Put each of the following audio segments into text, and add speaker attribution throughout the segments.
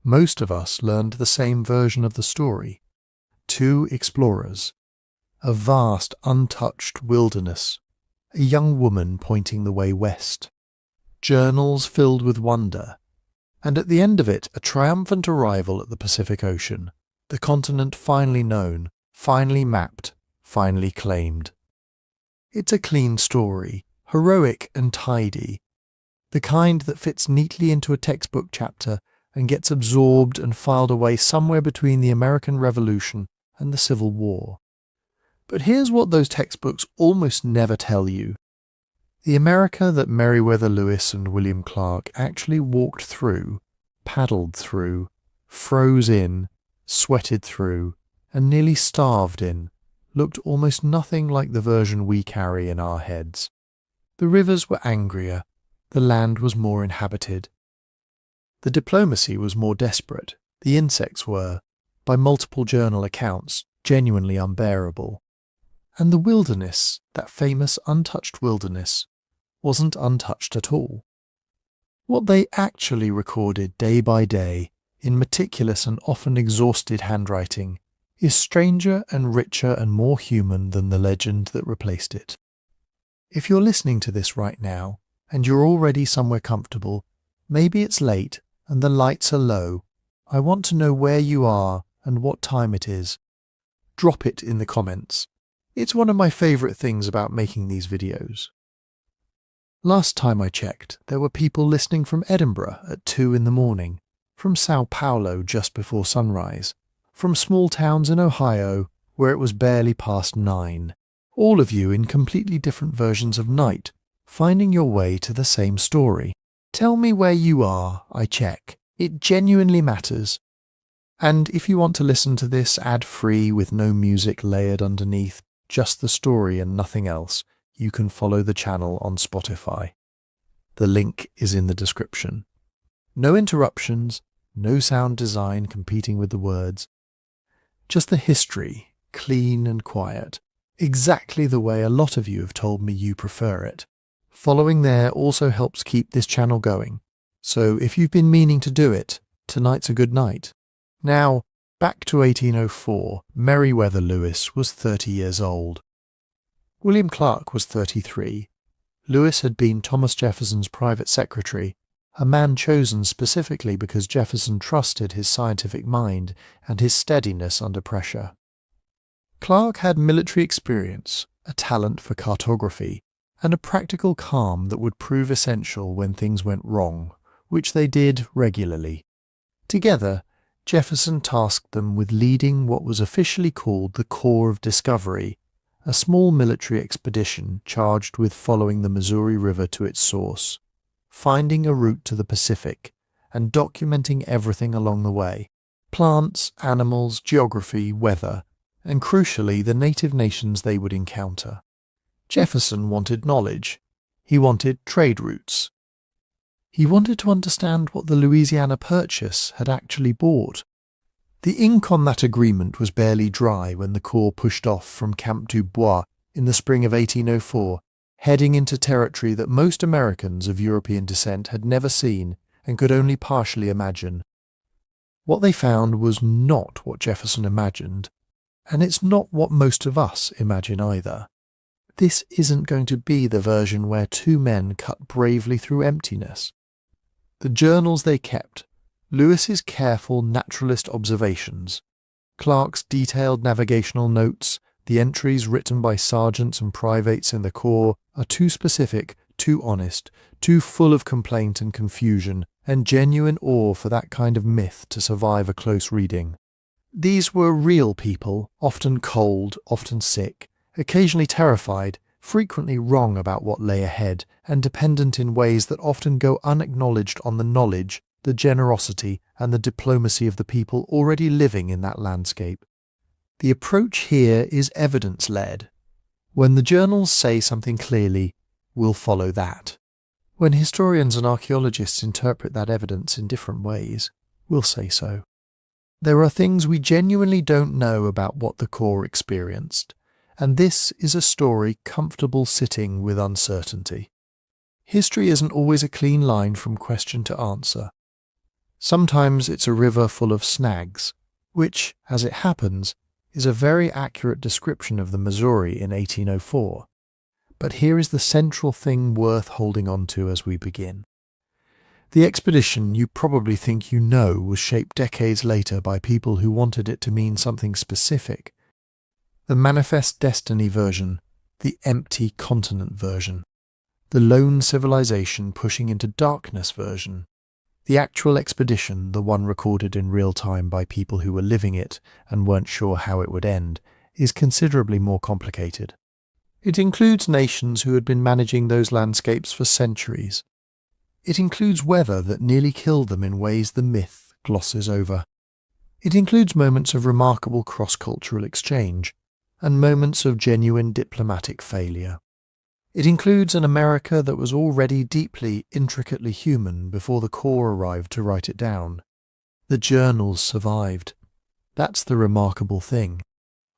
Speaker 1: Most of us learned the same version of the story. Two explorers, a vast untouched wilderness, a young woman pointing the way west, journals filled with wonder, and at the end of it a triumphant arrival at the Pacific Ocean, the continent finally known, finally mapped, finally claimed. It's a clean story, heroic and tidy, the kind that fits neatly into a textbook chapter and gets absorbed and filed away somewhere between the American Revolution and the Civil War. But here's what those textbooks almost never tell you. The America that Meriwether Lewis and William Clark actually walked through, paddled through, froze in, sweated through, and nearly starved in, looked almost nothing like the version we carry in our heads. The rivers were angrier, the land was more inhabited. The diplomacy was more desperate, the insects were, by multiple journal accounts, genuinely unbearable. And the wilderness, that famous untouched wilderness, wasn't untouched at all. What they actually recorded day by day, in meticulous and often exhausted handwriting, is stranger and richer and more human than the legend that replaced it. If you're listening to this right now, and you're already somewhere comfortable, maybe it's late and the lights are low, I want to know where you are and what time it is. Drop it in the comments. It's one of my favourite things about making these videos. Last time I checked, there were people listening from Edinburgh at 2 in the morning, from Sao Paulo just before sunrise, from small towns in Ohio where it was barely past 9, all of you in completely different versions of night, finding your way to the same story. Tell me where you are, I check. It genuinely matters. And if you want to listen to this ad-free with no music layered underneath, just the story and nothing else, you can follow the channel on Spotify. The link is in the description. No interruptions, no sound design competing with the words. Just the history, clean and quiet, exactly the way a lot of you have told me you prefer it. Following there also helps keep this channel going, so if you've been meaning to do it, tonight's a good night. Now, back to 1804, Meriwether Lewis was 30 years old. William Clark was 33. Lewis had been Thomas Jefferson's private secretary, a man chosen specifically because Jefferson trusted his scientific mind and his steadiness under pressure. Clark had military experience, a talent for cartography, and a practical calm that would prove essential when things went wrong, which they did regularly. Together, Jefferson tasked them with leading what was officially called the Corps of Discovery, a small military expedition charged with following the Missouri River to its source, finding a route to the Pacific, and documenting everything along the way: plants, animals, geography, weather, and crucially the native nations they would encounter. Jefferson wanted knowledge. He wanted trade routes. He wanted to understand what the Louisiana Purchase had actually bought. The ink on that agreement was barely dry when the Corps pushed off from Camp du Bois in the spring of 1804, heading into territory that most Americans of European descent had never seen and could only partially imagine. What they found was not what Jefferson imagined, and it's not what most of us imagine either. This isn't going to be the version where two men cut bravely through emptiness. The journals they kept, Lewis's careful naturalist observations, Clark's detailed navigational notes, the entries written by sergeants and privates in the Corps, are too specific, too honest, too full of complaint and confusion and genuine awe for that kind of myth to survive a close reading. These were real people, often cold, often sick, occasionally terrified, frequently wrong about what lay ahead, and dependent in ways that often go unacknowledged on the knowledge, the generosity, and the diplomacy of the people already living in that landscape. The approach here is evidence-led. When the journals say something clearly, we'll follow that. When historians and archaeologists interpret that evidence in different ways, we'll say so. There are things we genuinely don't know about what the Corps experienced, and this is a story comfortable sitting with uncertainty. History isn't always a clean line from question to answer. Sometimes it's a river full of snags, which, as it happens, is a very accurate description of the Missouri in 1804. But here is the central thing worth holding on to as we begin. The expedition you probably think you know was shaped decades later by people who wanted it to mean something specific. The Manifest Destiny version, the empty continent version, the lone civilization pushing into darkness version, the actual expedition, the one recorded in real time by people who were living it and weren't sure how it would end, is considerably more complicated. It includes nations who had been managing those landscapes for centuries. It includes weather that nearly killed them in ways the myth glosses over. It includes moments of remarkable cross-cultural exchange and moments of genuine diplomatic failure. It includes an America that was already deeply, intricately human before the Corps arrived to write it down. The journals survived. That's the remarkable thing.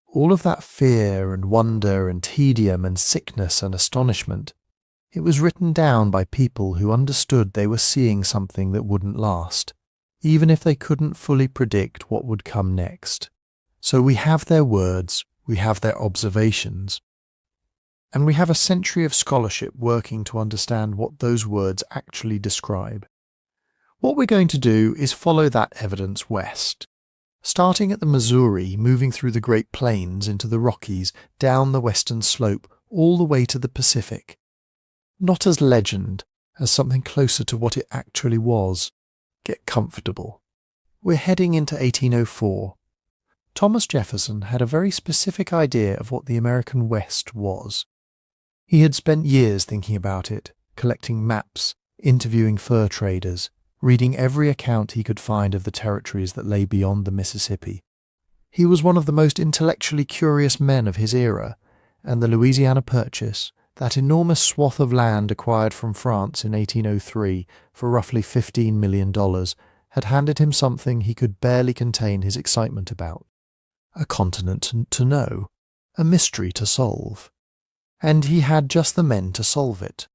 Speaker 1: All of that fear and wonder and tedium and sickness and astonishment, it was written down by people who understood they were seeing something that wouldn't last, even if they couldn't fully predict what would come next. So we have their words, we have their observations, and we have a century of scholarship working to understand what those words actually describe. What we're going to do is follow that evidence west. Starting at the Missouri, moving through the Great Plains into the Rockies, down the western slope, all the way to the Pacific. Not as legend, as something closer to what it actually was. Get comfortable. We're heading into 1804. Thomas Jefferson had a very specific idea of what the American West was. He had spent years thinking about it, collecting maps, interviewing fur traders, reading every account he could find of the territories that lay beyond the Mississippi. He was one of the most intellectually curious men of his era, and the Louisiana Purchase, that enormous swath of land acquired from France in 1803 for roughly $15 million, had handed him something he could barely contain his excitement about. A continent to know, a mystery to solve. And he had just the men to solve it.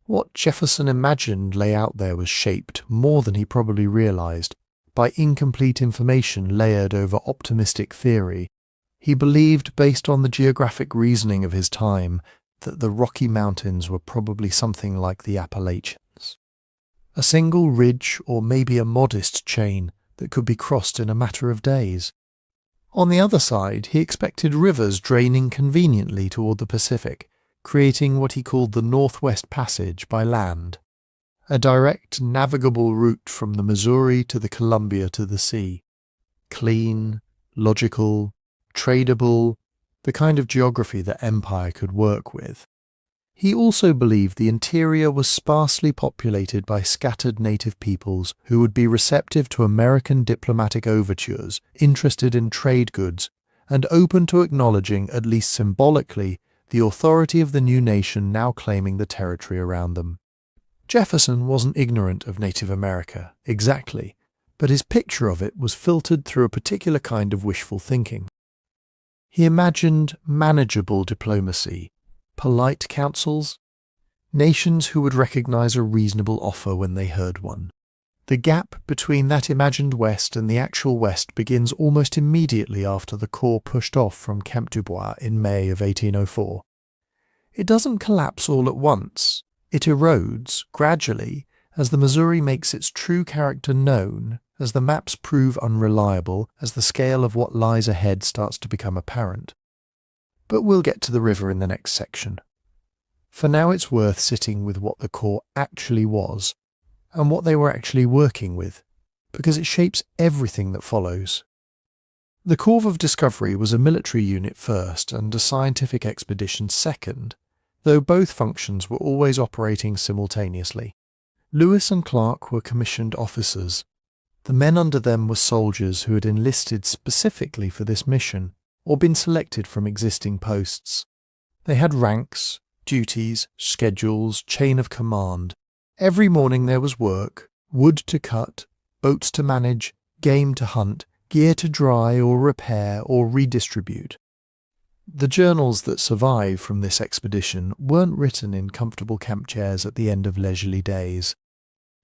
Speaker 1: What Jefferson imagined lay out there was shaped, more than he probably realized, by incomplete information layered over optimistic theory. He believed, based on the geographic reasoning of his time, that the Rocky Mountains were probably something like the Appalachians. A single ridge or maybe a modest chain that could be crossed in a matter of days. On the other side, he expected rivers draining conveniently toward the Pacific, creating what he called the Northwest Passage by land, a direct navigable route from the Missouri to the Columbia to the sea. Clean, logical, tradable, the kind of geography that empire could work with. He also believed the interior was sparsely populated by scattered native peoples who would be receptive to American diplomatic overtures, interested in trade goods, and open to acknowledging, at least symbolically, the authority of the new nation now claiming the territory around them. Jefferson wasn't ignorant of Native America, exactly, but his picture of it was filtered through a particular kind of wishful thinking. He imagined manageable diplomacy, polite counsels, nations who would recognize a reasonable offer when they heard one. The gap between that imagined West and the actual West begins almost immediately after the Corps pushed off from Camp du Bois in May of 1804. It doesn't collapse all at once. It erodes, gradually, as the Missouri makes its true character known, as the maps prove unreliable, as the scale of what lies ahead starts to become apparent. But we'll get to the river in the next section. For now it's worth sitting with what the Corps actually was, and what they were actually working with, because it shapes everything that follows. The Corps of Discovery was a military unit first and a scientific expedition second, though both functions were always operating simultaneously. Lewis and Clark were commissioned officers. The men under them were soldiers who had enlisted specifically for this mission, or been selected from existing posts. They had ranks, duties, schedules, chain of command. Every morning there was work, wood to cut, boats to manage, game to hunt, gear to dry or repair or redistribute. The journals that survive from this expedition weren't written in comfortable camp chairs at the end of leisurely days.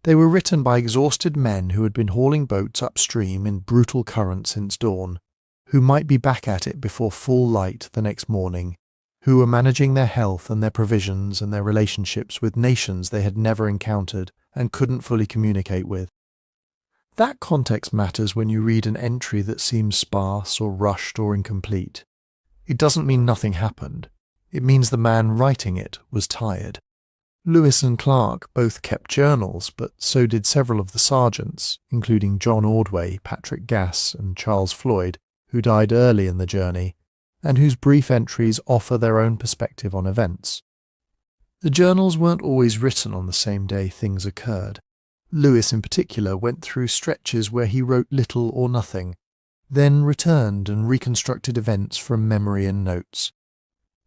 Speaker 1: They were written by exhausted men who had been hauling boats upstream in brutal currents since dawn, who might be back at it before full light the next morning, who were managing their health and their provisions and their relationships with nations they had never encountered and couldn't fully communicate with. That context matters when you read an entry that seems sparse or rushed or incomplete. It doesn't mean nothing happened. It means the man writing it was tired. Lewis and Clark both kept journals, but so did several of the sergeants, including John Ordway, Patrick Gass, and Charles Floyd, who died early in the journey, and whose brief entries offer their own perspective on events. The journals weren't always written on the same day things occurred. Lewis in particular went through stretches where he wrote little or nothing, then returned and reconstructed events from memory and notes.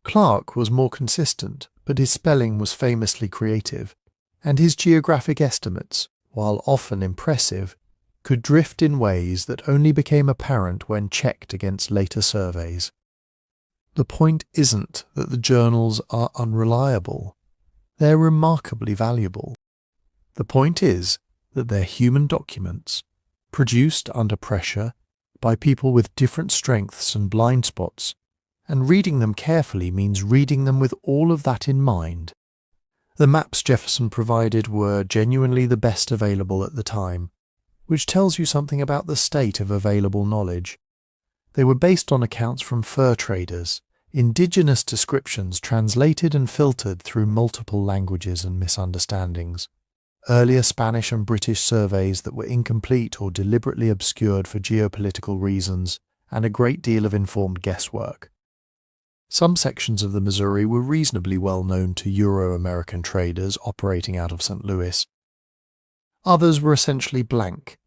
Speaker 1: Clark was more consistent, but his spelling was famously creative, and his geographic estimates, while often impressive, could drift in ways that only became apparent when checked against later surveys. The point isn't that the journals are unreliable. They're remarkably valuable. The point is that they're human documents, produced under pressure by people with different strengths and blind spots, and reading them carefully means reading them with all of that in mind. The maps Jefferson provided were genuinely the best available at the time, which tells you something about the state of available knowledge. They were based on accounts from fur traders, indigenous descriptions translated and filtered through multiple languages and misunderstandings, earlier Spanish and British surveys that were incomplete or deliberately obscured for geopolitical reasons, and a great deal of informed guesswork. Some sections of the Missouri were reasonably well known to Euro-American traders operating out of St. Louis. Others were essentially blank.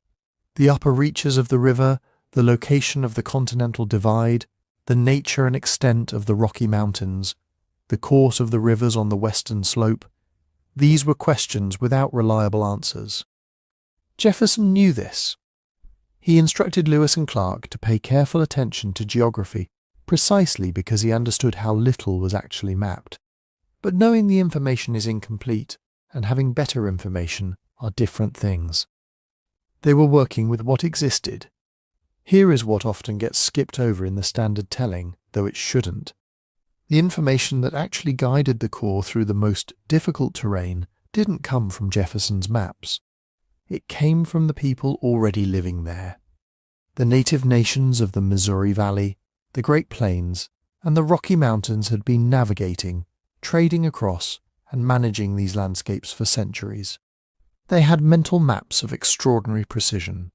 Speaker 1: The upper reaches of the river, the location of the Continental Divide, the nature and extent of the Rocky Mountains, the course of the rivers on the western slope, these were questions without reliable answers. Jefferson knew this. He instructed Lewis and Clark to pay careful attention to geography, precisely because he understood how little was actually mapped. But knowing the information is incomplete and having better information are different things. They were working with what existed. Here is what often gets skipped over in the standard telling, though it shouldn't. The information that actually guided the Corps through the most difficult terrain didn't come from Jefferson's maps. It came from the people already living there. The native nations of the Missouri Valley, the Great Plains, and the Rocky Mountains had been navigating, trading across, and managing these landscapes for centuries. They had mental maps of extraordinary precision.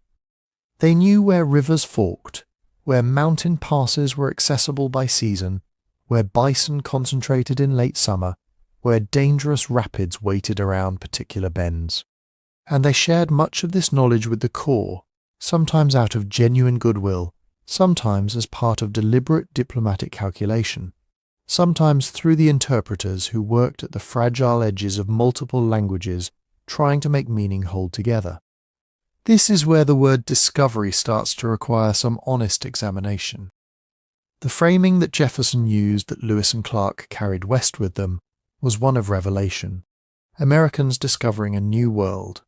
Speaker 1: They knew where rivers forked, where mountain passes were accessible by season, where bison concentrated in late summer, where dangerous rapids waited around particular bends. And they shared much of this knowledge with the Corps, sometimes out of genuine goodwill, sometimes as part of deliberate diplomatic calculation, sometimes through the interpreters who worked at the fragile edges of multiple languages trying to make meaning hold together. This is where the word discovery starts to require some honest examination. The framing that Jefferson used that Lewis and Clark carried west with them was one of revelation, Americans discovering a new world.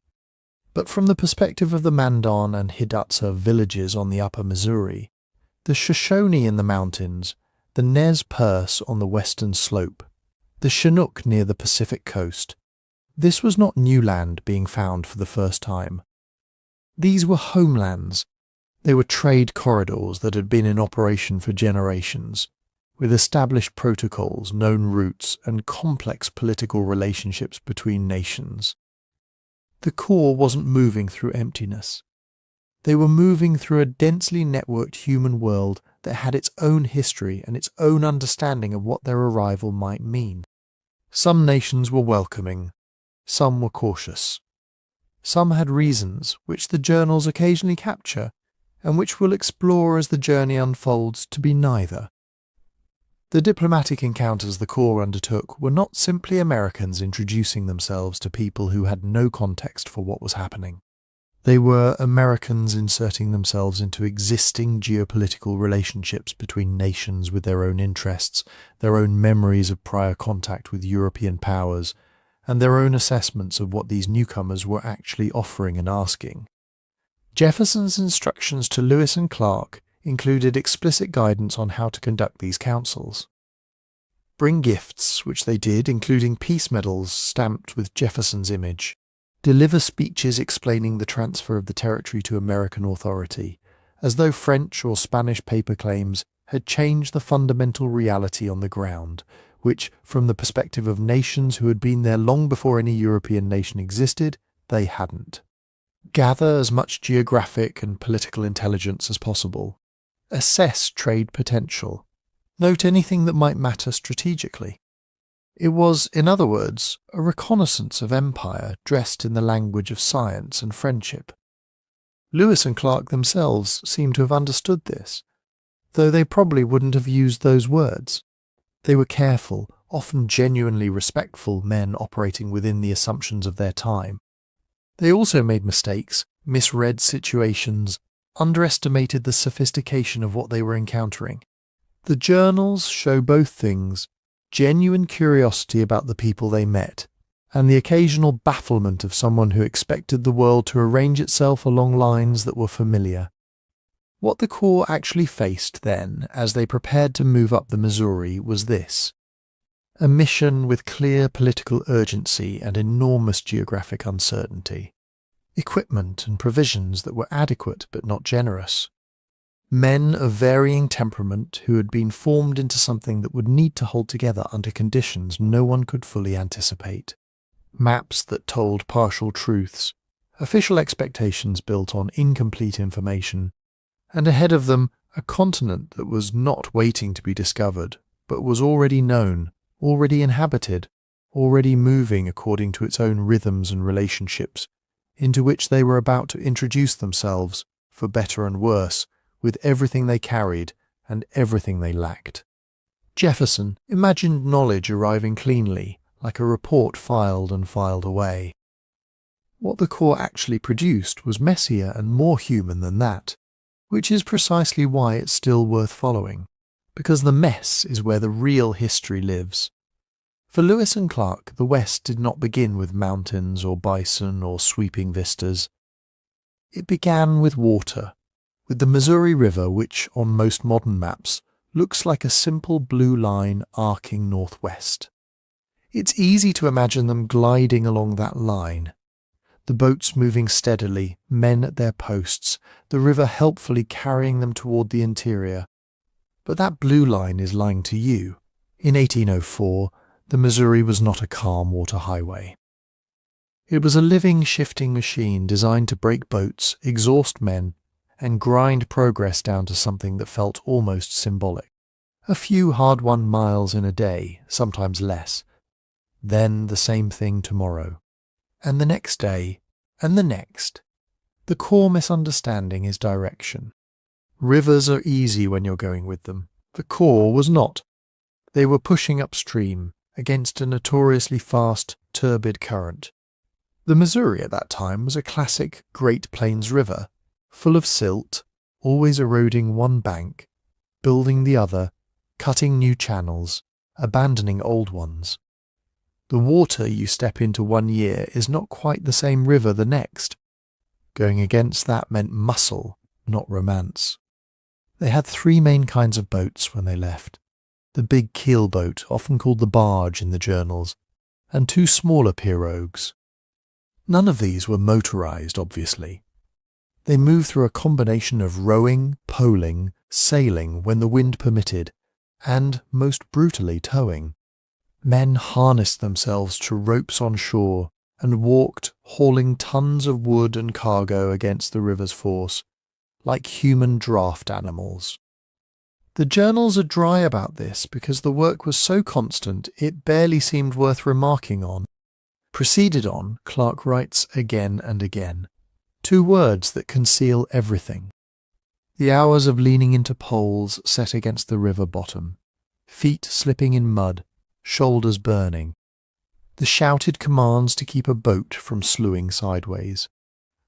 Speaker 1: But from the perspective of the Mandan and Hidatsa villages on the upper Missouri, the Shoshone in the mountains, the Nez Perce on the western slope, the Chinook near the Pacific coast, this was not new land being found for the first time. These were homelands. They were trade corridors that had been in operation for generations, with established protocols, known routes, and complex political relationships between nations. The Corps wasn't moving through emptiness. They were moving through a densely networked human world that had its own history and its own understanding of what their arrival might mean. Some nations were welcoming, some were cautious. Some had reasons, which the journals occasionally capture, and which we'll explore as the journey unfolds, to be neither. The diplomatic encounters the Corps undertook were not simply Americans introducing themselves to people who had no context for what was happening. They were Americans inserting themselves into existing geopolitical relationships between nations with their own interests, their own memories of prior contact with European powers, and their own assessments of what these newcomers were actually offering and asking. Jefferson's instructions to Lewis and Clark included explicit guidance on how to conduct these councils. Bring gifts, which they did, including peace medals stamped with Jefferson's image. Deliver speeches explaining the transfer of the territory to American authority, as though French or Spanish paper claims had changed the fundamental reality on the ground, which, from the perspective of nations who had been there long before any European nation existed, they hadn't. Gather as much geographic and political intelligence as possible. Assess trade potential. Note anything that might matter strategically. It was, in other words, a reconnaissance of empire dressed in the language of science and friendship. Lewis and Clark themselves seem to have understood this, though they probably wouldn't have used those words. They were careful, often genuinely respectful men operating within the assumptions of their time. They also made mistakes, misread situations, underestimated the sophistication of what they were encountering. The journals show both things: genuine curiosity about the people they met, and the occasional bafflement of someone who expected the world to arrange itself along lines that were familiar. What the Corps actually faced then, as they prepared to move up the Missouri, was this: a mission with clear political urgency and enormous geographic uncertainty. Equipment and provisions that were adequate but not generous. Men of varying temperament who had been formed into something that would need to hold together under conditions no one could fully anticipate. Maps that told partial truths, official expectations built on incomplete information, and ahead of them a continent that was not waiting to be discovered, but was already known, already inhabited, already moving according to its own rhythms and relationships, into which they were about to introduce themselves, for better and worse, with everything they carried and everything they lacked. Jefferson imagined knowledge arriving cleanly, like a report filed and filed away. What the Corps actually produced was messier and more human than that, which is precisely why it's still worth following, because the mess is where the real history lives. For Lewis and Clark, the West did not begin with mountains or bison or sweeping vistas. It began with water, with the Missouri River, which, on most modern maps, looks like a simple blue line arcing northwest. It's easy to imagine them gliding along that line, the boats moving steadily, men at their posts, the river helpfully carrying them toward the interior. But that blue line is lying to you. In 1804, the Missouri was not a calm water highway. It was a living, shifting machine designed to break boats, exhaust men, and grind progress down to something that felt almost symbolic. A few hard-won miles in a day, sometimes less. Then the same thing tomorrow. And the next day, and the next. The core misunderstanding is direction. Rivers are easy when you're going with them. The Corps was not. They were pushing upstream, against a notoriously fast, turbid current. The Missouri at that time was a classic Great Plains river, full of silt, always eroding one bank, building the other, cutting new channels, abandoning old ones. The water you step into one year is not quite the same river the next. Going against that meant muscle, not romance. They had three main kinds of boats when they left: the big keel boat, often called the barge in the journals, and two smaller pirogues. None of these were motorized, obviously. They moved through a combination of rowing, poling, sailing when the wind permitted, and, most brutally, towing. Men harnessed themselves to ropes on shore and walked, hauling tons of wood and cargo against the river's force, like human draft animals. The journals are dry about this because the work was so constant it barely seemed worth remarking on. Proceeded on, Clark writes again and again. Two words that conceal everything. The hours of leaning into poles set against the river bottom, feet slipping in mud, shoulders burning. The shouted commands to keep a boat from slewing sideways.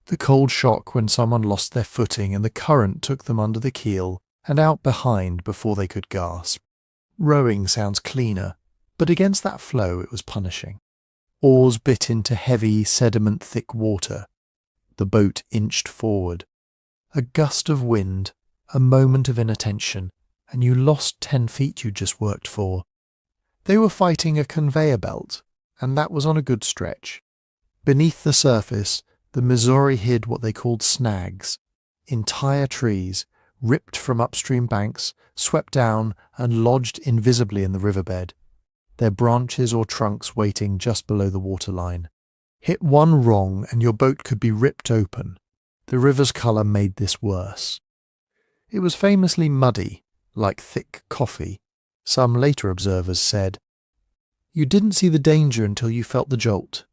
Speaker 1: The cold shock when someone lost their footing and the current took them under the keel and out behind before they could gasp. Rowing sounds cleaner, but against that flow it was punishing. Oars bit into heavy, sediment-thick water. The boat inched forward. A gust of wind, a moment of inattention, and you lost 10 feet you just worked for. They were fighting a conveyor belt, and that was on a good stretch. Beneath the surface, the Missouri hid what they called snags, entire trees, ripped from upstream banks, swept down and lodged invisibly in the riverbed, their branches or trunks waiting just below the waterline. Hit one wrong and your boat could be ripped open. The river's colour made this worse. It was famously muddy, like thick coffee. Some later observers said, "You didn't see the danger until you felt the jolt."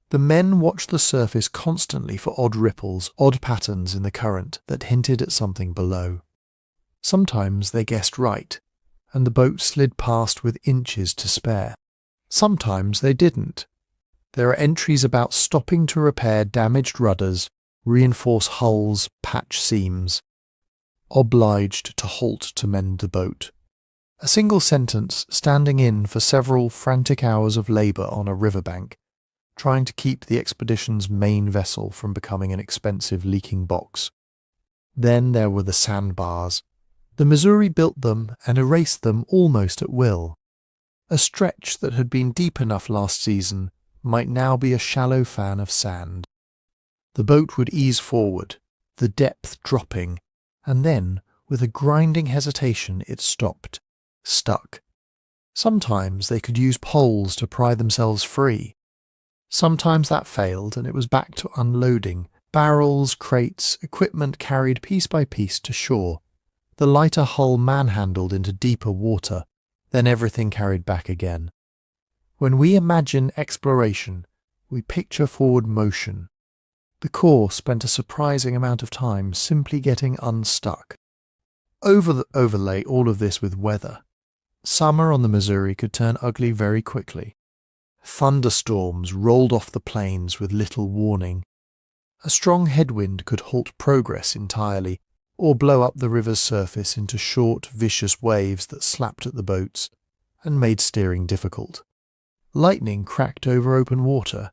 Speaker 1: The men watched the surface constantly for odd ripples, odd patterns in the current that hinted at something below. Sometimes they guessed right, and the boat slid past with inches to spare. Sometimes they didn't. There are entries about stopping to repair damaged rudders, reinforce hulls, patch seams. Obliged to halt to mend the boat. A single sentence standing in for several frantic hours of labour on a riverbank, trying to keep the expedition's main vessel from becoming an expensive leaking box. Then there were the sandbars. The Missouri built them and erased them almost at will. A stretch that had been deep enough last season might now be a shallow fan of sand. The boat would ease forward, the depth dropping, and then, with a grinding hesitation, it stopped, stuck. Sometimes they could use poles to pry themselves free. Sometimes that failed and it was back to unloading, barrels, crates, equipment carried piece by piece to shore, the lighter hull manhandled into deeper water, then everything carried back again. When we imagine exploration, we picture forward motion. The Corps spent a surprising amount of time simply getting unstuck. Overlay all of this with weather. Summer on the Missouri could turn ugly very quickly. Thunderstorms rolled off the plains with little warning. A strong headwind could halt progress entirely, or blow up the river's surface into short, vicious waves that slapped at the boats and made steering difficult. Lightning cracked over open water,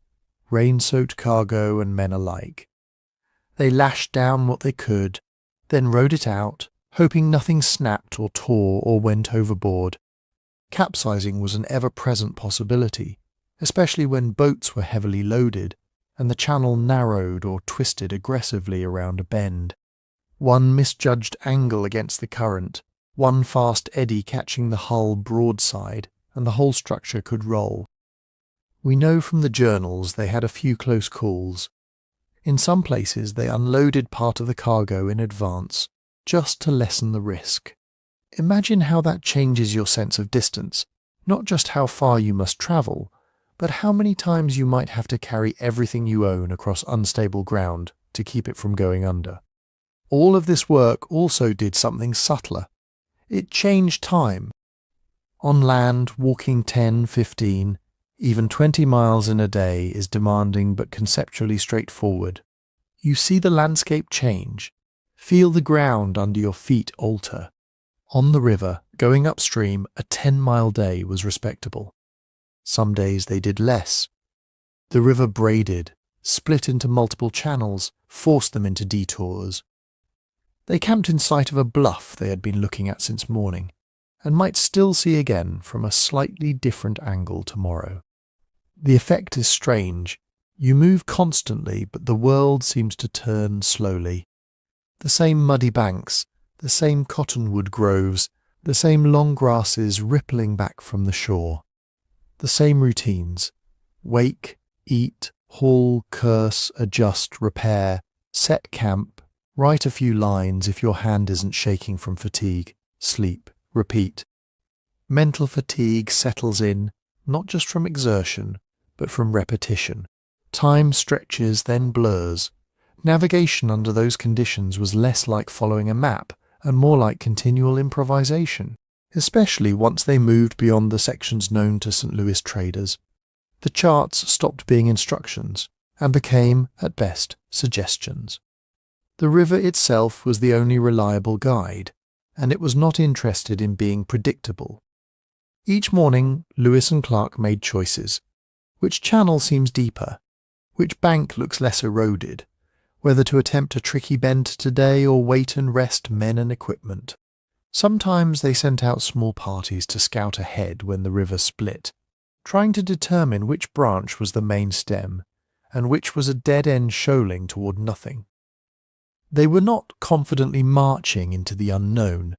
Speaker 1: rain-soaked cargo and men alike. They lashed down what they could, then rode it out, hoping nothing snapped or tore or went overboard. Capsizing was an ever-present possibility, especially when boats were heavily loaded and the channel narrowed or twisted aggressively around a bend. One misjudged angle against the current, one fast eddy catching the hull broadside, and the whole structure could roll. We know from the journals they had a few close calls. In some places they unloaded part of the cargo in advance, just to lessen the risk. Imagine how that changes your sense of distance, not just how far you must travel, but how many times you might have to carry everything you own across unstable ground to keep it from going under. All of this work also did something subtler. It changed time. On land, walking 10, 15, even 20 miles in a day is demanding but conceptually straightforward. You see the landscape change, feel the ground under your feet alter. On the river, going upstream, a 10-mile day was respectable. Some days they did less. The river braided, split into multiple channels, forced them into detours. They camped in sight of a bluff they had been looking at since morning, and might still see again from a slightly different angle tomorrow. The effect is strange. You move constantly, but the world seems to turn slowly. The same muddy banks, the same cottonwood groves, the same long grasses rippling back from the shore. The same routines. Wake, eat, haul, curse, adjust, repair, set camp, write a few lines if your hand isn't shaking from fatigue, sleep, repeat. Mental fatigue settles in, not just from exertion, but from repetition. Time stretches, then blurs. Navigation under those conditions was less like following a map and more like continual improvisation, especially once they moved beyond the sections known to St. Louis traders. The charts stopped being instructions and became, at best, suggestions. The river itself was the only reliable guide, and it was not interested in being predictable. Each morning, Lewis and Clark made choices. Which channel seems deeper? Which bank looks less eroded? Whether to attempt a tricky bend today or wait and rest men and equipment. Sometimes they sent out small parties to scout ahead when the river split, trying to determine which branch was the main stem and which was a dead-end shoaling toward nothing. They were not confidently marching into the unknown.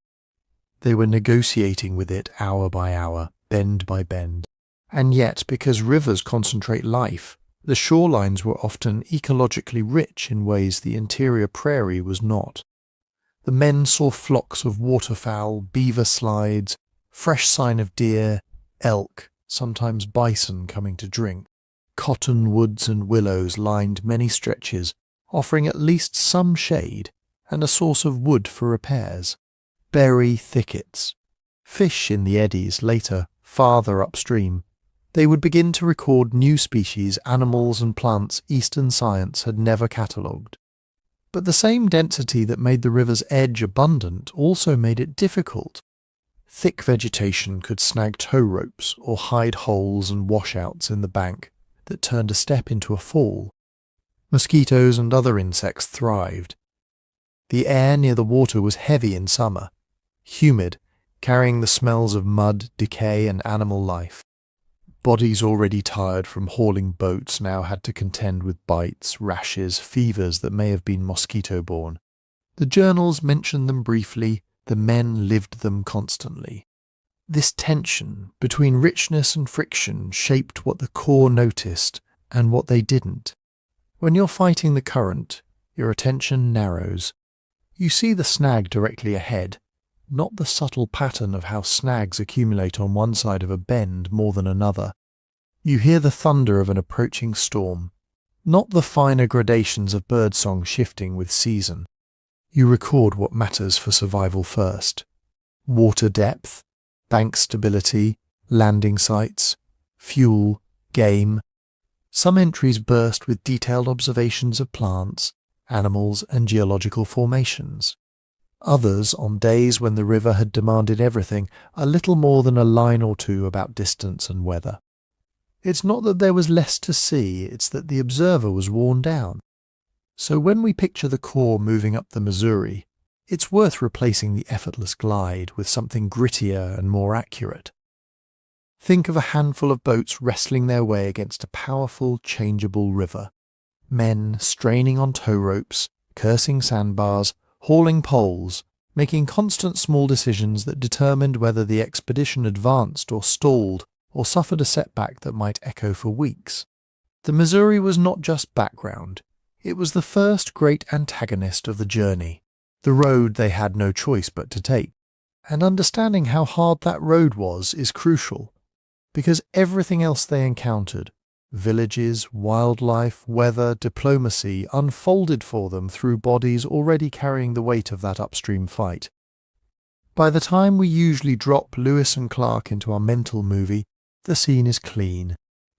Speaker 1: They were negotiating with it hour by hour, bend by bend. And yet, because rivers concentrate life, the shorelines were often ecologically rich in ways the interior prairie was not. The men saw flocks of waterfowl, beaver slides, fresh sign of deer, elk, sometimes bison coming to drink. Cottonwoods and willows lined many stretches, offering at least some shade and a source of wood for repairs. Berry thickets. Fish in the eddies later, farther upstream. They would begin to record new species, animals and plants Eastern science had never catalogued. But the same density that made the river's edge abundant also made it difficult. Thick vegetation could snag tow ropes or hide holes and washouts in the bank that turned a step into a fall. Mosquitoes and other insects thrived. The air near the water was heavy in summer, humid, carrying the smells of mud, decay and animal life. Bodies already tired from hauling boats now had to contend with bites, rashes, fevers that may have been mosquito-borne. The journals mentioned them briefly, the men lived them constantly. This tension between richness and friction shaped what the Corps noticed and what they didn't. When you're fighting the current, your attention narrows. You see the snag directly ahead, not the subtle pattern of how snags accumulate on one side of a bend more than another. You hear the thunder of an approaching storm, not the finer gradations of birdsong shifting with season. You record what matters for survival first. Water depth, bank stability, landing sites, fuel, game. Some entries burst with detailed observations of plants, animals and geological formations. Others, on days when the river had demanded everything, a little more than a line or two about distance and weather. It's not that there was less to see, it's that the observer was worn down. So when we picture the Corps moving up the Missouri, it's worth replacing the effortless glide with something grittier and more accurate. Think of a handful of boats wrestling their way against a powerful, changeable river. Men straining on tow ropes, cursing sandbars, hauling poles, making constant small decisions that determined whether the expedition advanced or stalled or suffered a setback that might echo for weeks. The Missouri was not just background. It was the first great antagonist of the journey, the road they had no choice but to take. And understanding how hard that road was is crucial, because everything else they encountered, villages, wildlife, weather, diplomacy, unfolded for them through bodies already carrying the weight of that upstream fight. By the time we usually drop Lewis and Clark into our mental movie, the scene is clean.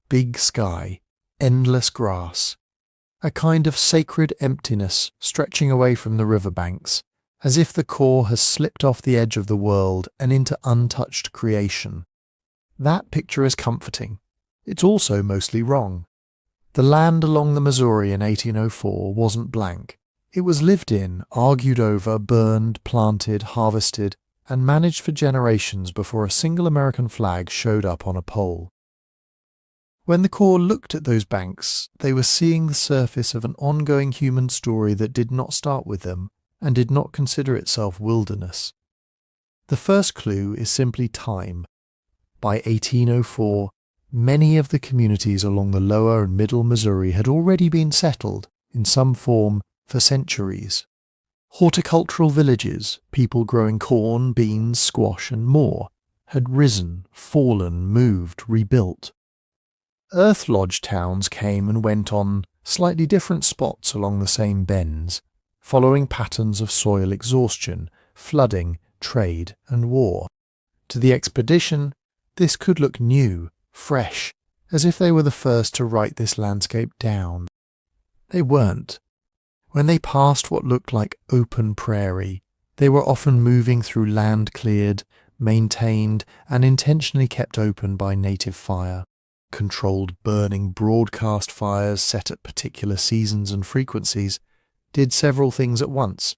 Speaker 1: Big sky, endless grass, a kind of sacred emptiness stretching away from the riverbanks, as if the Corps has slipped off the edge of the world and into untouched creation. That picture is comforting. It's also mostly wrong. The land along the Missouri in 1804 wasn't blank. It was lived in, argued over, burned, planted, harvested, and managed for generations before a single American flag showed up on a pole. When the Corps looked at those banks, they were seeing the surface of an ongoing human story that did not start with them and did not consider itself wilderness. The first clue is simply time. By 1804, many of the communities along the lower and middle Missouri had already been settled, in some form, for centuries. Horticultural villages, people growing corn, beans, squash and more, had risen, fallen, moved, rebuilt. Earth Lodge towns came and went on slightly different spots along the same bends, following patterns of soil exhaustion, flooding, trade and war. To the expedition, this could look new, fresh, as if they were the first to write this landscape down. They weren't. When they passed what looked like open prairie, they were often moving through land cleared, maintained, and intentionally kept open by native fire. controlled burning broadcast fires set at particular seasons and frequencies, did several things at once.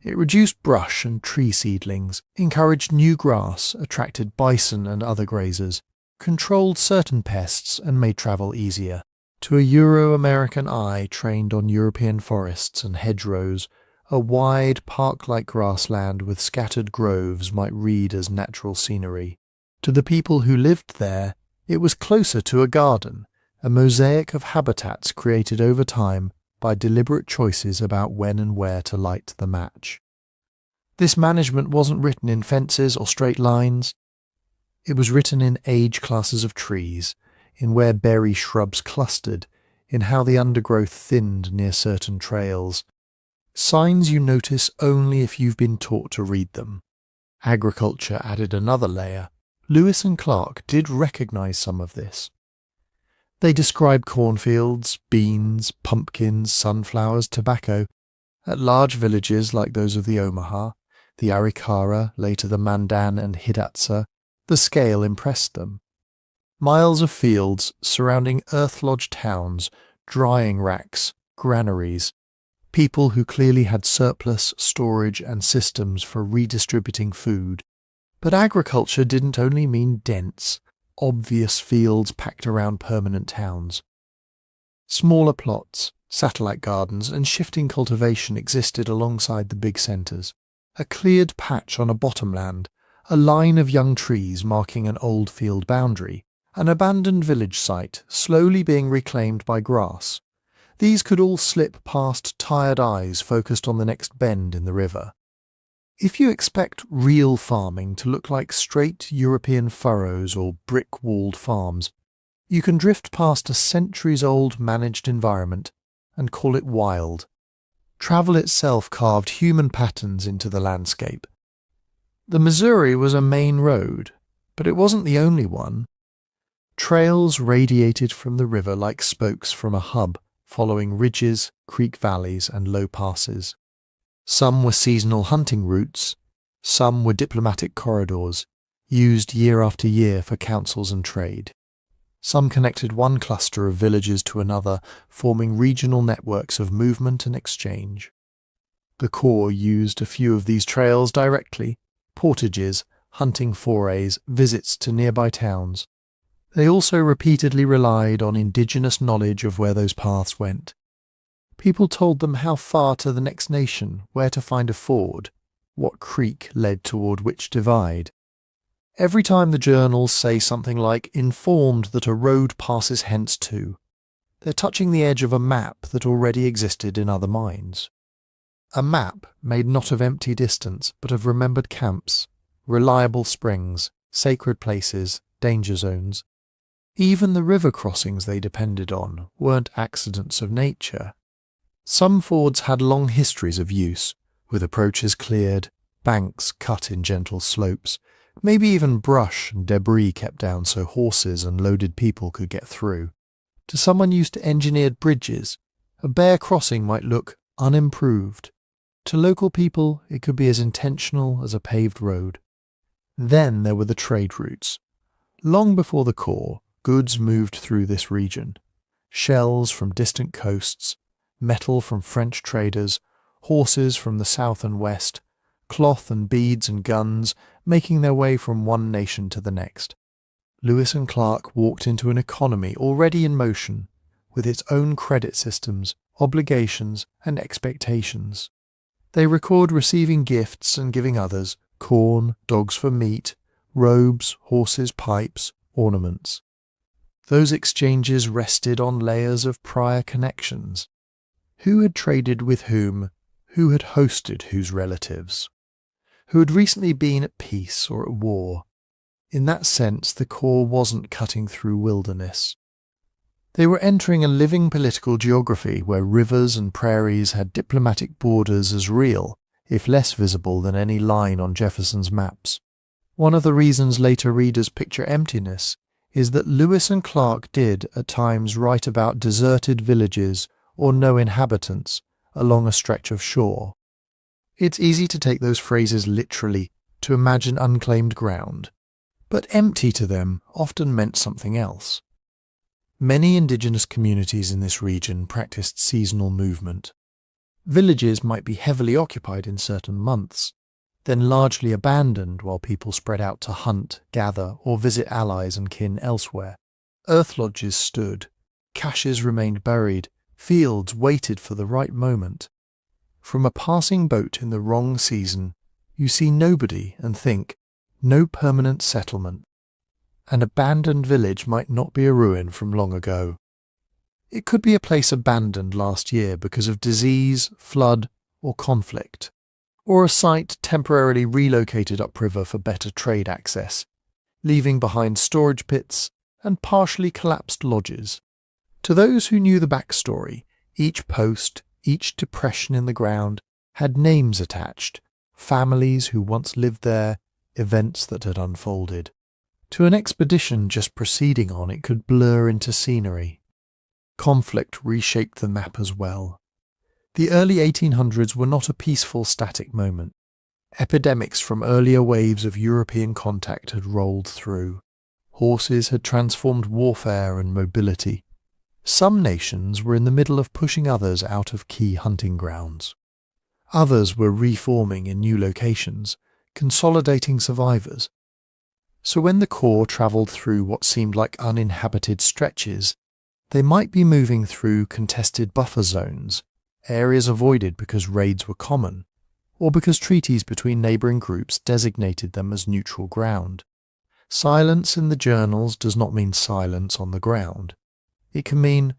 Speaker 1: It reduced brush and tree seedlings, encouraged new grass, attracted bison and other grazers, controlled certain pests and made travel easier. To a Euro-American eye trained on European forests and hedgerows, a wide park-like grassland with scattered groves might read as natural scenery. To the people who lived there, it was closer to a garden, a mosaic of habitats created over time by deliberate choices about when and where to light the match. This management wasn't written in fences or straight lines. It was written in age classes of trees, in where berry shrubs clustered, in how the undergrowth thinned near certain trails. Signs you notice only if you've been taught to read them. Agriculture added another layer. Lewis and Clark did recognize some of this. They described cornfields, beans, pumpkins, sunflowers, tobacco. At large villages like those of the Omaha, the Arikara, later the Mandan and Hidatsa, the scale impressed them. Miles of fields surrounding earth-lodged towns, drying racks, granaries, people who clearly had surplus, storage and systems for redistributing food. But agriculture didn't only mean dense, obvious fields packed around permanent towns. Smaller plots, satellite gardens and shifting cultivation existed alongside the big centres. A cleared patch on a bottomland, a line of young trees marking an old field boundary, an abandoned village site slowly being reclaimed by grass. These could all slip past tired eyes focused on the next bend in the river. If you expect real farming to look like straight European furrows or brick-walled farms, you can drift past a centuries-old managed environment and call it wild. Travel itself carved human patterns into the landscape. The Missouri was a main road, but it wasn't the only one. Trails radiated from the river like spokes from a hub, following ridges, creek valleys, and low passes. Some were seasonal hunting routes, some were diplomatic corridors, used year after year for councils and trade. Some connected one cluster of villages to another, forming regional networks of movement and exchange. The Corps used a few of these trails directly, portages, hunting forays, visits to nearby towns. They also repeatedly relied on indigenous knowledge of where those paths went. People told them how far to the next nation, where to find a ford, what creek led toward which divide. Every time the journals say something like informed that a road passes hence to, they're touching the edge of a map that already existed in other minds. A map made not of empty distance, but of remembered camps, reliable springs, sacred places, danger zones. Even the river crossings they depended on weren't accidents of nature. Some fords had long histories of use, with approaches cleared, banks cut in gentle slopes, maybe even brush and debris kept down so horses and loaded people could get through. To someone used to engineered bridges, a bare crossing might look unimproved. To local people, it could be as intentional as a paved road. Then there were the trade routes. Long before the Corps, goods moved through this region. Shells from distant coasts, metal from French traders, horses from the south and west, cloth and beads and guns, making their way from one nation to the next. Lewis and Clark walked into an economy already in motion, with its own credit systems, obligations, and expectations. They record receiving gifts and giving others, corn, dogs for meat, robes, horses, pipes, ornaments. Those exchanges rested on layers of prior connections. Who had traded with whom? Who had hosted whose relatives? Who had recently been at peace or at war? In that sense, the Corps wasn't cutting through wilderness. They were entering a living political geography where rivers and prairies had diplomatic borders as real, if less visible than any line on Jefferson's maps. One of the reasons later readers picture emptiness is that Lewis and Clark did at times write about deserted villages or no inhabitants along a stretch of shore. It's easy to take those phrases literally, to imagine unclaimed ground, but empty to them often meant something else. Many indigenous communities in this region practiced seasonal movement. Villages might be heavily occupied in certain months, then largely abandoned while people spread out to hunt, gather, or visit allies and kin elsewhere. Earth lodges stood, caches remained buried, fields waited for the right moment. From a passing boat in the wrong season, you see nobody and think, no permanent settlement. An abandoned village might not be a ruin from long ago. It could be a place abandoned last year because of disease, flood, or conflict, or a site temporarily relocated upriver for better trade access, leaving behind storage pits and partially collapsed lodges. To those who knew the backstory, each post, each depression in the ground had names attached, families who once lived there, events that had unfolded. To an expedition just proceeding on, it could blur into scenery. Conflict reshaped the map as well. The early 1800s were not a peaceful, static moment. Epidemics from earlier waves of European contact had rolled through. Horses had transformed warfare and mobility. Some nations were in the middle of pushing others out of key hunting grounds. Others were reforming in new locations, consolidating survivors. So when the Corps travelled through what seemed like uninhabited stretches, they might be moving through contested buffer zones, areas avoided because raids were common, or because treaties between neighbouring groups designated them as neutral ground. Silence in the journals does not mean silence on the ground. It can mean,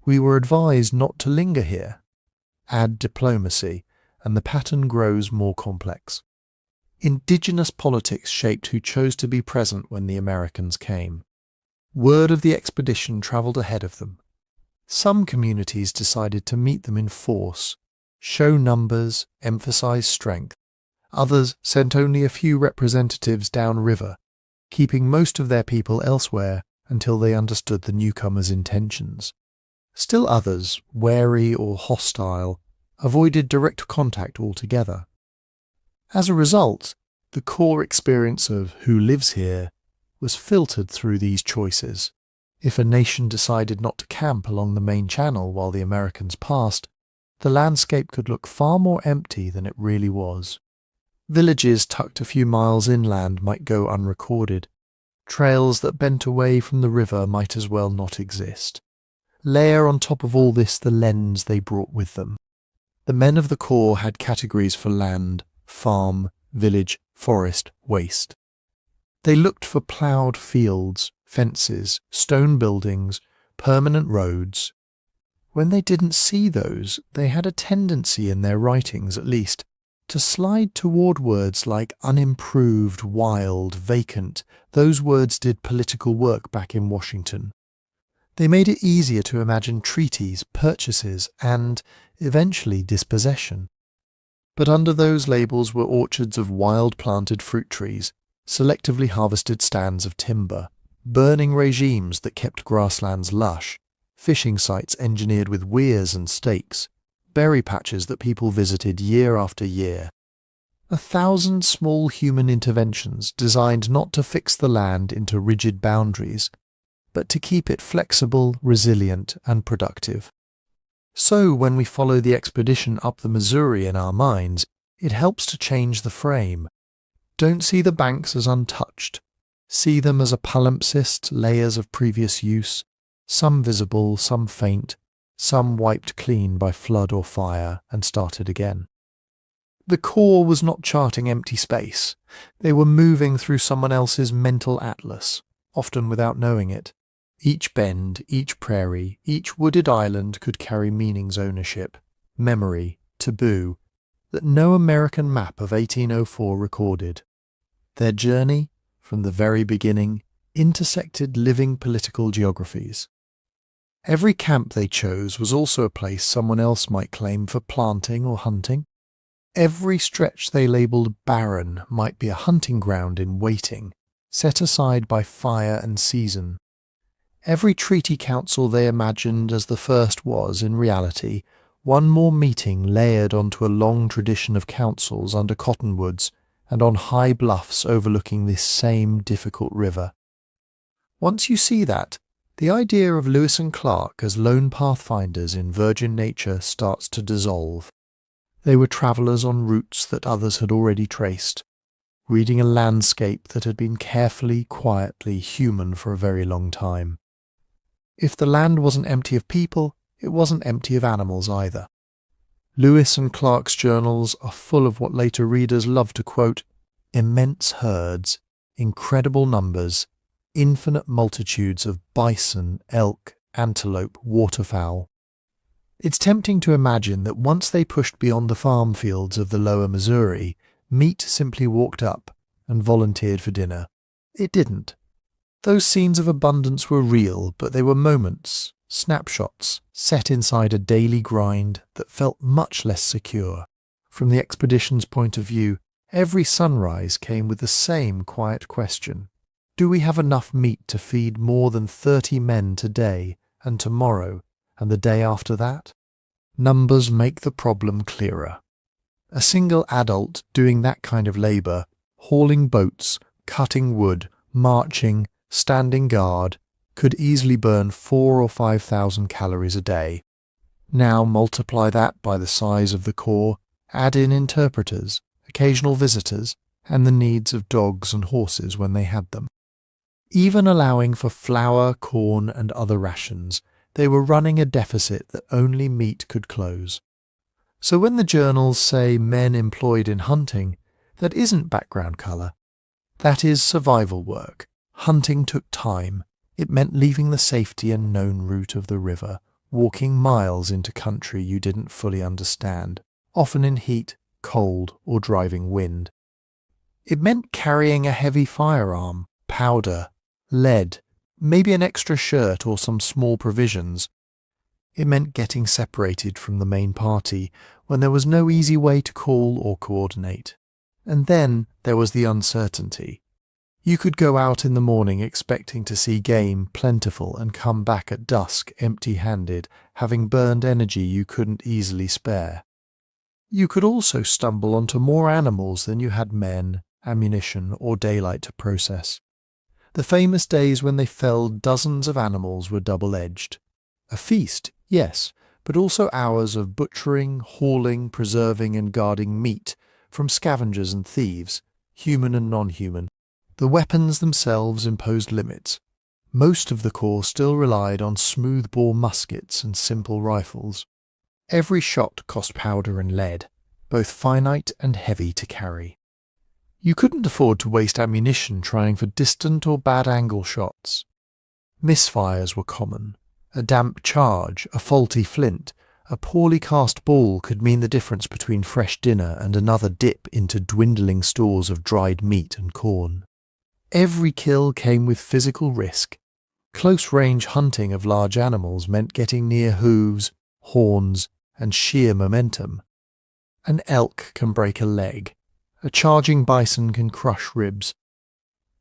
Speaker 1: we were advised not to linger here. Add diplomacy, and the pattern grows more complex. Indigenous politics shaped who chose to be present when the Americans came. Word of the expedition travelled ahead of them. Some communities decided to meet them in force, show numbers, emphasize strength. Others sent only a few representatives downriver, keeping most of their people elsewhere until they understood the newcomers' intentions. Still others, wary or hostile, avoided direct contact altogether. As a result, the core experience of who lives here was filtered through these choices. If a nation decided not to camp along the main channel while the Americans passed, the landscape could look far more empty than it really was. Villages tucked a few miles inland might go unrecorded. Trails that bent away from the river might as well not exist. Layer on top of all this the lens they brought with them. The men of the Corps had categories for land, farm, village, forest, waste. They looked for ploughed fields, fences, stone buildings, permanent roads. When they didn't see those, they had a tendency in their writings, at least, to slide toward words like unimproved, wild, vacant. Those words did political work back in Washington. They made it easier to imagine treaties, purchases, and, eventually, dispossession. But under those labels were orchards of wild planted fruit trees, selectively harvested stands of timber, burning regimes that kept grasslands lush, fishing sites engineered with weirs and stakes, berry patches that people visited year after year. 1,000 small human interventions designed not to fix the land into rigid boundaries, but to keep it flexible, resilient, and productive. So when we follow the expedition up the Missouri in our minds, it helps to change the frame. Don't see the banks as untouched. See them as a palimpsest, layers of previous use, some visible, some faint, some wiped clean by flood or fire and started again. The Corps was not charting empty space. They were moving through someone else's mental atlas, often without knowing it. Each bend, each prairie, each wooded island could carry meanings, ownership, memory, taboo, that no American map of 1804 recorded. Their journey, from the very beginning, intersected living political geographies. Every camp they chose was also a place someone else might claim for planting or hunting. Every stretch they labelled barren might be a hunting ground in waiting, set aside by fire and season. Every treaty council they imagined as the first was, in reality, one more meeting layered onto a long tradition of councils under cottonwoods and on high bluffs overlooking this same difficult river. Once you see that, The idea of Lewis and Clark as lone pathfinders in virgin nature starts to dissolve. They were travellers on routes that others had already traced, reading a landscape that had been carefully, quietly human for a very long time. If the land wasn't empty of people, it wasn't empty of animals either. Lewis and Clark's journals are full of what later readers love to quote, immense herds, incredible numbers, infinite multitudes of bison, elk, antelope, waterfowl. It's tempting to imagine that once they pushed beyond the farm fields of the lower Missouri, meat simply walked up and volunteered for dinner. It didn't. Those scenes of abundance were real, but they were moments, snapshots, set inside a daily grind that felt much less secure. From the expedition's point of view, every sunrise came with the same quiet question. Do we have enough meat to feed more than 30 men today and tomorrow and the day after that? Numbers make the problem clearer. A single adult doing that kind of labour, hauling boats, cutting wood, marching, standing guard, could easily burn 4,000 or 5,000 calories a day. Now multiply that by the size of the corps, add in interpreters, occasional visitors, and the needs of dogs and horses when they had them. Even allowing for flour, corn, and other rations, they were running a deficit that only meat could close. So when the journals say men employed in hunting, that isn't background colour. That is survival work. Hunting took time. It meant leaving the safety and known route of the river, walking miles into country you didn't fully understand, often in heat, cold, or driving wind. It meant carrying a heavy firearm, powder, lead, maybe an extra shirt or some small provisions. It meant getting separated from the main party when there was no easy way to call or coordinate. And then there was the uncertainty. You could go out in the morning expecting to see game plentiful and come back at dusk empty-handed, having burned energy you couldn't easily spare. You could also stumble onto more animals than you had men, ammunition, or daylight to process. The famous days when they felled dozens of animals were double-edged. A feast, yes, but also hours of butchering, hauling, preserving and guarding meat from scavengers and thieves, human and non-human. The weapons themselves imposed limits. Most of the corps still relied on smoothbore muskets and simple rifles. Every shot cost powder and lead, both finite and heavy to carry. You couldn't afford to waste ammunition trying for distant or bad-angle shots. Misfires were common. A damp charge, a faulty flint, a poorly cast ball could mean the difference between fresh dinner and another dip into dwindling stores of dried meat and corn. Every kill came with physical risk. Close-range hunting of large animals meant getting near hooves, horns, and sheer momentum. An elk can break a leg. A charging bison can crush ribs.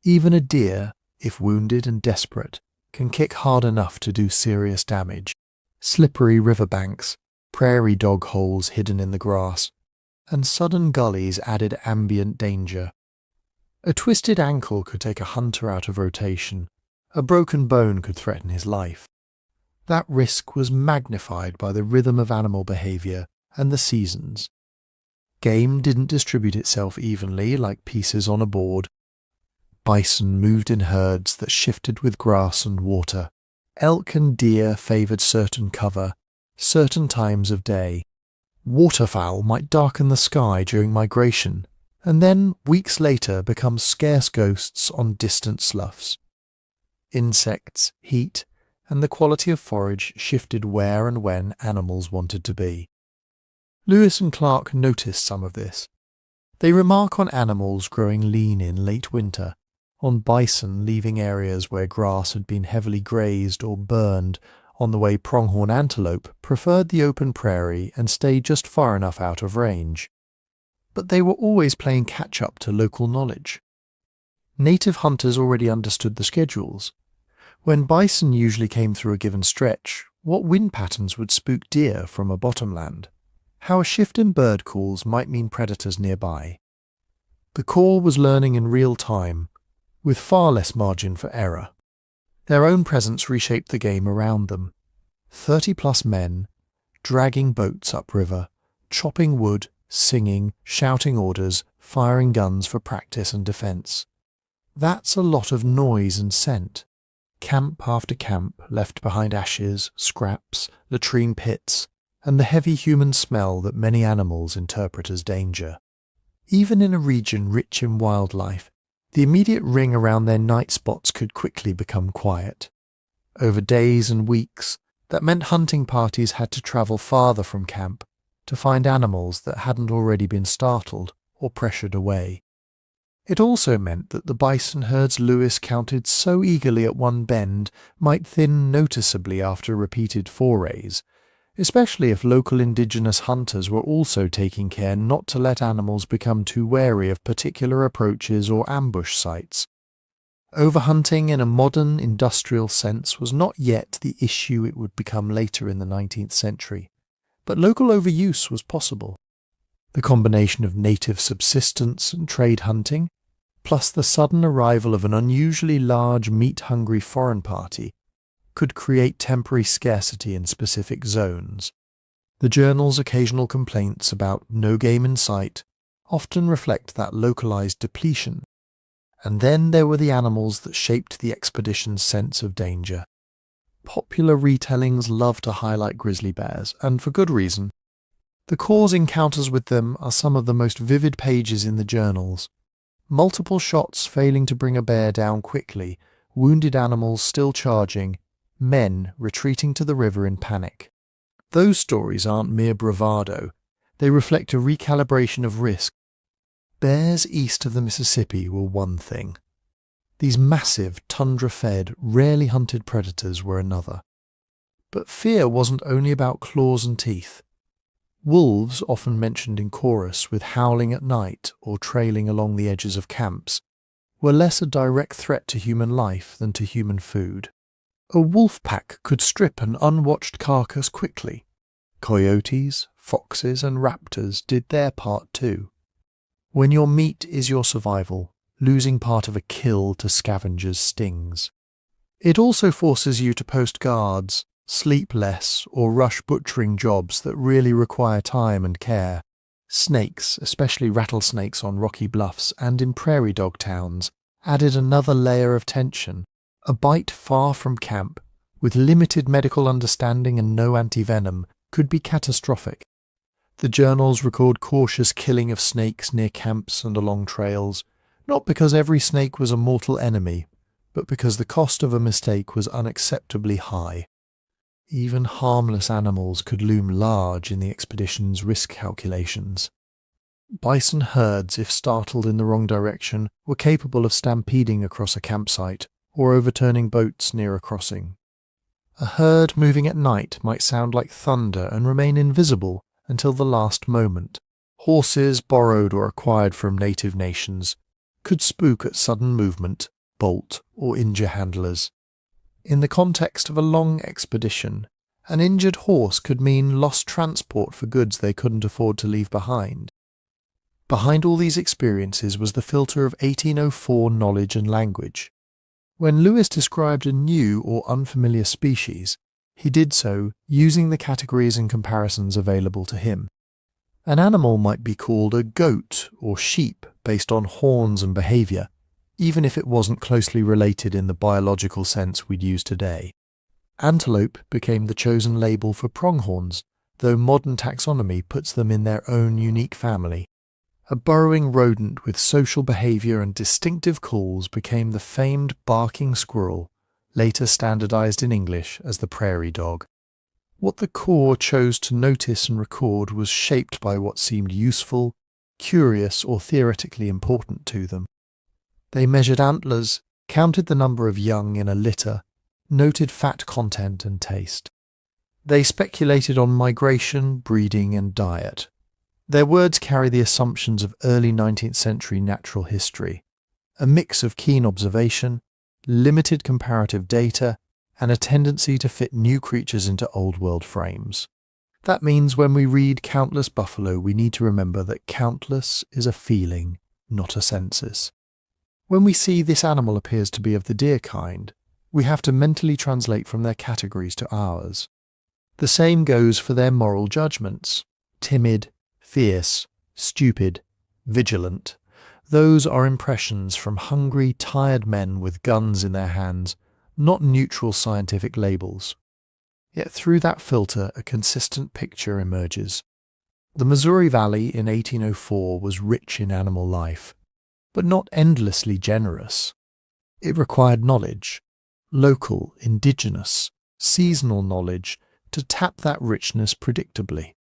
Speaker 1: Even a deer, if wounded and desperate, can kick hard enough to do serious damage. Slippery riverbanks, prairie dog holes hidden in the grass, and sudden gullies added ambient danger. A twisted ankle could take a hunter out of rotation. A broken bone could threaten his life. That risk was magnified by the rhythm of animal behaviour and the seasons. Game didn't distribute itself evenly like pieces on a board. Bison moved in herds that shifted with grass and water. Elk and deer favoured certain cover, certain times of day. Waterfowl might darken the sky during migration, and then, weeks later, become scarce ghosts on distant sloughs. Insects, heat, and the quality of forage shifted where and when animals wanted to be. Lewis and Clark noticed some of this. They remark on animals growing lean in late winter, on bison leaving areas where grass had been heavily grazed or burned, on the way pronghorn antelope preferred the open prairie and stayed just far enough out of range. But they were always playing catch-up to local knowledge. Native hunters already understood the schedules. When bison usually came through a given stretch, what wind patterns would spook deer from a bottomland? How a shift in bird calls might mean predators nearby. The corps was learning in real time, with far less margin for error. Their own presence reshaped the game around them. 30-plus men, dragging boats upriver, chopping wood, singing, shouting orders, firing guns for practice and defence. That's a lot of noise and scent. Camp after camp left behind ashes, scraps, latrine pits, and the heavy human smell that many animals interpret as danger. Even in a region rich in wildlife, the immediate ring around their night spots could quickly become quiet. Over days and weeks, that meant hunting parties had to travel farther from camp to find animals that hadn't already been startled or pressured away. It also meant that the bison herds Lewis counted so eagerly at one bend might thin noticeably after repeated forays, especially if local indigenous hunters were also taking care not to let animals become too wary of particular approaches or ambush sites. Overhunting in a modern industrial sense was not yet the issue it would become later in the 19th century, but local overuse was possible. The combination of native subsistence and trade hunting, plus the sudden arrival of an unusually large meat-hungry foreign party, could create temporary scarcity in specific zones. The journal's occasional complaints about no game in sight often reflect that localized depletion. And then there were the animals that shaped the expedition's sense of danger. Popular retellings love to highlight grizzly bears, and for good reason. The Corps' encounters with them are some of the most vivid pages in the journals. Multiple shots failing to bring a bear down quickly, wounded animals still charging, men retreating to the river in panic. Those stories aren't mere bravado. They reflect a recalibration of risk. Bears east of the Mississippi were one thing. These massive, tundra-fed, rarely hunted predators were another. But fear wasn't only about claws and teeth. Wolves, often mentioned in chorus with howling at night or trailing along the edges of camps, were less a direct threat to human life than to human food. A wolf pack could strip an unwatched carcass quickly. Coyotes, foxes, and raptors did their part too. When your meat is your survival, losing part of a kill to scavengers stings. It also forces you to post guards, sleep less, or rush butchering jobs that really require time and care. Snakes, especially rattlesnakes on rocky bluffs and in prairie dog towns, added another layer of tension. A bite far from camp, with limited medical understanding and no antivenom, could be catastrophic. The journals record cautious killing of snakes near camps and along trails, not because every snake was a mortal enemy, but because the cost of a mistake was unacceptably high. Even harmless animals could loom large in the expedition's risk calculations. Bison herds, if startled in the wrong direction, were capable of stampeding across a campsite or overturning boats near a crossing. A herd moving at night might sound like thunder and remain invisible until the last moment. Horses, borrowed or acquired from native nations, could spook at sudden movement, bolt, or injure handlers. In the context of a long expedition, an injured horse could mean lost transport for goods they couldn't afford to leave behind. Behind all these experiences was the filter of 1804 knowledge and language. When Lewis described a new or unfamiliar species, he did so using the categories and comparisons available to him. An animal might be called a goat or sheep based on horns and behaviour, even if it wasn't closely related in the biological sense we'd use today. Antelope became the chosen label for pronghorns, though modern taxonomy puts them in their own unique family. A burrowing rodent with social behaviour and distinctive calls became the famed barking squirrel, later standardised in English as the prairie dog. What the Corps chose to notice and record was shaped by what seemed useful, curious, or theoretically important to them. They measured antlers, counted the number of young in a litter, noted fat content and taste. They speculated on migration, breeding, and diet. Their words carry the assumptions of early 19th century natural history, a mix of keen observation, limited comparative data, and a tendency to fit new creatures into old world frames. That means when we read countless buffalo, we need to remember that countless is a feeling, not a census. When we see this animal appears to be of the deer kind, We have to mentally translate from their categories to ours. The same goes for their moral judgments. Timid, fierce, stupid, vigilant. Those are impressions from hungry, tired men with guns in their hands, not neutral scientific labels. Yet through that filter a consistent picture emerges. The Missouri Valley in 1804 was rich in animal life, but not endlessly generous. It required knowledge, local, indigenous, seasonal knowledge, to tap that richness predictably.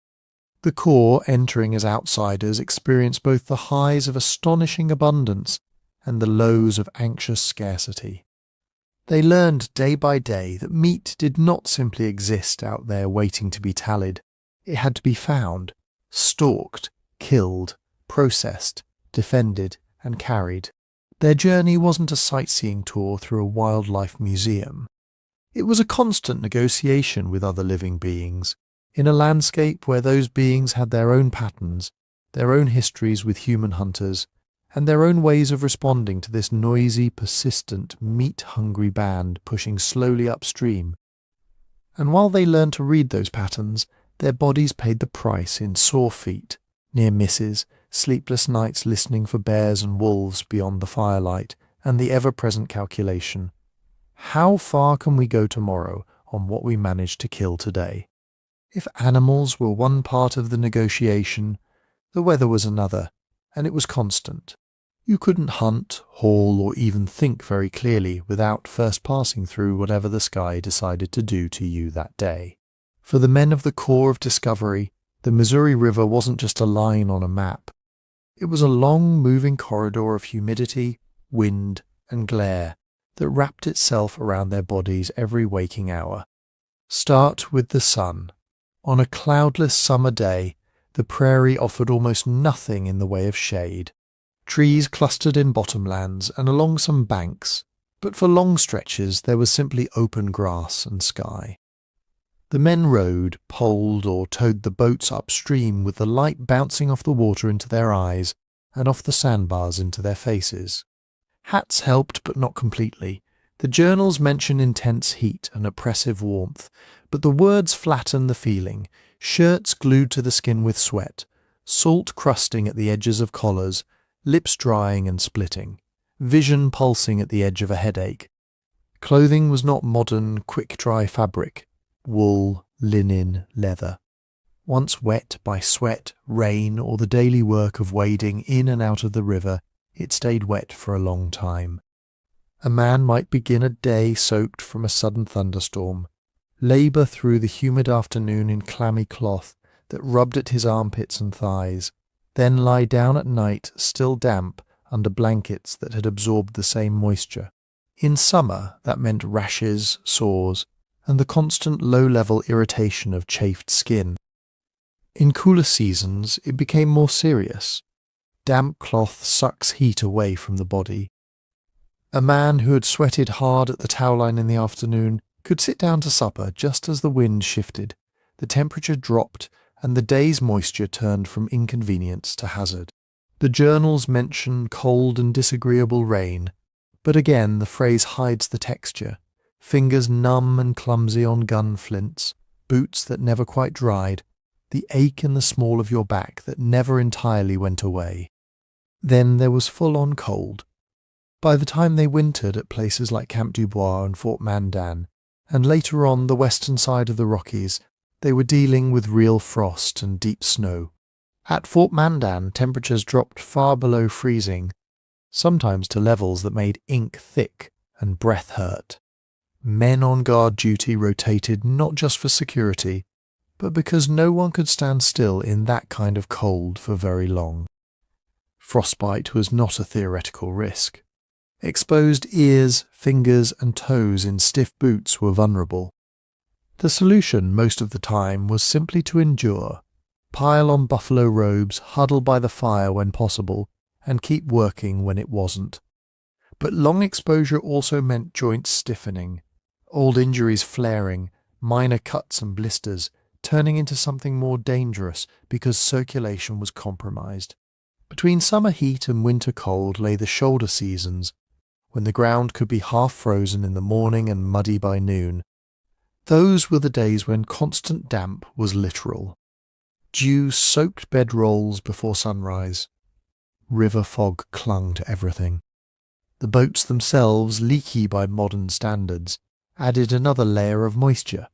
Speaker 1: The Corps, entering as outsiders, experienced both the highs of astonishing abundance and the lows of anxious scarcity. They learned day by day that meat did not simply exist out there waiting to be tallied. It had to be found, stalked, killed, processed, defended, and carried. Their journey wasn't a sightseeing tour through a wildlife museum. It was a constant negotiation with other living beings, in a landscape where those beings had their own patterns, their own histories with human hunters, and their own ways of responding to this noisy, persistent, meat-hungry band pushing slowly upstream. And while they learned to read those patterns, their bodies paid the price in sore feet, near misses, sleepless nights listening for bears and wolves beyond the firelight, and the ever-present calculation: how far can we go tomorrow on what we managed to kill today? If animals were one part of the negotiation, the weather was another, and it was constant. You couldn't hunt, haul, or even think very clearly without first passing through whatever the sky decided to do to you that day. For the men of the Corps of Discovery, the Missouri River wasn't just a line on a map. It was a long, moving corridor of humidity, wind, and glare that wrapped itself around their bodies every waking hour. Start with the sun. On a cloudless summer day, the prairie offered almost nothing in the way of shade. Trees clustered in bottomlands and along some banks, but for long stretches there was simply open grass and sky. The men rowed, poled, or towed the boats upstream with the light bouncing off the water into their eyes and off the sandbars into their faces. Hats helped, but not completely. The journals mention intense heat and oppressive warmth, but the words flatten the feeling. Shirts glued to the skin with sweat, salt crusting at the edges of collars, lips drying and splitting, vision pulsing at the edge of a headache. Clothing was not modern, quick-dry fabric, wool, linen, leather. Once wet by sweat, rain, or the daily work of wading in and out of the river, it stayed wet for a long time. A man might begin a day soaked from a sudden thunderstorm, labour through the humid afternoon in clammy cloth that rubbed at his armpits and thighs, then lie down at night still damp under blankets that had absorbed the same moisture. In summer that meant rashes, sores, and the constant low-level irritation of chafed skin. In cooler seasons it became more serious. Damp cloth sucks heat away from the body. A man who had sweated hard at the towel line in the afternoon could sit down to supper just as the wind shifted, the temperature dropped, and the day's moisture turned from inconvenience to hazard. The journals mention cold and disagreeable rain, but again the phrase hides the texture. Fingers numb and clumsy on gun flints, boots that never quite dried, the ache in the small of your back that never entirely went away. Then there was full-on cold. By the time they wintered at places like Camp Dubois and Fort Mandan, and later on the western side of the Rockies, they were dealing with real frost and deep snow. At Fort Mandan, temperatures dropped far below freezing, sometimes to levels that made ink thick and breath hurt. Men on guard duty rotated not just for security, but because no one could stand still in that kind of cold for very long. Frostbite was not a theoretical risk. Exposed ears, fingers, and toes in stiff boots were vulnerable. The solution most of the time was simply to endure, pile on buffalo robes, huddle by the fire when possible, and keep working when it wasn't. But long exposure also meant joints stiffening, old injuries flaring, minor cuts and blisters, turning into something more dangerous because circulation was compromised. Between summer heat and winter cold lay the shoulder seasons, when the ground could be half frozen in the morning and muddy by noon. Those were the days when constant damp was literal. Dew-soaked bedrolls before sunrise. River fog clung to everything. The boats themselves, leaky by modern standards, added another layer of moisture.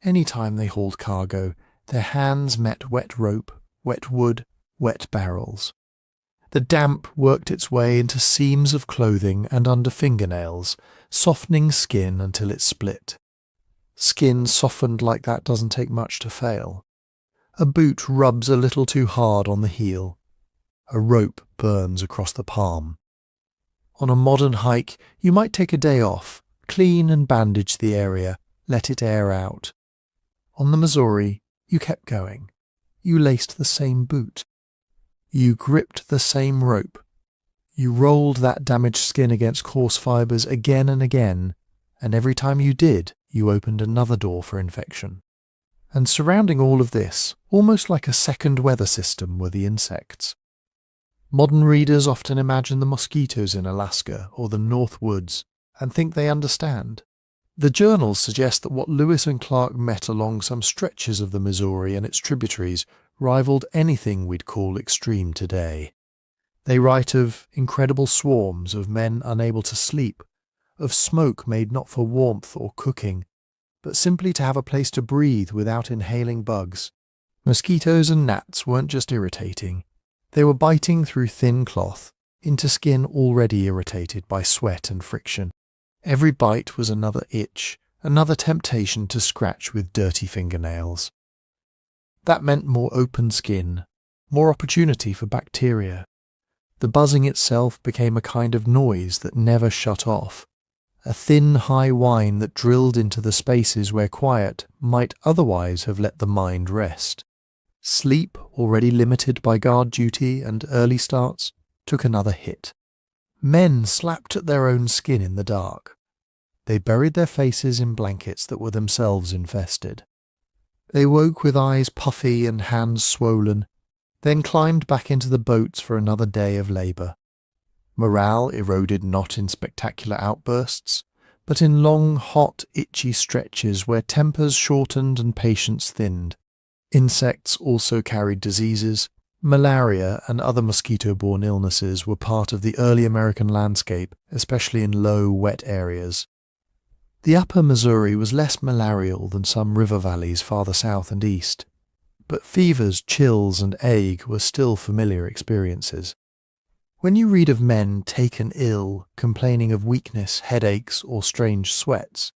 Speaker 1: Any time they hauled cargo, their hands met wet rope, wet wood, wet barrels. The damp worked its way into seams of clothing and under fingernails, softening skin until it split. Skin softened like that doesn't take much to fail. A boot rubs a little too hard on the heel. A rope burns across the palm. On a modern hike, you might take a day off, clean and bandage the area, let it air out. On the Missouri, you kept going. You laced the same boot. You gripped the same rope. You rolled that damaged skin against coarse fibres again and again, and every time you did, you opened another door for infection. And surrounding all of this, almost like a second weather system, were the insects. Modern readers often imagine the mosquitoes in Alaska or the North Woods and think they understand. The journals suggest that what Lewis and Clark met along some stretches of the Missouri and its tributaries rivaled anything we'd call extreme today. They write of incredible swarms of men unable to sleep, of smoke made not for warmth or cooking, but simply to have a place to breathe without inhaling bugs. Mosquitoes and gnats weren't just irritating. They were biting through thin cloth, into skin already irritated by sweat and friction. Every bite was another itch, another temptation to scratch with dirty fingernails. That meant more open skin, more opportunity for bacteria. The buzzing itself became a kind of noise that never shut off, a thin, high whine that drilled into the spaces where quiet might otherwise have let the mind rest. Sleep, already limited by guard duty and early starts, took another hit. Men slapped at their own skin in the dark. They buried their faces in blankets that were themselves infested. They woke with eyes puffy and hands swollen, then climbed back into the boats for another day of labour. Morale eroded not in spectacular outbursts, but in long, hot, itchy stretches where tempers shortened and patience thinned. Insects also carried diseases. Malaria and other mosquito-borne illnesses were part of the early American landscape, especially in low, wet areas. The upper Missouri was less malarial than some river valleys farther south and east, but fevers, chills, and ague were still familiar experiences. When you read of men taken ill, complaining of weakness, headaches, or strange sweats,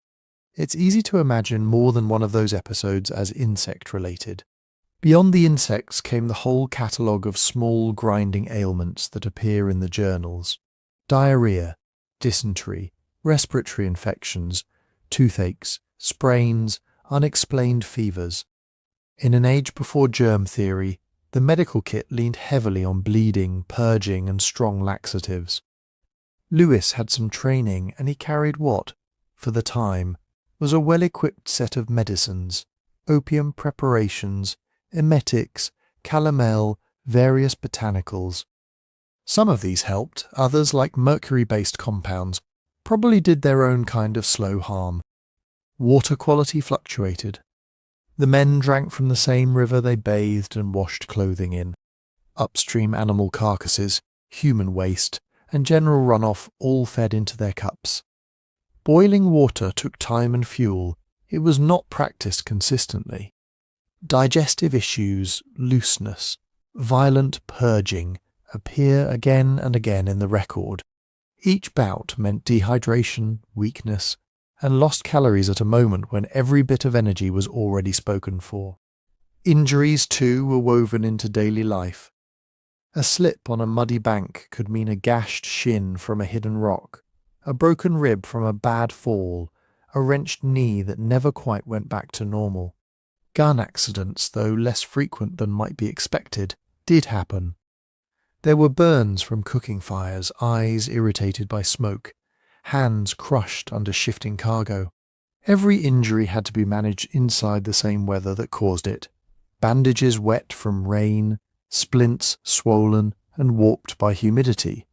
Speaker 1: it's easy to imagine more than one of those episodes as insect-related. Beyond the insects came the whole catalogue of small grinding ailments that appear in the journals. Diarrhea, dysentery, respiratory infections, toothaches, sprains, unexplained fevers. In an age before germ theory, the medical kit leaned heavily on bleeding, purging, and strong laxatives. Lewis had some training, and he carried what, for the time, was a well-equipped set of medicines, opium preparations, emetics, calomel, various botanicals. Some of these helped, others, like mercury-based compounds, probably did their own kind of slow harm. Water quality fluctuated. The men drank from the same river they bathed and washed clothing in. Upstream animal carcasses, human waste, and general runoff all fed into their cups. Boiling water took time and fuel. It was not practiced consistently. Digestive issues, looseness, violent purging appear again and again in the record. Each bout meant dehydration, weakness, and lost calories at a moment when every bit of energy was already spoken for. Injuries, too, were woven into daily life. A slip on a muddy bank could mean a gashed shin from a hidden rock, a broken rib from a bad fall, a wrenched knee that never quite went back to normal. Gun accidents, though less frequent than might be expected, did happen. There were burns from cooking fires, eyes irritated by smoke, hands crushed under shifting cargo. Every injury had to be managed inside the same weather that caused it. Bandages wet from rain, splints swollen and warped by humidity,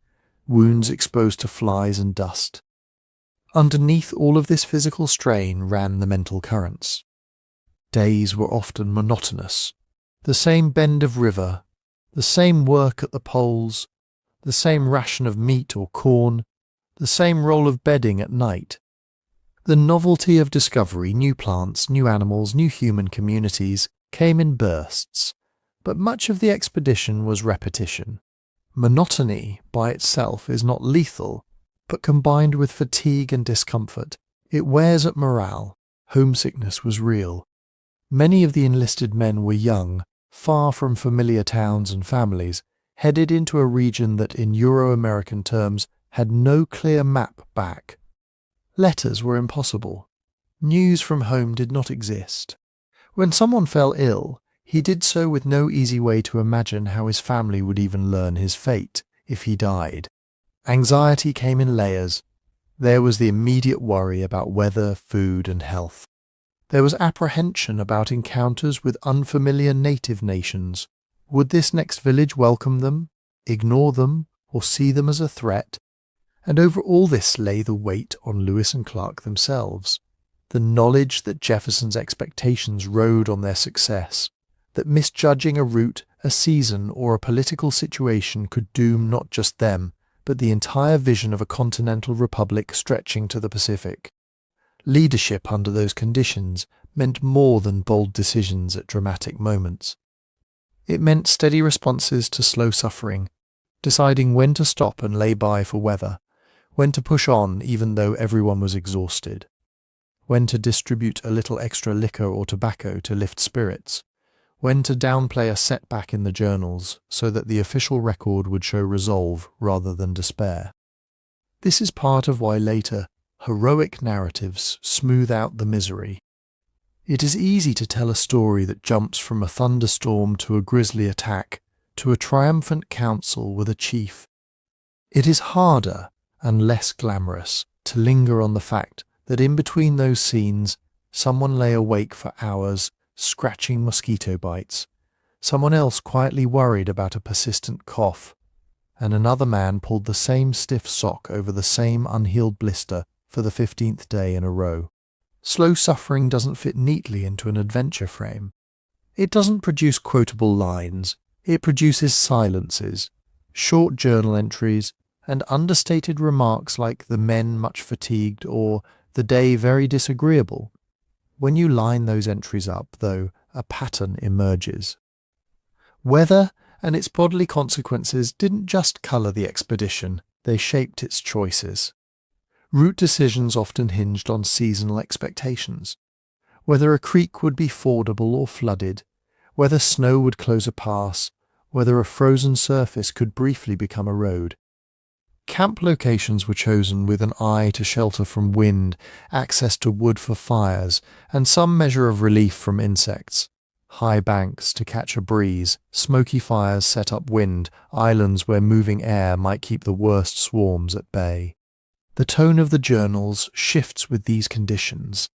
Speaker 1: wounds exposed to flies and dust. Underneath all of this physical strain ran the mental currents. Days were often monotonous. The same bend of river, the same work at the poles, the same ration of meat or corn, the same roll of bedding at night. The novelty of discovery, new plants, new animals, new human communities, came in bursts, but much of the expedition was repetition. Monotony by itself is not lethal, but combined with fatigue and discomfort, it wears at morale. Homesickness was real. Many of the enlisted men were young, far from familiar towns and families, headed into a region that in Euro-American terms had no clear map back. Letters were impossible. News from home did not exist. When someone fell ill, he did so with no easy way to imagine how his family would even learn his fate if he died. Anxiety came in layers. There was the immediate worry about weather, food, and health. There was apprehension about encounters with unfamiliar native nations. Would this next village welcome them, ignore them, or see them as a threat? And over all this lay the weight on Lewis and Clark themselves. The knowledge that Jefferson's expectations rode on their success, that misjudging a route, a season, or a political situation could doom not just them, but the entire vision of a continental republic stretching to the Pacific. Leadership under those conditions meant more than bold decisions at dramatic moments. It meant steady responses to slow suffering, deciding when to stop and lay by for weather, when to push on even though everyone was exhausted, when to distribute a little extra liquor or tobacco to lift spirits, when to downplay a setback in the journals so that the official record would show resolve rather than despair. This is part of why later, heroic narratives smooth out the misery. It is easy to tell a story that jumps from a thunderstorm to a grisly attack to a triumphant council with a chief. It is harder and less glamorous to linger on the fact that in between those scenes someone lay awake for hours scratching mosquito bites, someone else quietly worried about a persistent cough, and another man pulled the same stiff sock over the same unhealed blister for the 15th day in a row. Slow suffering doesn't fit neatly into an adventure frame. It doesn't produce quotable lines, it produces silences, short journal entries, and understated remarks like "the men much fatigued" or "the day very disagreeable." When you line those entries up, though, a pattern emerges. Weather and its bodily consequences didn't just colour the expedition, they shaped its choices. Route decisions often hinged on seasonal expectations. Whether a creek would be fordable or flooded, whether snow would close a pass, whether a frozen surface could briefly become a road. Camp locations were chosen with an eye to shelter from wind, access to wood for fires, and some measure of relief from insects. High banks to catch a breeze, smoky fires set up wind, islands where moving air might keep the worst swarms at bay. The tone of the journals shifts with these conditions.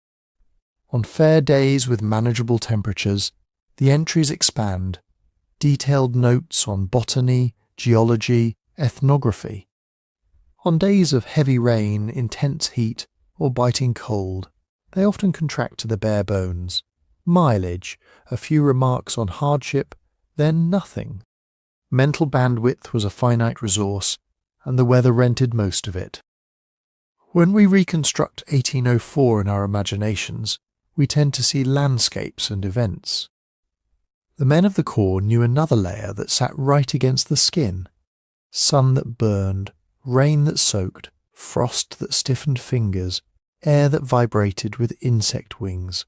Speaker 1: On fair days with manageable temperatures, the entries expand, detailed notes on botany, geology, ethnography. On days of heavy rain, intense heat, or biting cold, they often contract to the bare bones. Mileage, a few remarks on hardship, then nothing. Mental bandwidth was a finite resource, and the weather rented most of it. When we reconstruct 1804 in our imaginations, we tend to see landscapes and events. The men of the Corps knew another layer that sat right against the skin. Sun that burned, rain that soaked, frost that stiffened fingers, air that vibrated with insect wings.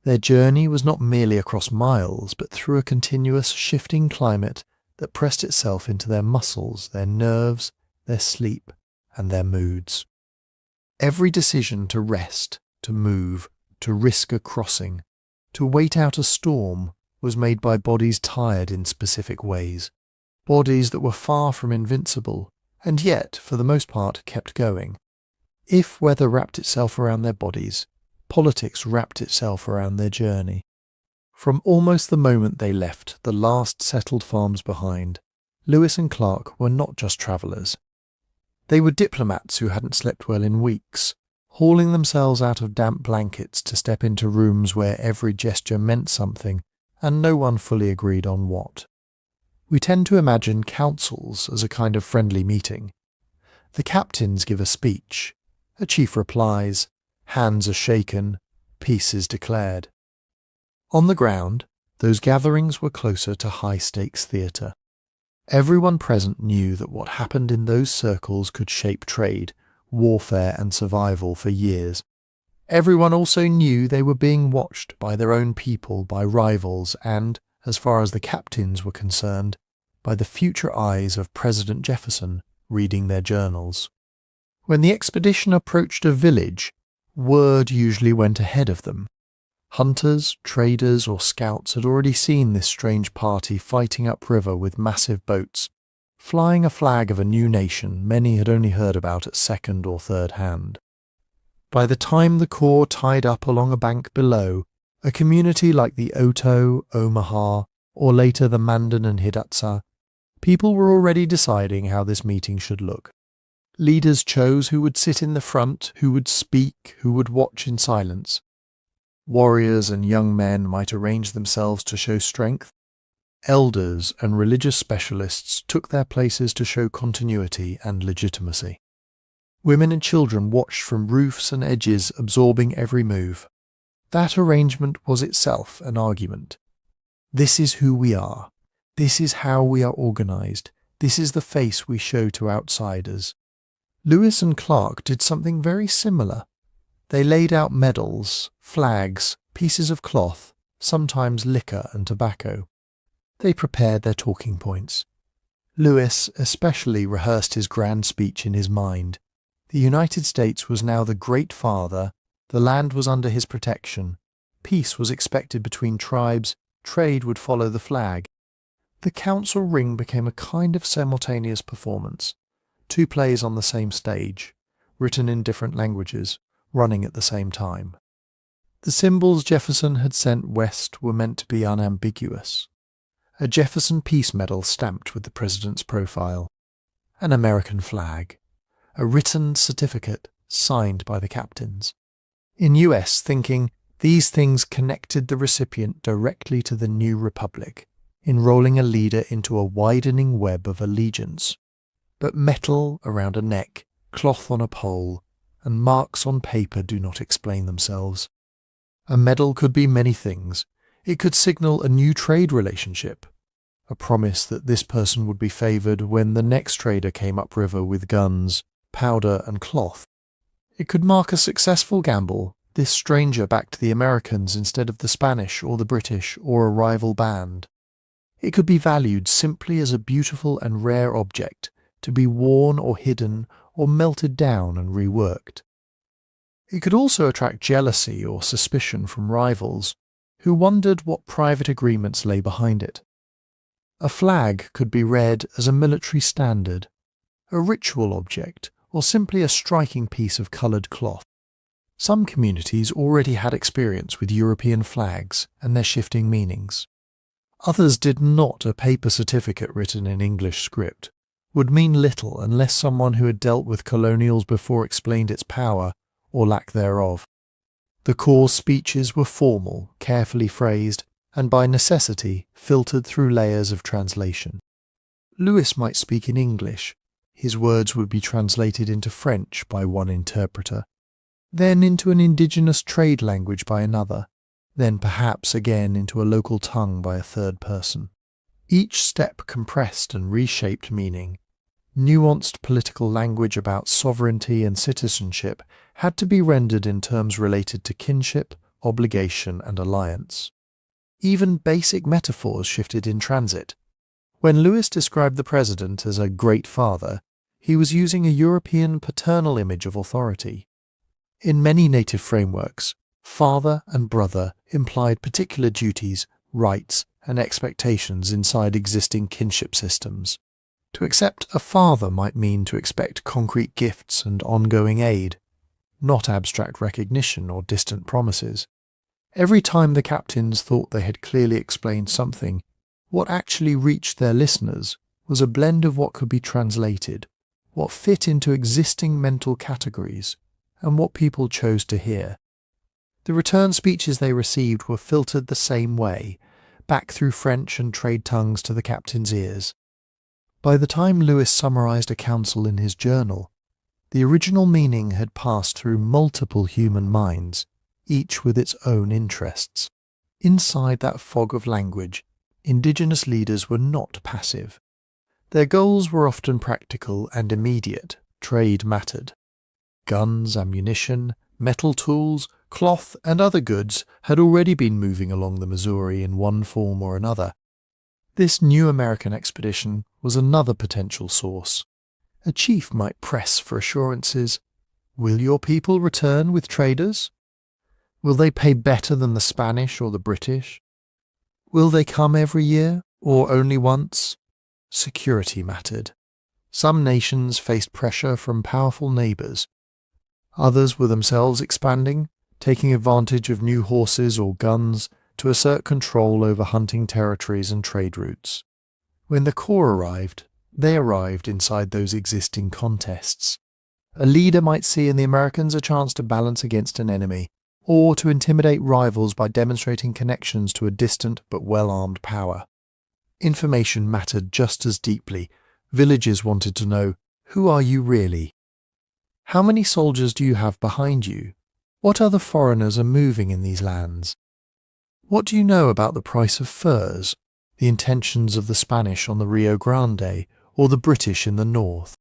Speaker 1: Their journey was not merely across miles, but through a continuous shifting climate that pressed itself into their muscles, their nerves, their sleep, and their moods. Every decision to rest, to move, to risk a crossing, to wait out a storm, was made by bodies tired in specific ways, bodies that were far from invincible, and yet, for the most part, kept going. If weather wrapped itself around their bodies, politics wrapped itself around their journey. From almost the moment they left the last settled farms behind, Lewis and Clark were not just travellers, They were diplomats who hadn't slept well in weeks, hauling themselves out of damp blankets to step into rooms where every gesture meant something, and no one fully agreed on what. We tend to imagine councils as a kind of friendly meeting. The captains give a speech, a chief replies, hands are shaken, peace is declared. On the ground, those gatherings were closer to high-stakes theatre. Everyone present knew that what happened in those circles could shape trade, warfare and survival for years. Everyone also knew they were being watched by their own people, by rivals, and, as far as the captains were concerned, by the future eyes of President Jefferson reading their journals. When the expedition approached a village, word usually went ahead of them. Hunters, traders, or scouts had already seen this strange party fighting upriver with massive boats, flying a flag of a new nation many had only heard about at second or third hand. By the time the corps tied up along a bank below, a community like the Oto, Omaha, or later the Mandan and Hidatsa, people were already deciding how this meeting should look. Leaders chose who would sit in the front, who would speak, who would watch in silence. Warriors and young men might arrange themselves to show strength. Elders and religious specialists took their places to show continuity and legitimacy. Women and children watched from roofs and edges, absorbing every move. That arrangement was itself an argument. This is who we are. This is how we are organized. This is the face we show to outsiders. Lewis and Clark did something very similar. They laid out medals, flags, pieces of cloth, sometimes liquor and tobacco. They prepared their talking points. Lewis especially rehearsed his grand speech in his mind. The United States was now the great father, the land was under his protection, peace was expected between tribes, trade would follow the flag. The council ring became a kind of simultaneous performance, two plays on the same stage, written in different languages, running at the same time. The symbols Jefferson had sent west were meant to be unambiguous. A Jefferson Peace Medal stamped with the president's profile, an American flag, a written certificate signed by the captains. In US thinking, these things connected the recipient directly to the new republic, enrolling a leader into a widening web of allegiance. But metal around a neck, cloth on a pole, and marks on paper do not explain themselves. A medal could be many things. It could signal a new trade relationship, a promise that this person would be favoured when the next trader came upriver with guns, powder and cloth. It could mark a successful gamble, this stranger backed the Americans instead of the Spanish or the British or a rival band. It could be valued simply as a beautiful and rare object, to be worn or hidden or melted down and reworked. It could also attract jealousy or suspicion from rivals, who wondered what private agreements lay behind it. A flag could be read as a military standard, a ritual object, or simply a striking piece of coloured cloth. Some communities already had experience with European flags and their shifting meanings. Others did not. A paper certificate written in English script would mean little unless someone who had dealt with colonials before explained its power or lack thereof. The corps speeches were formal, carefully phrased, and by necessity filtered through layers of translation. Lewis might speak in English. His words would be translated into French by one interpreter, then into an indigenous trade language by another, then perhaps again into a local tongue by a third person. Each step compressed and reshaped meaning. Nuanced political language about sovereignty and citizenship had to be rendered in terms related to kinship, obligation, and alliance. Even basic metaphors shifted in transit. When Lewis described the president as a great father, he was using a European paternal image of authority. In many native frameworks, father and brother implied particular duties, rights, and expectations inside existing kinship systems. To accept a father might mean to expect concrete gifts and ongoing aid, not abstract recognition or distant promises. Every time the captains thought they had clearly explained something, what actually reached their listeners was a blend of what could be translated, what fit into existing mental categories, and what people chose to hear. The return speeches they received were filtered the same way, back through French and trade tongues to the captain's ears. By the time Lewis summarized a council in his journal, the original meaning had passed through multiple human minds, each with its own interests. Inside that fog of language, indigenous leaders were not passive. Their goals were often practical and immediate. Trade mattered. Guns, ammunition, metal tools, cloth, and other goods had already been moving along the Missouri in one form or another. This new American expedition was another potential source. A chief might press for assurances. Will your people return with traders? Will they pay better than the Spanish or the British? Will they come every year, or only once? Security mattered. Some nations faced pressure from powerful neighbours. Others were themselves expanding, taking advantage of new horses or guns to assert control over hunting territories and trade routes. When the Corps arrived, they arrived inside those existing contests. A leader might see in the Americans a chance to balance against an enemy, or to intimidate rivals by demonstrating connections to a distant but well-armed power. Information mattered just as deeply. Villages wanted to know, who are you really? How many soldiers do you have behind you? What other foreigners are moving in these lands? What do you know about the price of furs, the intentions of the Spanish on the Rio Grande, or the British in the north?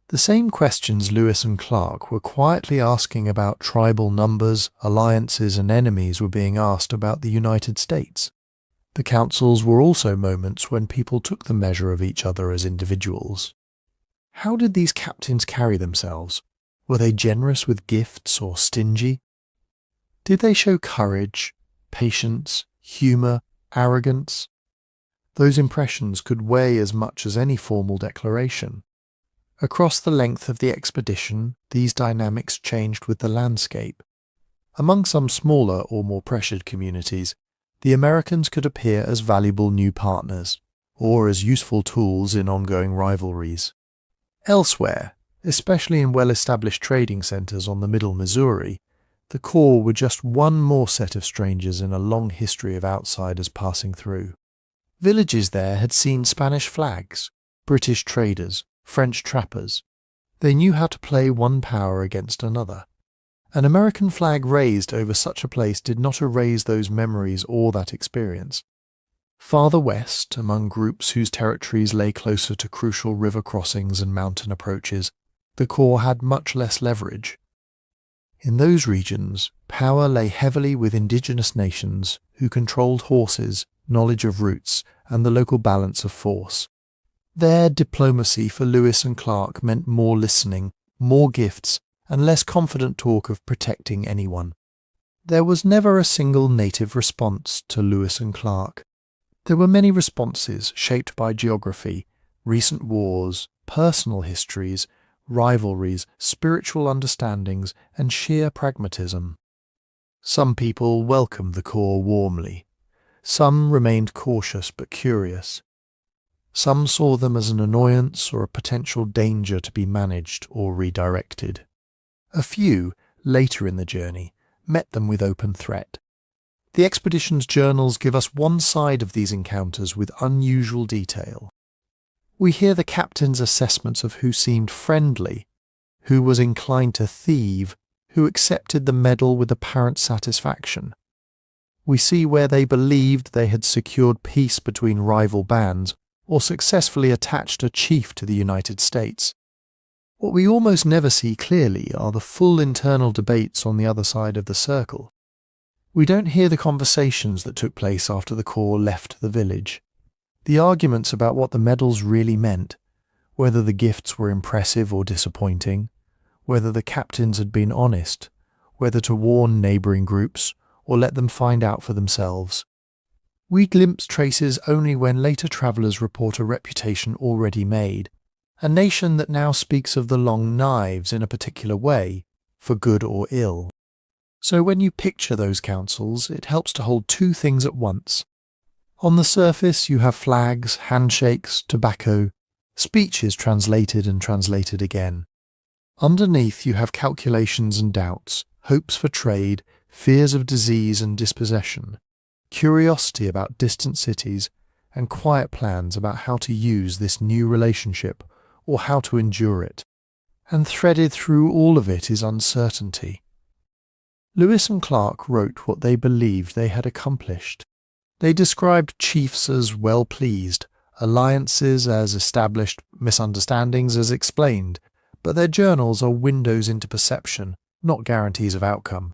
Speaker 1: The same questions Lewis and Clark were quietly asking about tribal numbers, alliances, and enemies were being asked about the United States. The councils were also moments when people took the measure of each other as individuals. How did these captains carry themselves? Were they generous with gifts or stingy? Did they show courage, patience, humour, arrogance? Those impressions could weigh as much as any formal declaration. Across the length of the expedition, these dynamics changed with the landscape. Among some smaller or more pressured communities, the Americans could appear as valuable new partners, or as useful tools in ongoing rivalries. Elsewhere, especially in well-established trading centres on the Middle Missouri, the Corps were just one more set of strangers in a long history of outsiders passing through. Villages there had seen Spanish flags, British traders, French trappers. They knew how to play one power against another. An American flag raised over such a place did not erase those memories or that experience. Farther west, among groups whose territories lay closer to crucial river crossings and mountain approaches, the Corps had much less leverage. In those regions, power lay heavily with indigenous nations who controlled horses, knowledge of routes, and the local balance of force. Their diplomacy for Lewis and Clark meant more listening, more gifts, and less confident talk of protecting anyone. There was never a single native response to Lewis and Clark. There were many responses shaped by geography, recent wars, personal histories, rivalries, spiritual understandings, and sheer pragmatism. Some people welcomed the Corps warmly. Some remained cautious but curious. Some saw them as an annoyance or a potential danger to be managed or redirected. A few, later in the journey, met them with open threat. The expedition's journals give us one side of these encounters with unusual detail. We hear the captain's assessments of who seemed friendly, who was inclined to thieve, who accepted the medal with apparent satisfaction. We see where they believed they had secured peace between rival bands or successfully attached a chief to the United States. What we almost never see clearly are the full internal debates on the other side of the circle. We don't hear the conversations that took place after the Corps left the village. The arguments about what the medals really meant, whether the gifts were impressive or disappointing, whether the captains had been honest, whether to warn neighbouring groups or let them find out for themselves. We glimpse traces only when later travellers report a reputation already made, a nation that now speaks of the long knives in a particular way, for good or ill. So when you picture those councils, it helps to hold two things at once. On the surface you have flags, handshakes, tobacco, Speeches translated and translated again. Underneath you have calculations and doubts, hopes for trade, fears of disease and dispossession, curiosity about distant cities, and quiet plans about how to use this new relationship or how to endure it. And threaded through all of it is uncertainty. Lewis and Clark wrote what they believed they had accomplished. They described chiefs as well pleased, alliances as established, misunderstandings as explained, but their journals are windows into perception, not guarantees of outcome.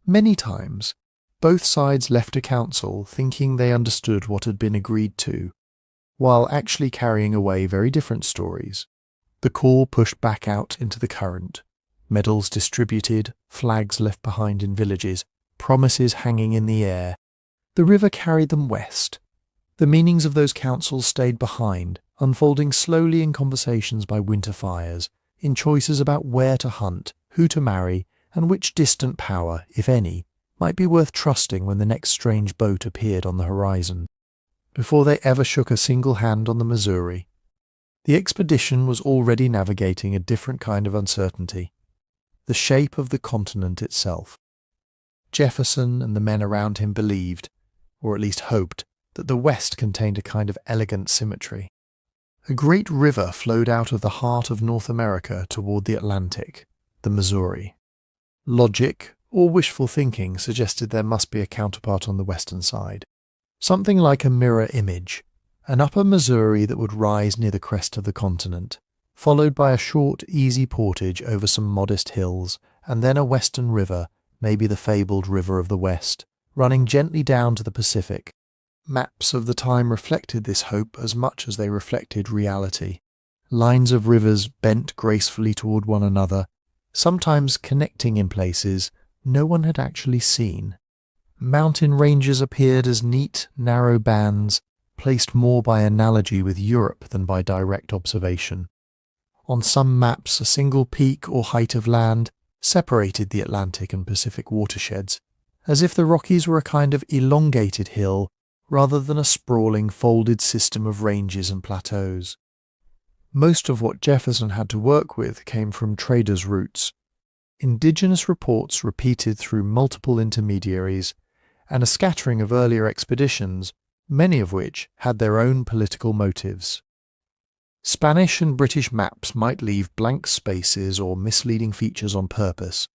Speaker 1: Many times, both sides left a council thinking they understood what had been agreed to, while actually carrying away very different stories. The call pushed back out into the current, medals distributed, flags left behind in villages, promises hanging in the air. The river carried them west. The meanings of those councils stayed behind, unfolding slowly in conversations by winter fires, in choices about where to hunt, who to marry, and which distant power, if any, might be worth trusting when the next strange boat appeared on the horizon. Before they ever shook a single hand on the Missouri, the expedition was already navigating a different kind of uncertainty, the shape of the continent itself. Jefferson and the men around him believed, or at least hoped, that the West contained a kind of elegant symmetry. A great river flowed out of the heart of North America toward the Atlantic, the Missouri. Logic, or wishful thinking, suggested there must be a counterpart on the western side. Something like a mirror image, an upper Missouri that would rise near the crest of the continent, followed by a short, easy portage over some modest hills, and then a western river, maybe the fabled River of the West, running gently down to the Pacific. Maps of the time reflected this hope as much as they reflected reality. Lines of rivers bent gracefully toward one another, sometimes connecting in places no one had actually seen. Mountain ranges appeared as neat, narrow bands, placed more by analogy with Europe than by direct observation. On some maps, a single peak or height of land separated the Atlantic and Pacific watersheds, as if the Rockies were a kind of elongated hill rather than a sprawling, folded system of ranges and plateaus. Most of what Jefferson had to work with came from traders' routes, indigenous reports repeated through multiple intermediaries, and a scattering of earlier expeditions, many of which had their own political motives. Spanish and British maps might leave blank spaces or misleading features on purpose,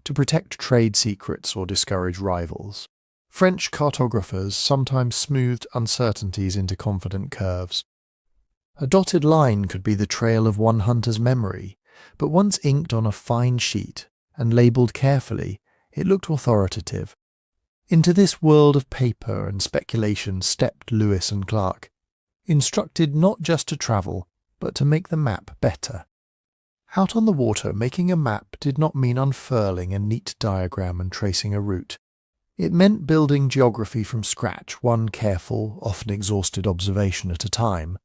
Speaker 1: to protect trade secrets or discourage rivals. French cartographers sometimes smoothed uncertainties into confident curves. A dotted line could be the trail of one hunter's memory, but once inked on a fine sheet and labelled carefully, it looked authoritative. Into this world of paper and speculation stepped Lewis and Clark, instructed not just to travel, but to make the map better. Out on the water, making a map did not mean unfurling a neat diagram and tracing a route. It meant building geography from scratch, one careful, often exhausted observation at a time.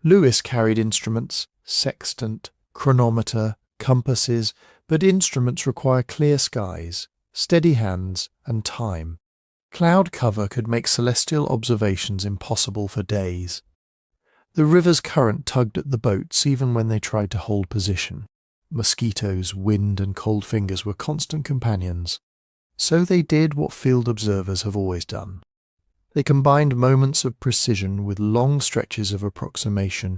Speaker 1: Lewis carried instruments, sextant, chronometer, compasses, but instruments require clear skies, steady hands, and time. Cloud cover could make celestial observations impossible for days. The river's current tugged at the boats even when they tried to hold position. Mosquitoes, wind, and cold fingers were constant companions. So they did what field observers have always done. They combined moments of precision with long stretches of approximation.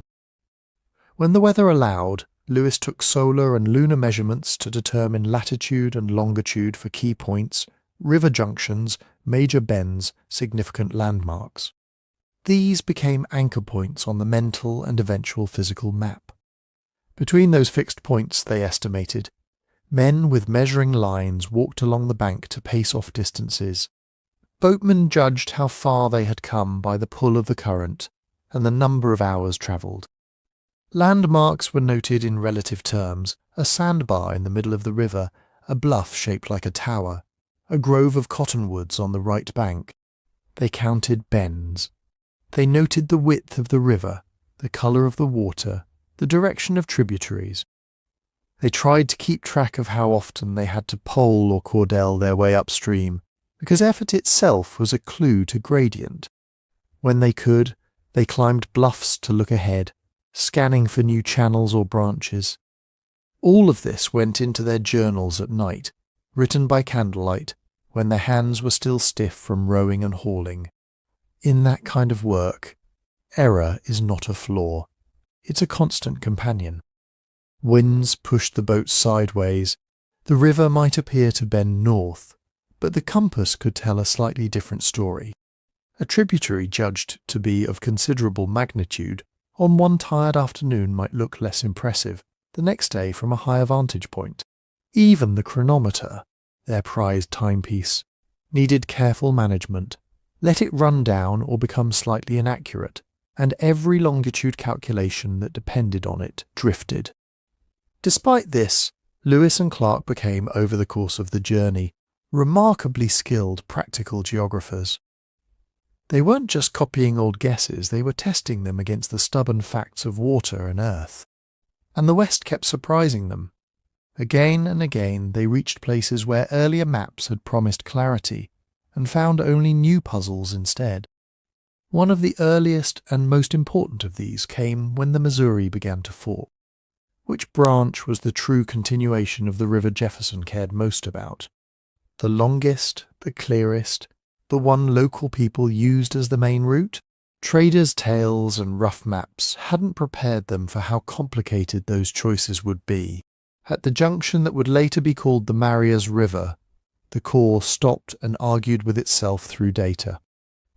Speaker 1: When the weather allowed, Lewis took solar and lunar measurements to determine latitude and longitude for key points, river junctions, major bends, significant landmarks. These became anchor points on the mental and eventual physical map. Between those fixed points, they estimated, men with measuring lines walked along the bank to pace off distances. Boatmen judged how far they had come by the pull of the current and the number of hours travelled. Landmarks were noted in relative terms: a sandbar in the middle of the river, a bluff shaped like a tower, a grove of cottonwoods on the right bank. They counted bends. They noted the width of the river, the colour of the water, the direction of tributaries. They tried to keep track of how often they had to pole or cordel their way upstream, because effort itself was a clue to gradient. When they could, they climbed bluffs to look ahead, scanning for new channels or branches. All of this went into their journals at night, written by candlelight, when their hands were still stiff from rowing and hauling. In that kind of work, error is not a flaw. It's a constant companion. Winds pushed the boat sideways. The river might appear to bend north, but the compass could tell a slightly different story. A tributary judged to be of considerable magnitude on one tired afternoon might look less impressive the next day from a higher vantage point. Even the chronometer, their prized timepiece, needed careful management. Let it run down or become slightly inaccurate, and every longitude calculation that depended on it drifted. Despite this, Lewis and Clark became, over the course of the journey, remarkably skilled practical geographers. They weren't just copying old guesses, they were testing them against the stubborn facts of water and earth. And the West kept surprising them. Again and again they reached places where earlier maps had promised clarity, and found only new puzzles instead. One of the earliest and most important of these came when the Missouri began to fork. Which branch was the true continuation of the river Jefferson cared most about? The longest, the clearest, the one local people used as the main route? Traders' tales and rough maps hadn't prepared them for how complicated those choices would be. At the junction that would later be called the Marias River, the Corps stopped and argued with itself through data.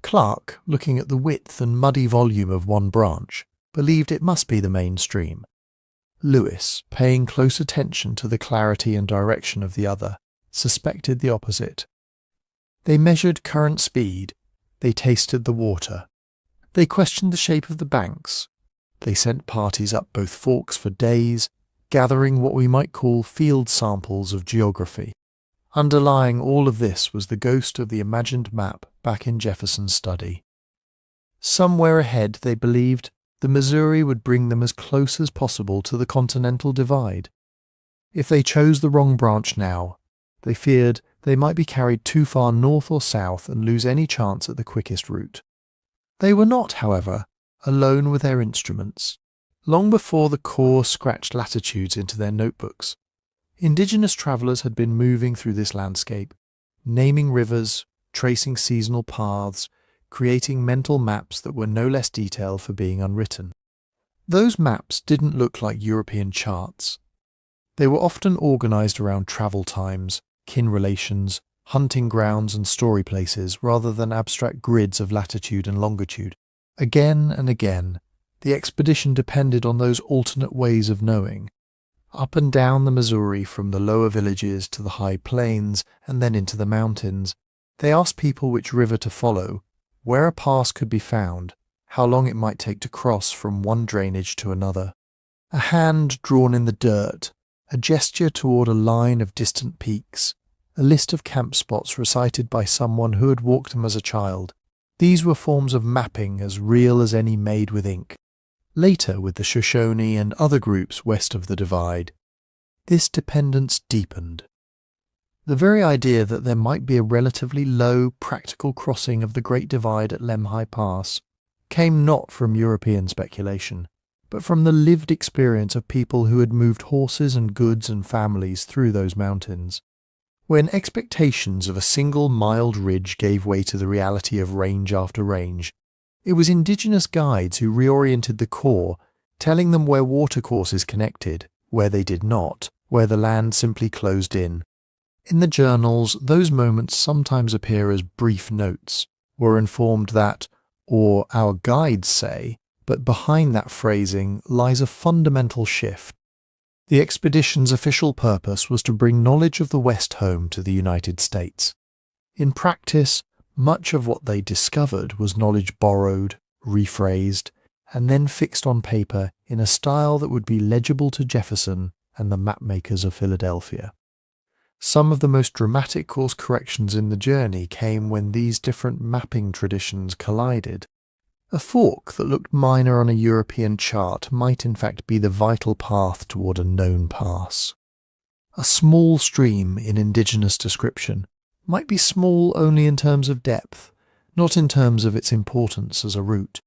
Speaker 1: Clark, looking at the width and muddy volume of one branch, believed it must be the main stream. Lewis, paying close attention to the clarity and direction of the other, suspected the opposite. They measured current speed, they tasted the water, they questioned the shape of the banks, they sent parties up both forks for days, gathering what we might call field samples of geography. Underlying all of this was the ghost of the imagined map back in Jefferson's study. Somewhere ahead, they believed, the Missouri would bring them as close as possible to the Continental Divide. If they chose the wrong branch now, they feared they might be carried too far north or south and lose any chance at the quickest route. They were not, however, alone with their instruments. Long before the Corps scratched latitudes into their notebooks, indigenous travellers had been moving through this landscape, naming rivers, tracing seasonal paths, creating mental maps that were no less detailed for being unwritten. Those maps didn't look like European charts. They were often organised around travel times, kin relations, hunting grounds and story places rather than abstract grids of latitude and longitude. Again and again, the expedition depended on those alternate ways of knowing. Up and down the Missouri from the lower villages to the high plains and then into the mountains, they asked people which river to follow, where a pass could be found, how long it might take to cross from one drainage to another. A hand drawn in the dirt, a gesture toward a line of distant peaks, a list of camp spots recited by someone who had walked them as a child. These were forms of mapping as real as any made with ink. Later, with the Shoshone and other groups west of the Divide, this dependence deepened. The very idea that there might be a relatively low, practical crossing of the Great Divide at Lemhi Pass came not from European speculation, but from the lived experience of people who had moved horses and goods and families through those mountains. When expectations of a single mild ridge gave way to the reality of range after range, it was indigenous guides who reoriented the Corps, telling them where watercourses connected, where they did not, where the land simply closed in. In the journals, those moments sometimes appear as brief notes. We're informed that, or our guides say, but behind that phrasing lies a fundamental shift. The expedition's official purpose was to bring knowledge of the West home to the United States. In practice, much of what they discovered was knowledge borrowed, rephrased, and then fixed on paper in a style that would be legible to Jefferson and the mapmakers of Philadelphia. Some of the most dramatic course corrections in the journey came when these different mapping traditions collided. A fork that looked minor on a European chart might in fact be the vital path toward a known pass. A small stream in indigenous description might be small only in terms of depth, not in terms of its importance as a route.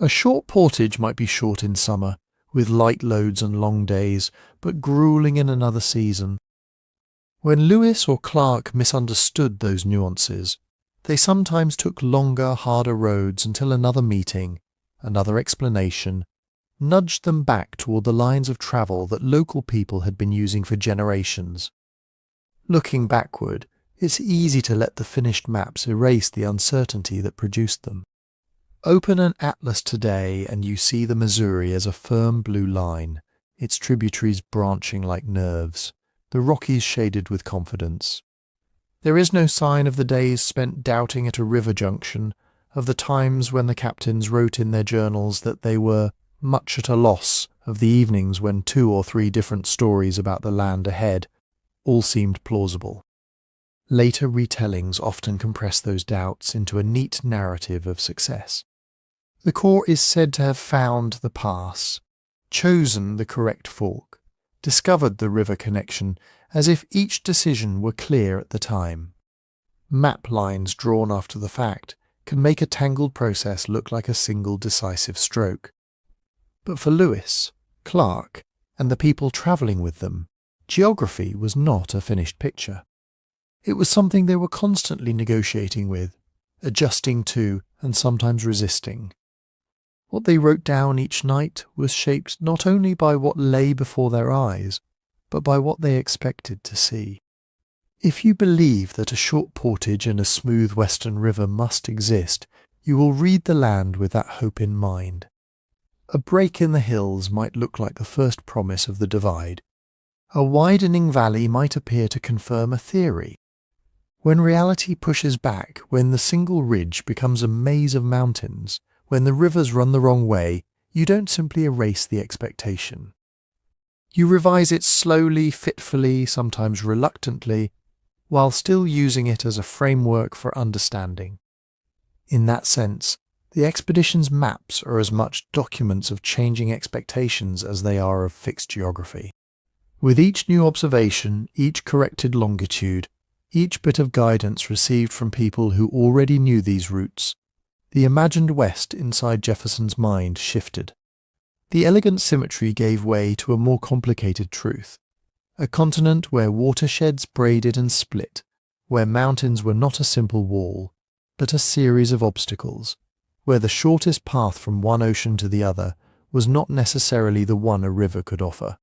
Speaker 1: A short portage might be short in summer, with light loads and long days, but grueling in another season. When Lewis or Clark misunderstood those nuances, they sometimes took longer, harder roads until another meeting, another explanation, nudged them back toward the lines of travel that local people had been using for generations. Looking backward, it's easy to let the finished maps erase the uncertainty that produced them. Open an atlas today and you see the Missouri as a firm blue line, its tributaries branching like nerves, the Rockies shaded with confidence. There is no sign of the days spent doubting at a river junction, of the times when the captains wrote in their journals that they were much at a loss, of the evenings when 2 or 3 different stories about the land ahead all seemed plausible. Later retellings often compress those doubts into a neat narrative of success. The Corps is said to have found the pass, chosen the correct fork, discovered the river connection, as if each decision were clear at the time. Map lines drawn after the fact can make a tangled process look like a single decisive stroke. But for Lewis, Clark, and the people travelling with them, geography was not a finished picture. It was something they were constantly negotiating with, adjusting to, and sometimes resisting. What they wrote down each night was shaped not only by what lay before their eyes, but by what they expected to see. If you believe that a short portage and a smooth western river must exist, you will read the land with that hope in mind. A break in the hills might look like the first promise of the divide. A widening valley might appear to confirm a theory. When reality pushes back, when the single ridge becomes a maze of mountains, when the rivers run the wrong way, you don't simply erase the expectation. You revise it slowly, fitfully, sometimes reluctantly, while still using it as a framework for understanding. In that sense, the expedition's maps are as much documents of changing expectations as they are of fixed geography. With each new observation, each corrected longitude, each bit of guidance received from people who already knew these routes, the imagined West inside Jefferson's mind shifted. The elegant symmetry gave way to a more complicated truth. A continent where watersheds braided and split, where mountains were not a simple wall, but a series of obstacles, where the shortest path from one ocean to the other was not necessarily the one a river could offer.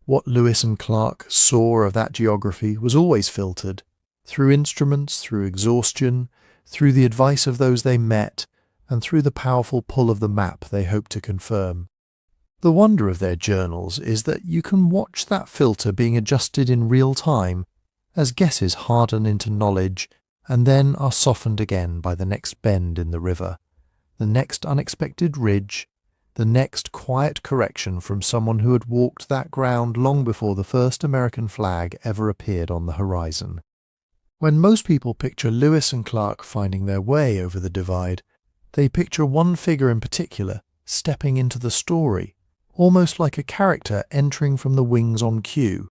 Speaker 1: What Lewis and Clark saw of that geography was always filtered, through instruments, through exhaustion, through the advice of those they met, and through the powerful pull of the map they hoped to confirm. The wonder of their journals is that you can watch that filter being adjusted in real time as guesses harden into knowledge and then are softened again by the next bend in the river, the next unexpected ridge, the next quiet correction from someone who had walked that ground long before the first American flag ever appeared on the horizon. When most people picture Lewis and Clark finding their way over the divide, they picture one figure in particular stepping into the story, almost like a character entering from the wings on cue,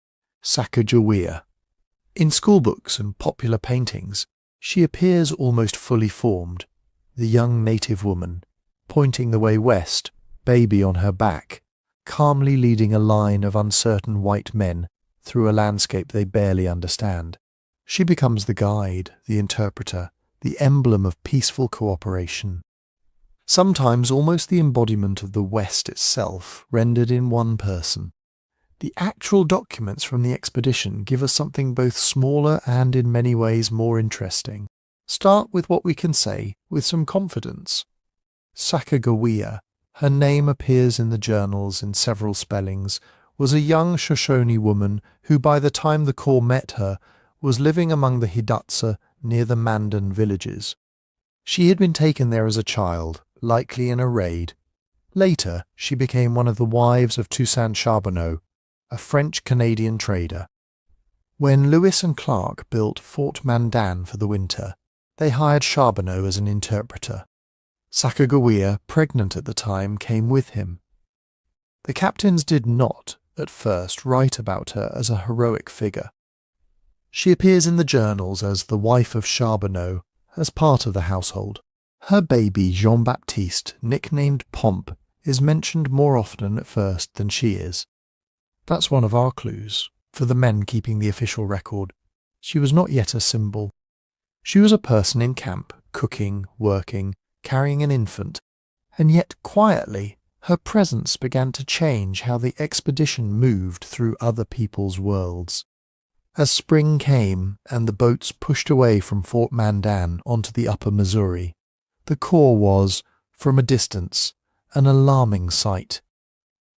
Speaker 1: Sacagawea. In schoolbooks and popular paintings, she appears almost fully formed, the young native woman, pointing the way west, baby on her back, calmly leading a line of uncertain white men through a landscape they barely understand. She becomes the guide, the interpreter, the emblem of peaceful cooperation. Sometimes almost the embodiment of the West itself, rendered in one person. The actual documents from the expedition give us something both smaller and in many ways more interesting. Start with what we can say with some confidence. Sacagawea, her name appears in the journals in several spellings, was a young Shoshone woman who by the time the Corps met her was living among the Hidatsa near the Mandan villages. She had been taken there as a child, likely in a raid. Later, she became one of the wives of Toussaint Charbonneau, a French-Canadian trader. When Lewis and Clark built Fort Mandan for the winter, they hired Charbonneau as an interpreter. Sacagawea, pregnant at the time, came with him. The captains did not, at first, write about her as a heroic figure. She appears in the journals as the wife of Charbonneau, as part of the household. Her baby Jean-Baptiste, nicknamed Pomp, is mentioned more often at first than she is. That's one of our clues, for the men keeping the official record. She was not yet a symbol. She was a person in camp, cooking, working, carrying an infant, and yet quietly her presence began to change how the expedition moved through other people's worlds. As spring came and the boats pushed away from Fort Mandan onto the upper Missouri, the Corps was, from a distance, an alarming sight.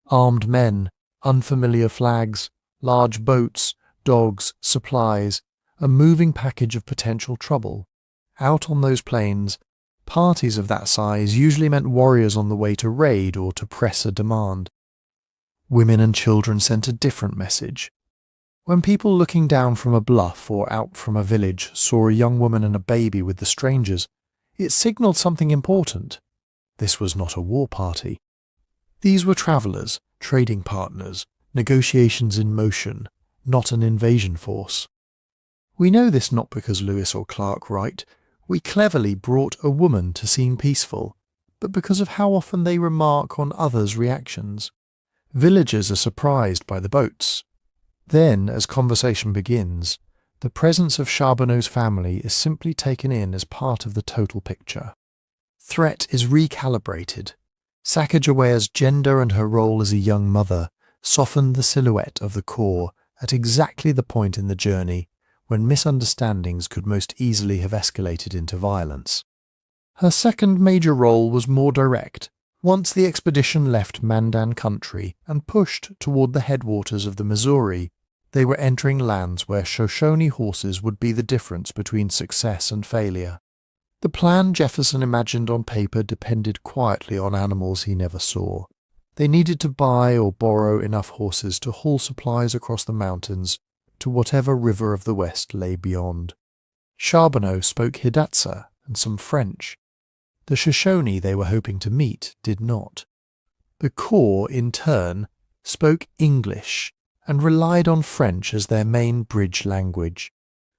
Speaker 1: Armed men, unfamiliar flags, large boats, dogs, supplies, a moving package of potential trouble. Out on those plains, parties of that size usually meant warriors on the way to raid or to press a demand. Women and children sent a different message. When people looking down from a bluff or out from a village saw a young woman and a baby with the strangers, it signalled something important. This was not a war party. These were travellers, trading partners, negotiations in motion, not an invasion force. We know this not because Lewis or Clark write, "We cleverly brought a woman to seem peaceful," but because of how often they remark on others' reactions. Villagers are surprised by the boats. Then, as conversation begins, the presence of Charbonneau's family is simply taken in as part of the total picture. Threat is recalibrated. Sacagawea's gender and her role as a young mother softened the silhouette of the Corps at exactly the point in the journey when misunderstandings could most easily have escalated into violence. Her second major role was more direct. Once the expedition left Mandan country and pushed toward the headwaters of the Missouri, they were entering lands where Shoshone horses would be the difference between success and failure. The plan Jefferson imagined on paper depended quietly on animals he never saw. They needed to buy or borrow enough horses to haul supplies across the mountains to whatever river of the West lay beyond. Charbonneau spoke Hidatsa and some French. The Shoshone they were hoping to meet did not. The Corps, in turn, spoke English and relied on French as their main bridge language.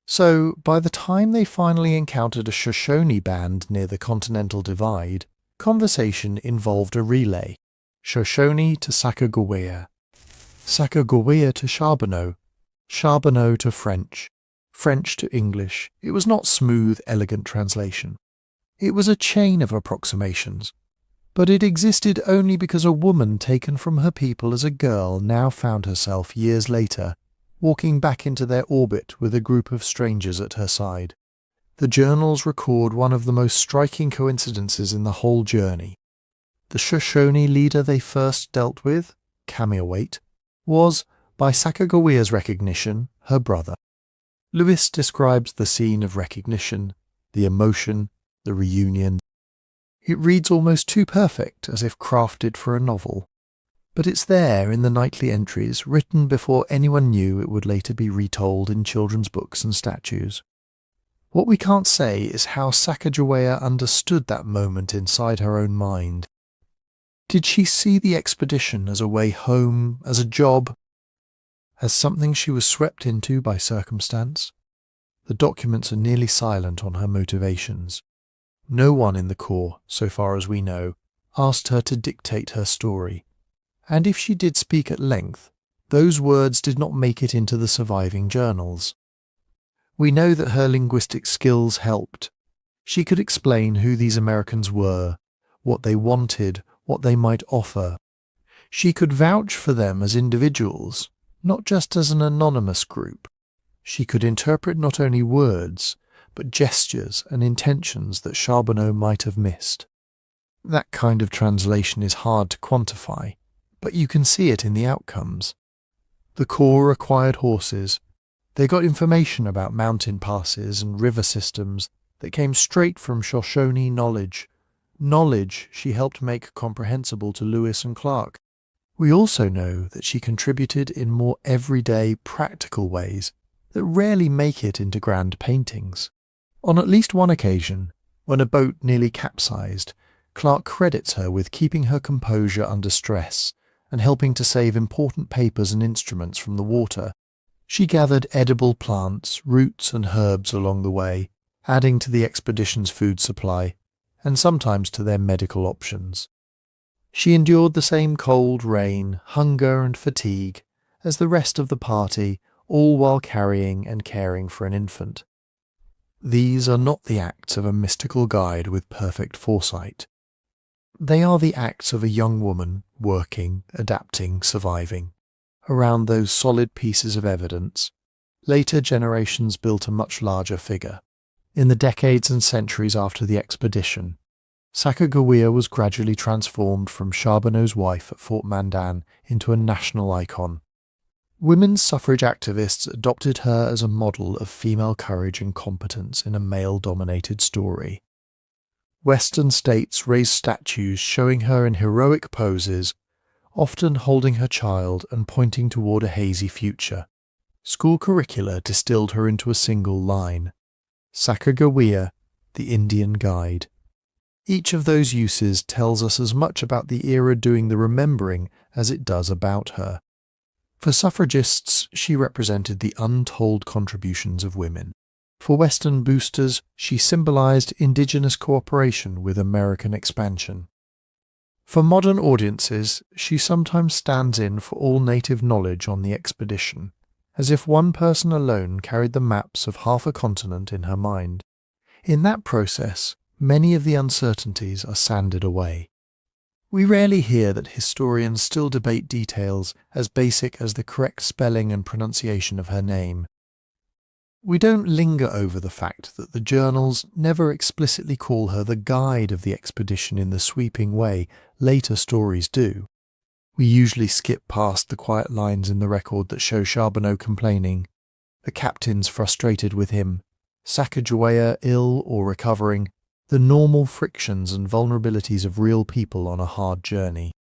Speaker 1: So, by the time they finally encountered a Shoshone band near the Continental Divide, conversation involved a relay. Shoshone to Sacagawea, Sacagawea to Charbonneau, Charbonneau to French, French to English. It was not smooth, elegant translation. It was a chain of approximations, but it existed only because a woman taken from her people as a girl now found herself, years later, walking back into their orbit with a group of strangers at her side. The journals record one of the most striking coincidences in the whole journey. The Shoshone leader they first dealt with, Cameawait, was, by Sacagawea's recognition, her brother. Lewis describes the scene of recognition, the emotion, the reunion. It reads almost too perfect, as if crafted for a novel. But it's there in the nightly entries, written before anyone knew it would later be retold in children's books and statues. What we can't say is how Sacagawea understood that moment inside her own mind. Did she see the expedition as a way home, as a job, as something she was swept into by circumstance? The documents are nearly silent on her motivations. No one in the Corps, so far as we know, asked her to dictate her story. And if she did speak at length, those words did not make it into the surviving journals. We know that her linguistic skills helped. She could explain who these Americans were, what they wanted, what they might offer. She could vouch for them as individuals, not just as an anonymous group. She could interpret not only words, but gestures and intentions that Charbonneau might have missed. That kind of translation is hard to quantify, but you can see it in the outcomes. The Corps acquired horses. They got information about mountain passes and river systems that came straight from Shoshone knowledge she helped make comprehensible to Lewis and Clark. We also know that she contributed in more everyday, practical ways that rarely make it into grand paintings. On at least one occasion, when a boat nearly capsized, Clark credits her with keeping her composure under stress and helping to save important papers and instruments from the water. She gathered edible plants, roots and herbs along the way, adding to the expedition's food supply, and sometimes to their medical options. She endured the same cold, rain, hunger and fatigue as the rest of the party, all while carrying and caring for an infant. These are not the acts of a mystical guide with perfect foresight. They are the acts of a young woman working, adapting, surviving. Around those solid pieces of evidence, later generations built a much larger figure. In the decades and centuries after the expedition, Sacagawea was gradually transformed from Charbonneau's wife at Fort Mandan into a national icon. Women's suffrage activists adopted her as a model of female courage and competence in a male-dominated story. Western states raised statues showing her in heroic poses, often holding her child and pointing toward a hazy future. School curricula distilled her into a single line: Sacagawea, the Indian Guide. Each of those uses tells us as much about the era doing the remembering as it does about her. For suffragists, she represented the untold contributions of women. For Western boosters, she symbolized indigenous cooperation with American expansion. For modern audiences, she sometimes stands in for all native knowledge on the expedition, as if one person alone carried the maps of half a continent in her mind. In that process, many of the uncertainties are sanded away. We rarely hear that historians still debate details as basic as the correct spelling and pronunciation of her name. We don't linger over the fact that the journals never explicitly call her the guide of the expedition in the sweeping way later stories do. We usually skip past the quiet lines in the record that show Charbonneau complaining, the captains frustrated with him, Sacagawea ill or recovering, the normal frictions and vulnerabilities of real people on a hard journey.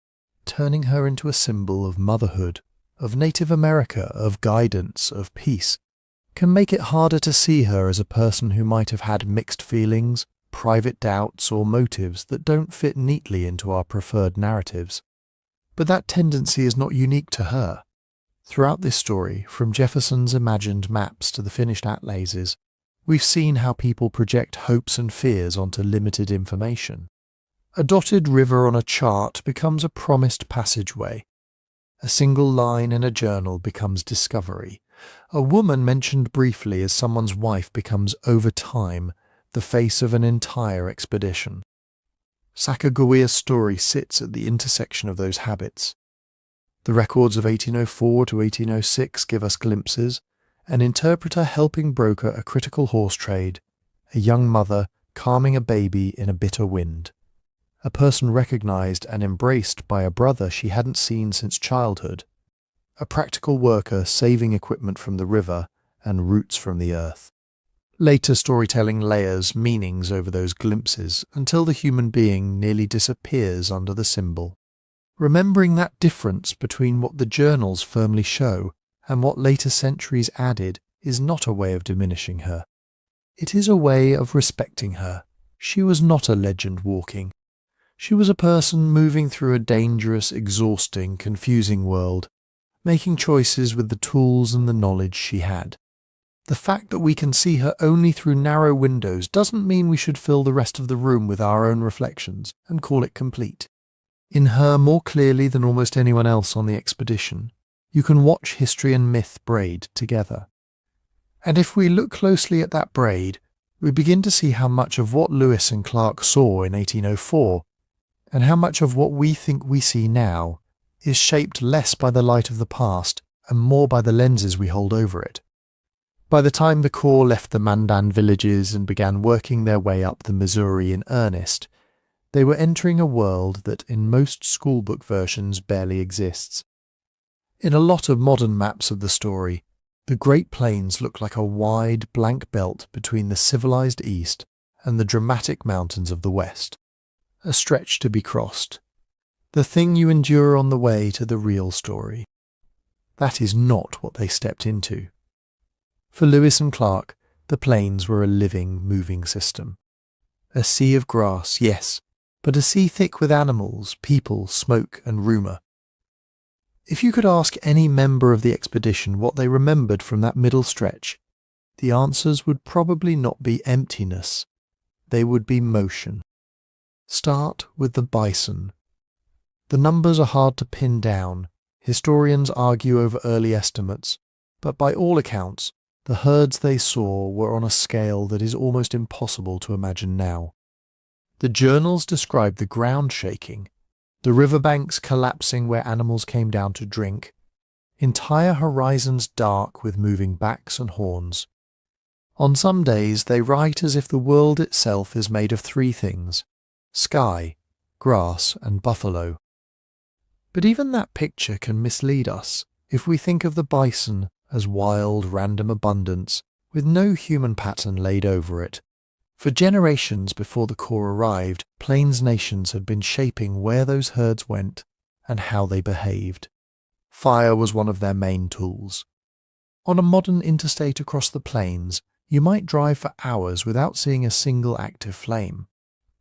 Speaker 1: Turning her into a symbol of motherhood, of Native America, of guidance, of peace, can make it harder to see her as a person who might have had mixed feelings, private doubts, or motives that don't fit neatly into our preferred narratives. But that tendency is not unique to her. Throughout this story, from Jefferson's imagined maps to the finished atlases, we've seen how people project hopes and fears onto limited information. A dotted river on a chart becomes a promised passageway. A single line in a journal becomes discovery. A woman mentioned briefly as someone's wife becomes, over time, the face of an entire expedition. Sacagawea's story sits at the intersection of those habits. The records of 1804 to 1806 give us glimpses: an interpreter helping broker a critical horse trade, a young mother calming a baby in a bitter wind, a person recognized and embraced by a brother she hadn't seen since childhood, a practical worker saving equipment from the river and roots from the earth. Later storytelling layers meanings over those glimpses until the human being nearly disappears under the symbol. Remembering that difference between what the journals firmly show and what later centuries added is not a way of diminishing her. It is a way of respecting her. She was not a legend walking. She was a person moving through a dangerous, exhausting, confusing world, making choices with the tools and the knowledge she had. The fact that we can see her only through narrow windows doesn't mean we should fill the rest of the room with our own reflections and call it complete. In her, more clearly than almost anyone else on the expedition, you can watch history and myth braid together. And if we look closely at that braid, we begin to see how much of what Lewis and Clark saw in 1804, and how much of what we think we see now, is shaped less by the light of the past and more by the lenses we hold over it. By the time the Corps left the Mandan villages and began working their way up the Missouri in earnest, they were entering a world that in most schoolbook versions barely exists. In a lot of modern maps of the story, the Great Plains look like a wide, blank belt between the civilized East and the dramatic mountains of the West, a stretch to be crossed, the thing you endure on the way to the real story. That is not what they stepped into. For Lewis and Clark, the plains were a living, moving system. A sea of grass, yes, but a sea thick with animals, people, smoke, and rumour. If you could ask any member of the expedition what they remembered from that middle stretch, the answers would probably not be emptiness. They would be motion. Start with the bison. The numbers are hard to pin down. Historians argue over early estimates, but by all accounts, the herds they saw were on a scale that is almost impossible to imagine now. The journals describe the ground shaking, the riverbanks collapsing where animals came down to drink, entire horizons dark with moving backs and horns. On some days they write as if the world itself is made of three things: sky, grass, and buffalo. But even that picture can mislead us if we think of the bison as wild, random abundance with no human pattern laid over it. For generations before the Corps arrived, Plains nations had been shaping where those herds went and how they behaved. Fire was one of their main tools. On a modern interstate across the plains, you might drive for hours without seeing a single active flame.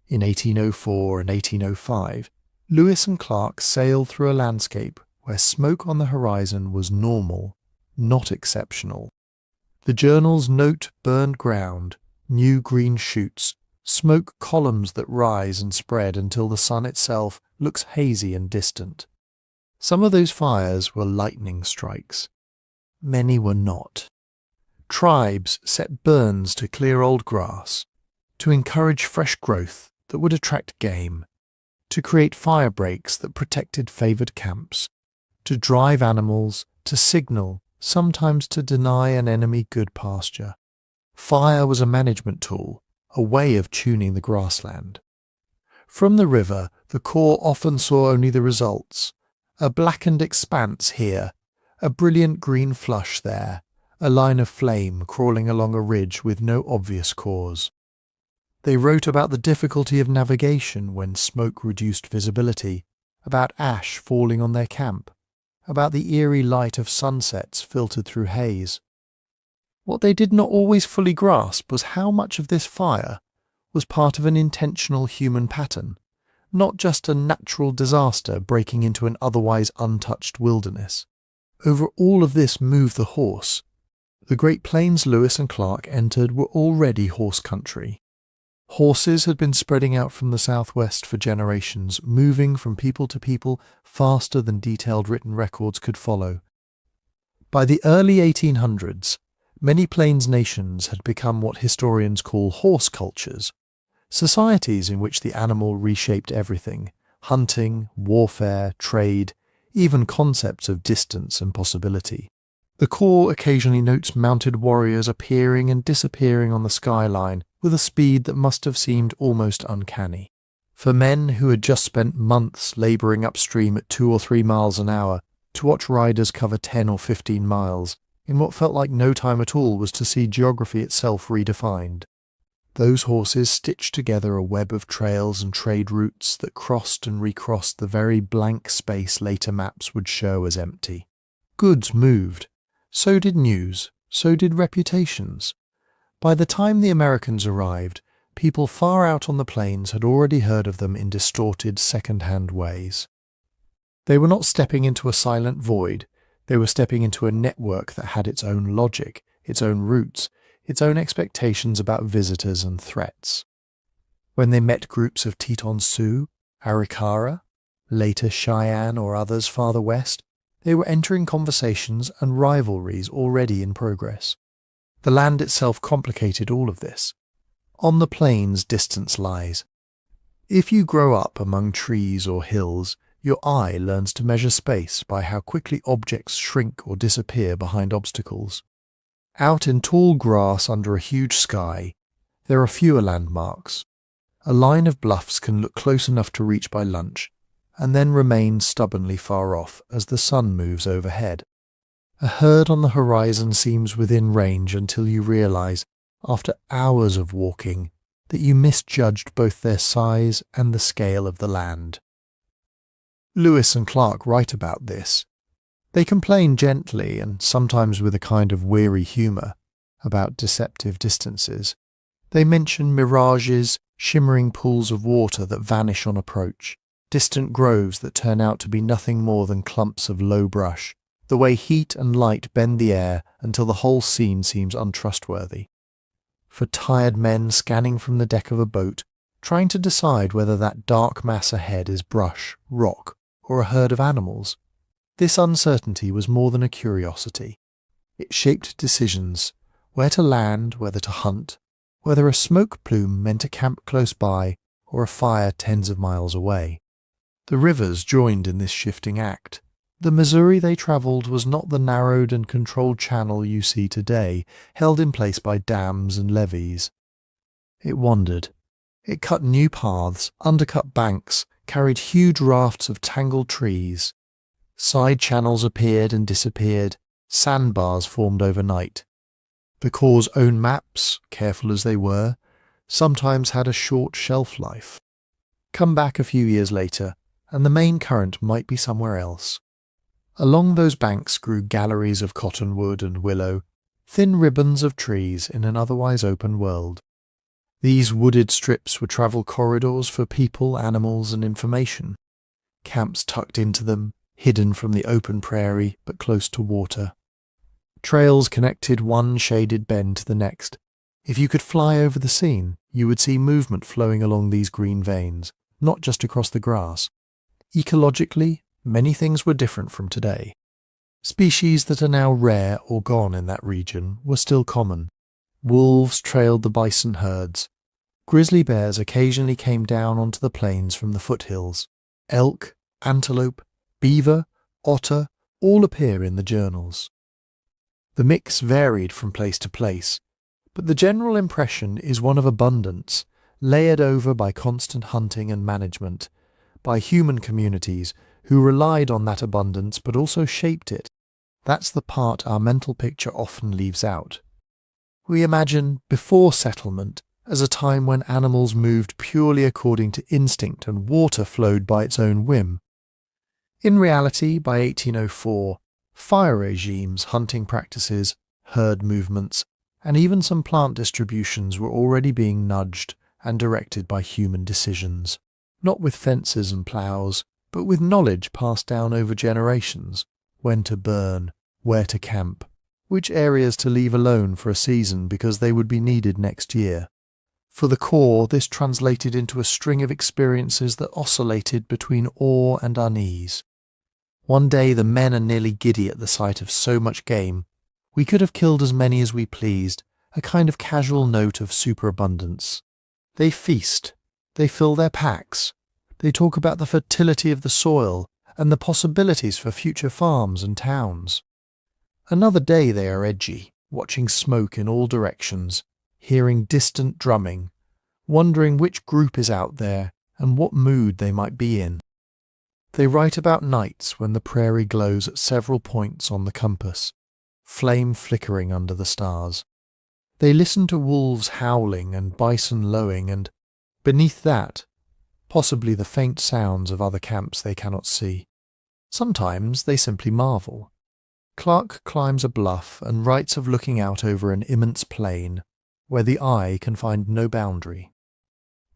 Speaker 1: In 1804 and 1805, Lewis and Clark sailed through a landscape where smoke on the horizon was normal, not exceptional. The journals note burned ground, new green shoots, smoke columns that rise and spread until the sun itself looks hazy and distant. Some of those fires were lightning strikes. Many were not. Tribes set burns to clear old grass, to encourage fresh growth that would attract game, to create fire breaks that protected favoured camps, to drive animals, to signal, sometimes to deny an enemy good pasture. Fire was a management tool, a way of tuning the grassland. From the river, the Corps often saw only the results: a blackened expanse here, a brilliant green flush there, a line of flame crawling along a ridge with no obvious cause. They wrote about the difficulty of navigation when smoke reduced visibility, about ash falling on their camp, about the eerie light of sunsets filtered through haze. What they did not always fully grasp was how much of this fire was part of an intentional human pattern, not just a natural disaster breaking into an otherwise untouched wilderness. Over all of this moved the horse. The Great Plains Lewis and Clark entered were already horse country. Horses had been spreading out from the southwest for generations, moving from people to people faster than detailed written records could follow. By the early 1800s, many plains nations had become what historians call horse cultures, societies in which the animal reshaped everything: hunting, warfare, trade, even concepts of distance and possibility. The Corps occasionally notes mounted warriors appearing and disappearing on the skyline with a speed that must have seemed almost uncanny. For men who had just spent months labouring upstream at 2 or 3 miles an hour, to watch riders cover 10 or 15 miles, in what felt like no time at all, was to see geography itself redefined. Those horses stitched together a web of trails and trade routes that crossed and recrossed the very blank space later maps would show as empty. Goods moved. So did news. So did reputations. By the time the Americans arrived, people far out on the plains had already heard of them in distorted second-hand ways. They were not stepping into a silent void. They were stepping into a network that had its own logic, its own roots, its own expectations about visitors and threats. When they met groups of Teton Sioux, Arikara, later Cheyenne or others farther west, they were entering conversations and rivalries already in progress. The land itself complicated all of this. On the plains distance lies. If you grow up among trees or hills, your eye learns to measure space by how quickly objects shrink or disappear behind obstacles. Out in tall grass under a huge sky, there are fewer landmarks. A line of bluffs can look close enough to reach by lunch, and then remain stubbornly far off as the sun moves overhead. A herd on the horizon seems within range until you realize, after hours of walking, that you misjudged both their size and the scale of the land. Lewis and Clark write about this. They complain gently, and sometimes with a kind of weary humour, about deceptive distances. They mention mirages, shimmering pools of water that vanish on approach, distant groves that turn out to be nothing more than clumps of low brush, the way heat and light bend the air until the whole scene seems untrustworthy. For tired men scanning from the deck of a boat, trying to decide whether that dark mass ahead is brush, rock, or a herd of animals. This uncertainty was more than a curiosity. It shaped decisions, where to land, whether to hunt, whether a smoke plume meant a camp close by or a fire tens of miles away. The rivers joined in this shifting act. The Missouri they travelled was not the narrowed and controlled channel you see today, held in place by dams and levees. It wandered. It cut new paths, undercut banks, carried huge rafts of tangled trees. Side channels appeared and disappeared, sandbars formed overnight. The Corps' own maps, careful as they were, sometimes had a short shelf life. Come back a few years later, and the main current might be somewhere else. Along those banks grew galleries of cottonwood and willow, thin ribbons of trees in an otherwise open world. These wooded strips were travel corridors for people, animals, and information. Camps tucked into them, hidden from the open prairie but close to water. Trails connected one shaded bend to the next. If you could fly over the scene, you would see movement flowing along these green veins, not just across the grass. Ecologically, many things were different from today. Species that are now rare or gone in that region were still common. Wolves trailed the bison herds. Grizzly bears occasionally came down onto the plains from the foothills. Elk, antelope, beaver, otter all appear in the journals. The mix varied from place to place, but the general impression is one of abundance, layered over by constant hunting and management, by human communities who relied on that abundance but also shaped it. That's the part our mental picture often leaves out. We imagine before settlement as a time when animals moved purely according to instinct and water flowed by its own whim. In reality, by 1804, fire regimes, hunting practices, herd movements, and even some plant distributions were already being nudged and directed by human decisions, not with fences and ploughs, but with knowledge passed down over generations, when to burn, where to camp, which areas to leave alone for a season because they would be needed next year. For the Corps, this translated into a string of experiences that oscillated between awe and unease. One day the men are nearly giddy at the sight of so much game. We could have killed as many as we pleased, a kind of casual note of superabundance. They feast, they fill their packs, they talk about the fertility of the soil and the possibilities for future farms and towns. Another day they are edgy, watching smoke in all directions, hearing distant drumming, wondering which group is out there and what mood they might be in. They write about nights when the prairie glows at several points on the compass, flame flickering under the stars. They listen to wolves howling and bison lowing and, beneath that, possibly the faint sounds of other camps they cannot see. Sometimes they simply marvel. Clark climbs a bluff and writes of looking out over an immense plain, where the eye can find no boundary.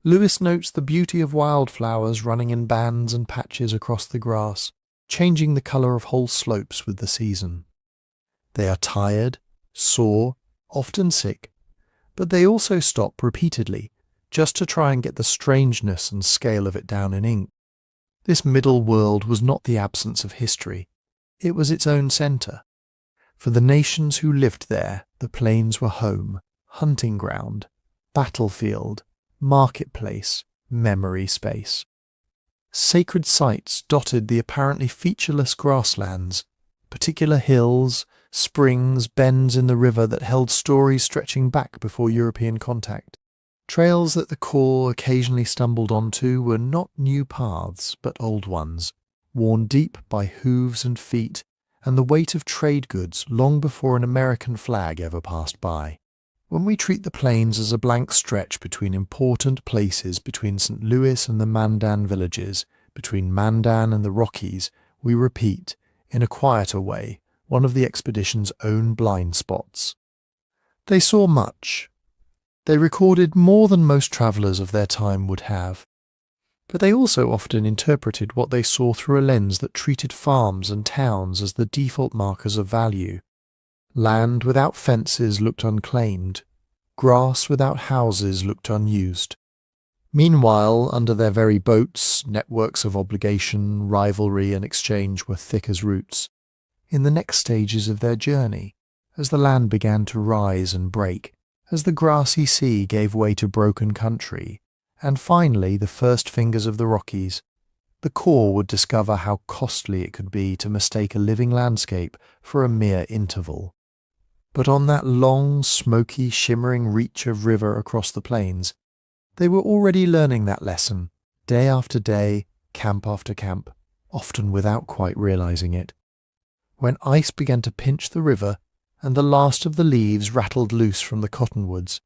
Speaker 1: Lewis notes the beauty of wildflowers running in bands and patches across the grass, changing the colour of whole slopes with the season. They are tired, sore, often sick, but they also stop repeatedly, just to try and get the strangeness and scale of it down in ink. This middle world was not the absence of history, it was its own centre. For the nations who lived there, the plains were home, hunting ground, battlefield, marketplace, memory space. Sacred sites dotted the apparently featureless grasslands, particular hills, springs, bends in the river that held stories stretching back before European contact. Trails that the Corps occasionally stumbled onto were not new paths, but old ones, worn deep by hooves and feet and the weight of trade goods long before an American flag ever passed by. When we treat the plains as a blank stretch between important places between St. Louis and the Mandan villages, between Mandan and the Rockies, we repeat, in a quieter way, one of the expedition's own blind spots. They saw much. They recorded more than most travellers of their time would have. But they also often interpreted what they saw through a lens that treated farms and towns as the default markers of value. Land without fences looked unclaimed. Grass without houses looked unused. Meanwhile, under their very boats, networks of obligation, rivalry, and exchange were thick as roots. In the next stages of their journey, as the land began to rise and break, as the grassy sea gave way to broken country, and finally the first fingers of the Rockies, the core would discover how costly it could be to mistake a living landscape for a mere interval. But on that long, smoky, shimmering reach of river across the plains, they were already learning that lesson, day after day, camp after camp, often without quite realizing it. When ice began to pinch the river, and the last of the leaves rattled loose from the cottonwoods,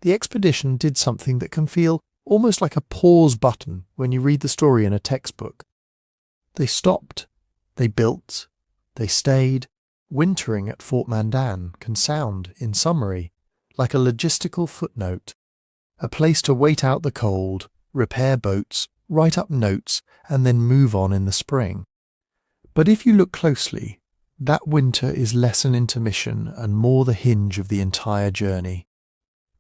Speaker 1: the expedition did something that can feel almost like a pause button when you read the story in a textbook. They stopped, they built, they stayed. Wintering at Fort Mandan can sound, in summary, like a logistical footnote, a place to wait out the cold, repair boats, write up notes, and then move on in the spring. But if you look closely, that winter is less an intermission and more the hinge of the entire journey.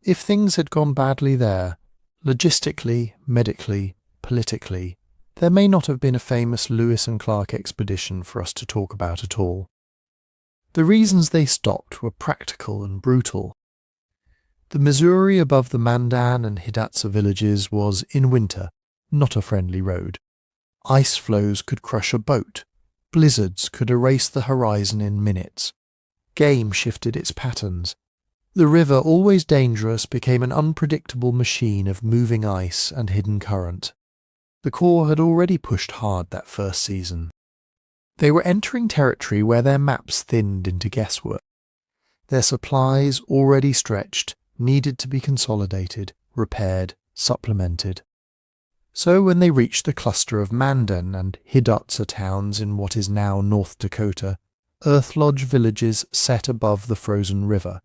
Speaker 1: If things had gone badly there, logistically, medically, politically, there may not have been a famous Lewis and Clark expedition for us to talk about at all. The reasons they stopped were practical and brutal. The Missouri above the Mandan and Hidatsa villages was, in winter, not a friendly road. Ice floes could crush a boat. Blizzards could erase the horizon in minutes. Game shifted its patterns. The river, always dangerous, became an unpredictable machine of moving ice and hidden current. The Corps had already pushed hard that first season. They were entering territory where their maps thinned into guesswork. Their supplies, already stretched, needed to be consolidated, repaired, supplemented. So when they reached the cluster of Mandan and Hidatsa towns in what is now North Dakota, earth lodge villages set above the frozen river,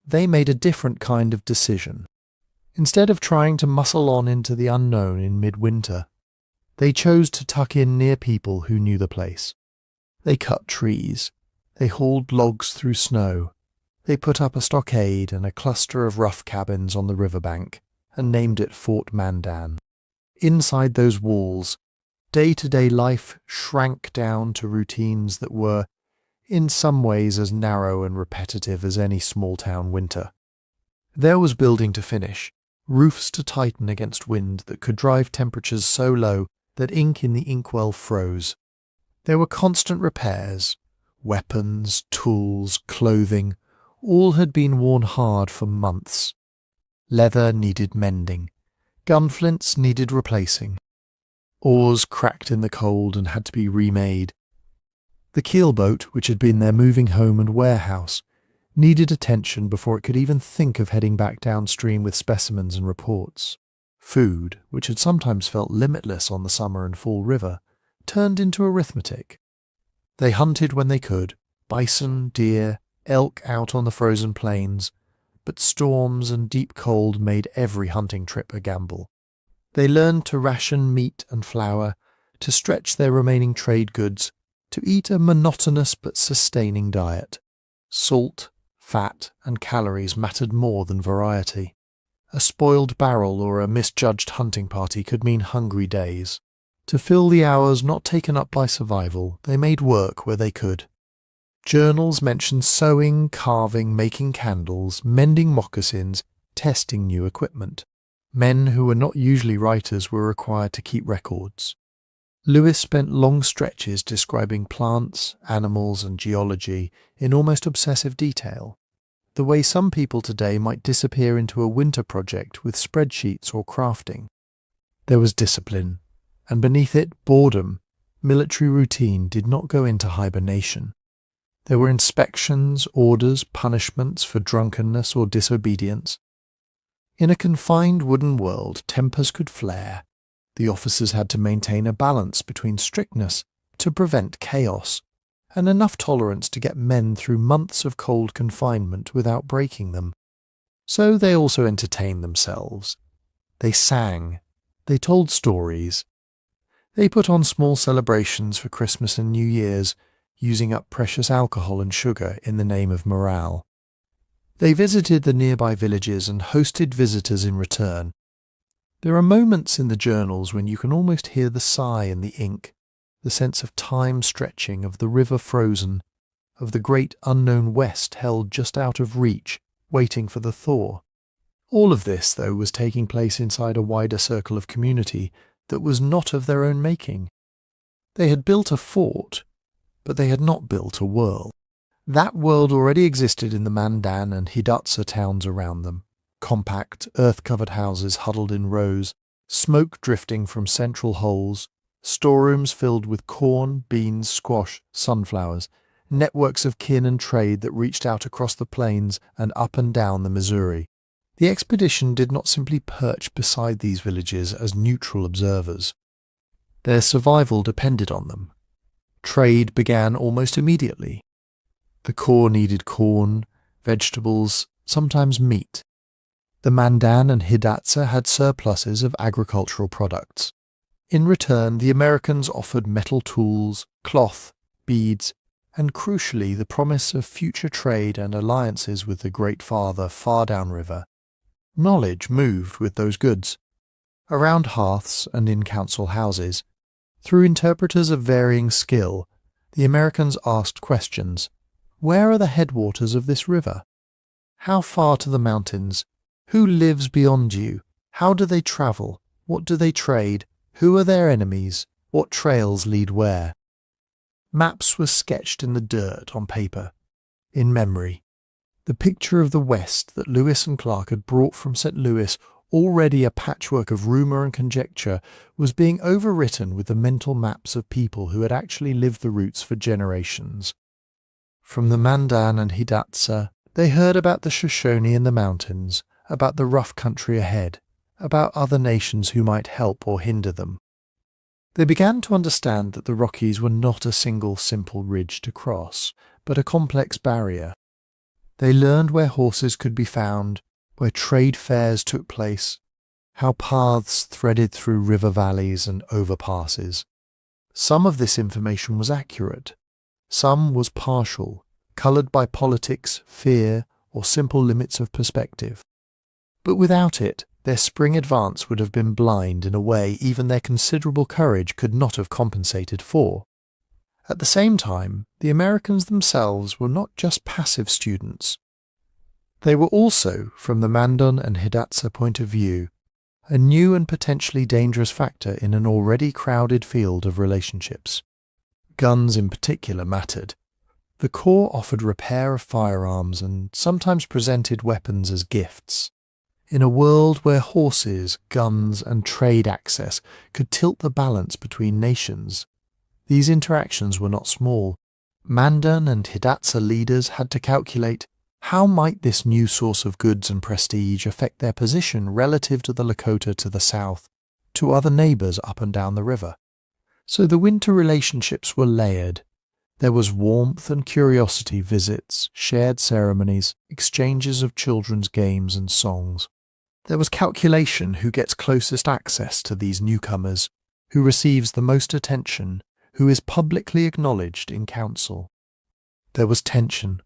Speaker 1: they made a different kind of decision. Instead of trying to muscle on into the unknown in midwinter, they chose to tuck in near people who knew the place. They cut trees. They hauled logs through snow. They put up a stockade and a cluster of rough cabins on the riverbank and named it Fort Mandan. Inside those walls, day-to-day life shrank down to routines that were, in some ways, as narrow and repetitive as any small-town winter. There was building to finish, roofs to tighten against wind that could drive temperatures so low that ink in the inkwell froze. There were constant repairs. Weapons, tools, clothing, all had been worn hard for months. Leather needed mending. Gunflints needed replacing. Oars cracked in the cold and had to be remade. The keelboat, which had been their moving home and warehouse, needed attention before it could even think of heading back downstream with specimens and reports. Food, which had sometimes felt limitless on the summer and fall river, turned into arithmetic. They hunted when they could, bison, deer, elk out on the frozen plains, but storms and deep cold made every hunting trip a gamble. They learned to ration meat and flour, to stretch their remaining trade goods, to eat a monotonous but sustaining diet. Salt, fat, and calories mattered more than variety. A spoiled barrel or a misjudged hunting party could mean hungry days. To fill the hours not taken up by survival, they made work where they could. Journals mentioned sewing, carving, making candles, mending moccasins, testing new equipment. Men who were not usually writers were required to keep records. Lewis spent long stretches describing plants, animals, and geology in almost obsessive detail, the way some people today might disappear into a winter project with spreadsheets or crafting. There was discipline, and beneath it, boredom. Military routine did not go into hibernation. There were inspections, orders, punishments for drunkenness or disobedience. In a confined wooden world, tempers could flare. The officers had to maintain a balance between strictness to prevent chaos, and enough tolerance to get men through months of cold confinement without breaking them. So they also entertained themselves. They sang. They told stories. They put on small celebrations for Christmas and New Year's, using up precious alcohol and sugar in the name of morale. They visited the nearby villages and hosted visitors in return. There are moments in the journals when you can almost hear the sigh in the ink, the sense of time stretching, of the river frozen, of the great unknown west held just out of reach, waiting for the thaw. All of this, though, was taking place inside a wider circle of community that was not of their own making. They had built a fort, but they had not built a world. That world already existed in the Mandan and Hidatsa towns around them. Compact, earth-covered houses huddled in rows, smoke drifting from central holes, storerooms filled with corn, beans, squash, sunflowers, networks of kin and trade that reached out across the plains and up and down the Missouri. The expedition did not simply perch beside these villages as neutral observers. Their survival depended on them. Trade began almost immediately. The Corps needed corn, vegetables, sometimes meat. The Mandan and Hidatsa had surpluses of agricultural products. In return, the Americans offered metal tools, cloth, beads, and crucially the promise of future trade and alliances with the Great Father far downriver. Knowledge moved with those goods. Around hearths and in council houses, through interpreters of varying skill, the Americans asked questions. Where are the headwaters of this river? How far to the mountains? Who lives beyond you? How do they travel? What do they trade? Who are their enemies? What trails lead where? Maps were sketched in the dirt on paper, in memory. The picture of the West that Lewis and Clark had brought from St. Louis, already a patchwork of rumour and conjecture, was being overwritten with the mental maps of people who had actually lived the routes for generations. From the Mandan and Hidatsa, they heard about the Shoshone in the mountains, about the rough country ahead, about other nations who might help or hinder them. They began to understand that the Rockies were not a single simple ridge to cross, but a complex barrier. They learned where horses could be found, where trade fairs took place, how paths threaded through river valleys and overpasses. Some of this information was accurate. Some was partial, coloured by politics, fear, or simple limits of perspective. But without it, their spring advance would have been blind in a way even their considerable courage could not have compensated for. At the same time, the Americans themselves were not just passive students. They were also, from the Mandan and Hidatsa point of view, a new and potentially dangerous factor in an already crowded field of relationships. Guns in particular mattered. The Corps offered repair of firearms and sometimes presented weapons as gifts. In a world where horses, guns, and trade access could tilt the balance between nations, these interactions were not small. Mandan and Hidatsa leaders had to calculate how might this new source of goods and prestige affect their position relative to the Lakota to the south, to other neighbours up and down the river. So the winter relationships were layered. There was warmth and curiosity visits, shared ceremonies, exchanges of children's games and songs. There was calculation who gets closest access to these newcomers, who receives the most attention, who is publicly acknowledged in council. There was tension,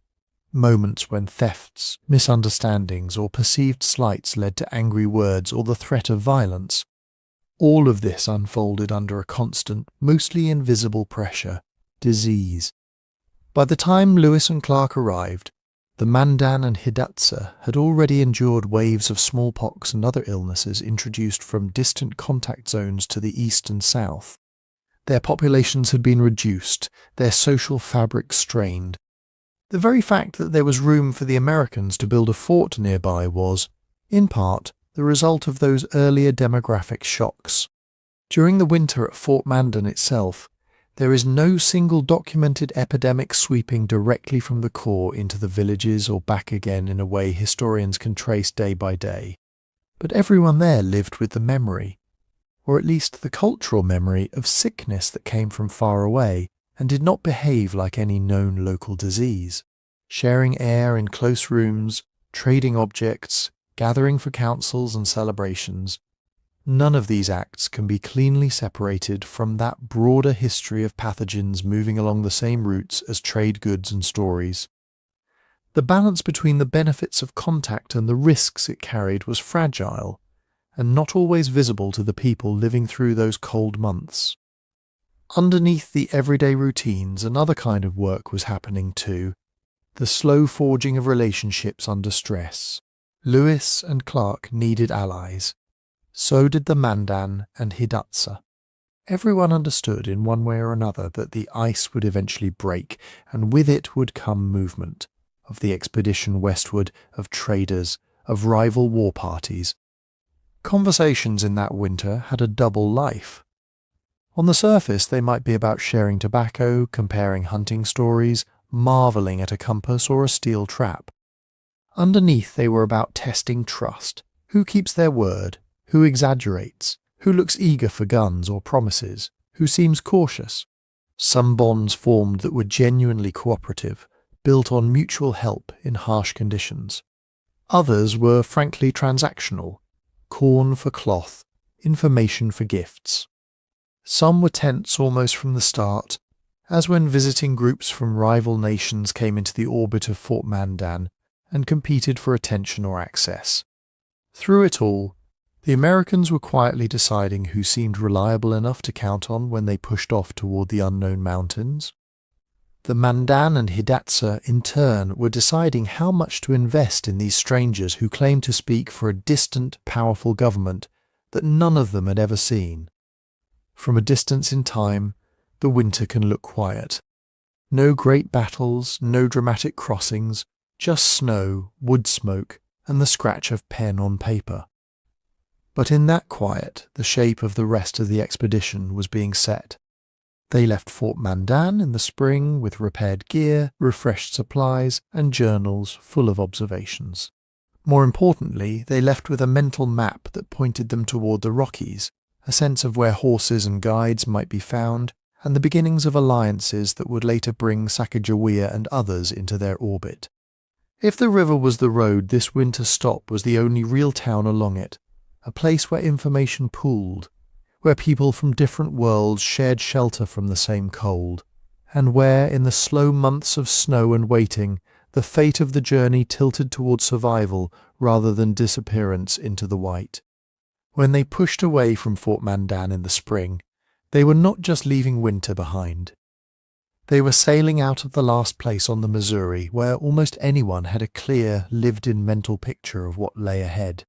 Speaker 1: moments when thefts, misunderstandings, or perceived slights led to angry words or the threat of violence. All of this unfolded under a constant, mostly invisible pressure, disease. By the time Lewis and Clark arrived, the Mandan and Hidatsa had already endured waves of smallpox and other illnesses introduced from distant contact zones to the east and south. Their populations had been reduced, their social fabric strained. The very fact that there was room for the Americans to build a fort nearby was, in part, the result of those earlier demographic shocks. During the winter at Fort Mandan itself, there is no single documented epidemic sweeping directly from the Corps into the villages or back again in a way historians can trace day by day. But everyone there lived with the memory, or at least the cultural memory, of sickness that came from far away and did not behave like any known local disease. Sharing air in close rooms, trading objects, gathering for councils and celebrations, none of these acts can be cleanly separated from that broader history of pathogens moving along the same routes as trade goods and stories. The balance between the benefits of contact and the risks it carried was fragile, and not always visible to the people living through those cold months. Underneath the everyday routines, another kind of work was happening too, the slow forging of relationships under stress. Lewis and Clark needed allies. So did the Mandan and Hidatsa. Everyone understood in one way or another that the ice would eventually break, and with it would come movement, of the expedition westward, of traders, of rival war parties. Conversations in that winter had a double life. On the surface they might be about sharing tobacco, comparing hunting stories, marvelling at a compass or a steel trap. Underneath they were about testing trust. Who keeps their word? Who exaggerates? Who looks eager for guns or promises? Who seems cautious? Some bonds formed that were genuinely cooperative, built on mutual help in harsh conditions. Others were frankly transactional, corn for cloth, information for gifts. Some were tense almost from the start, as when visiting groups from rival nations came into the orbit of Fort Mandan and competed for attention or access. Through it all, the Americans were quietly deciding who seemed reliable enough to count on when they pushed off toward the unknown mountains. The Mandan and Hidatsa, in turn, were deciding how much to invest in these strangers who claimed to speak for a distant, powerful government that none of them had ever seen. From a distance in time, the winter can look quiet. No great battles, no dramatic crossings, just snow, wood smoke, and the scratch of pen on paper. But in that quiet, the shape of the rest of the expedition was being set. They left Fort Mandan in the spring with repaired gear, refreshed supplies, and journals full of observations. More importantly, they left with a mental map that pointed them toward the Rockies, a sense of where horses and guides might be found, and the beginnings of alliances that would later bring Sacagawea and others into their orbit. If the river was the road, this winter stop was the only real town along it, a place where information pooled, where people from different worlds shared shelter from the same cold, and where, in the slow months of snow and waiting, the fate of the journey tilted toward survival rather than disappearance into the white. When they pushed away from Fort Mandan in the spring, they were not just leaving winter behind. They were sailing out of the last place on the Missouri where almost anyone had a clear, lived-in mental picture of what lay ahead.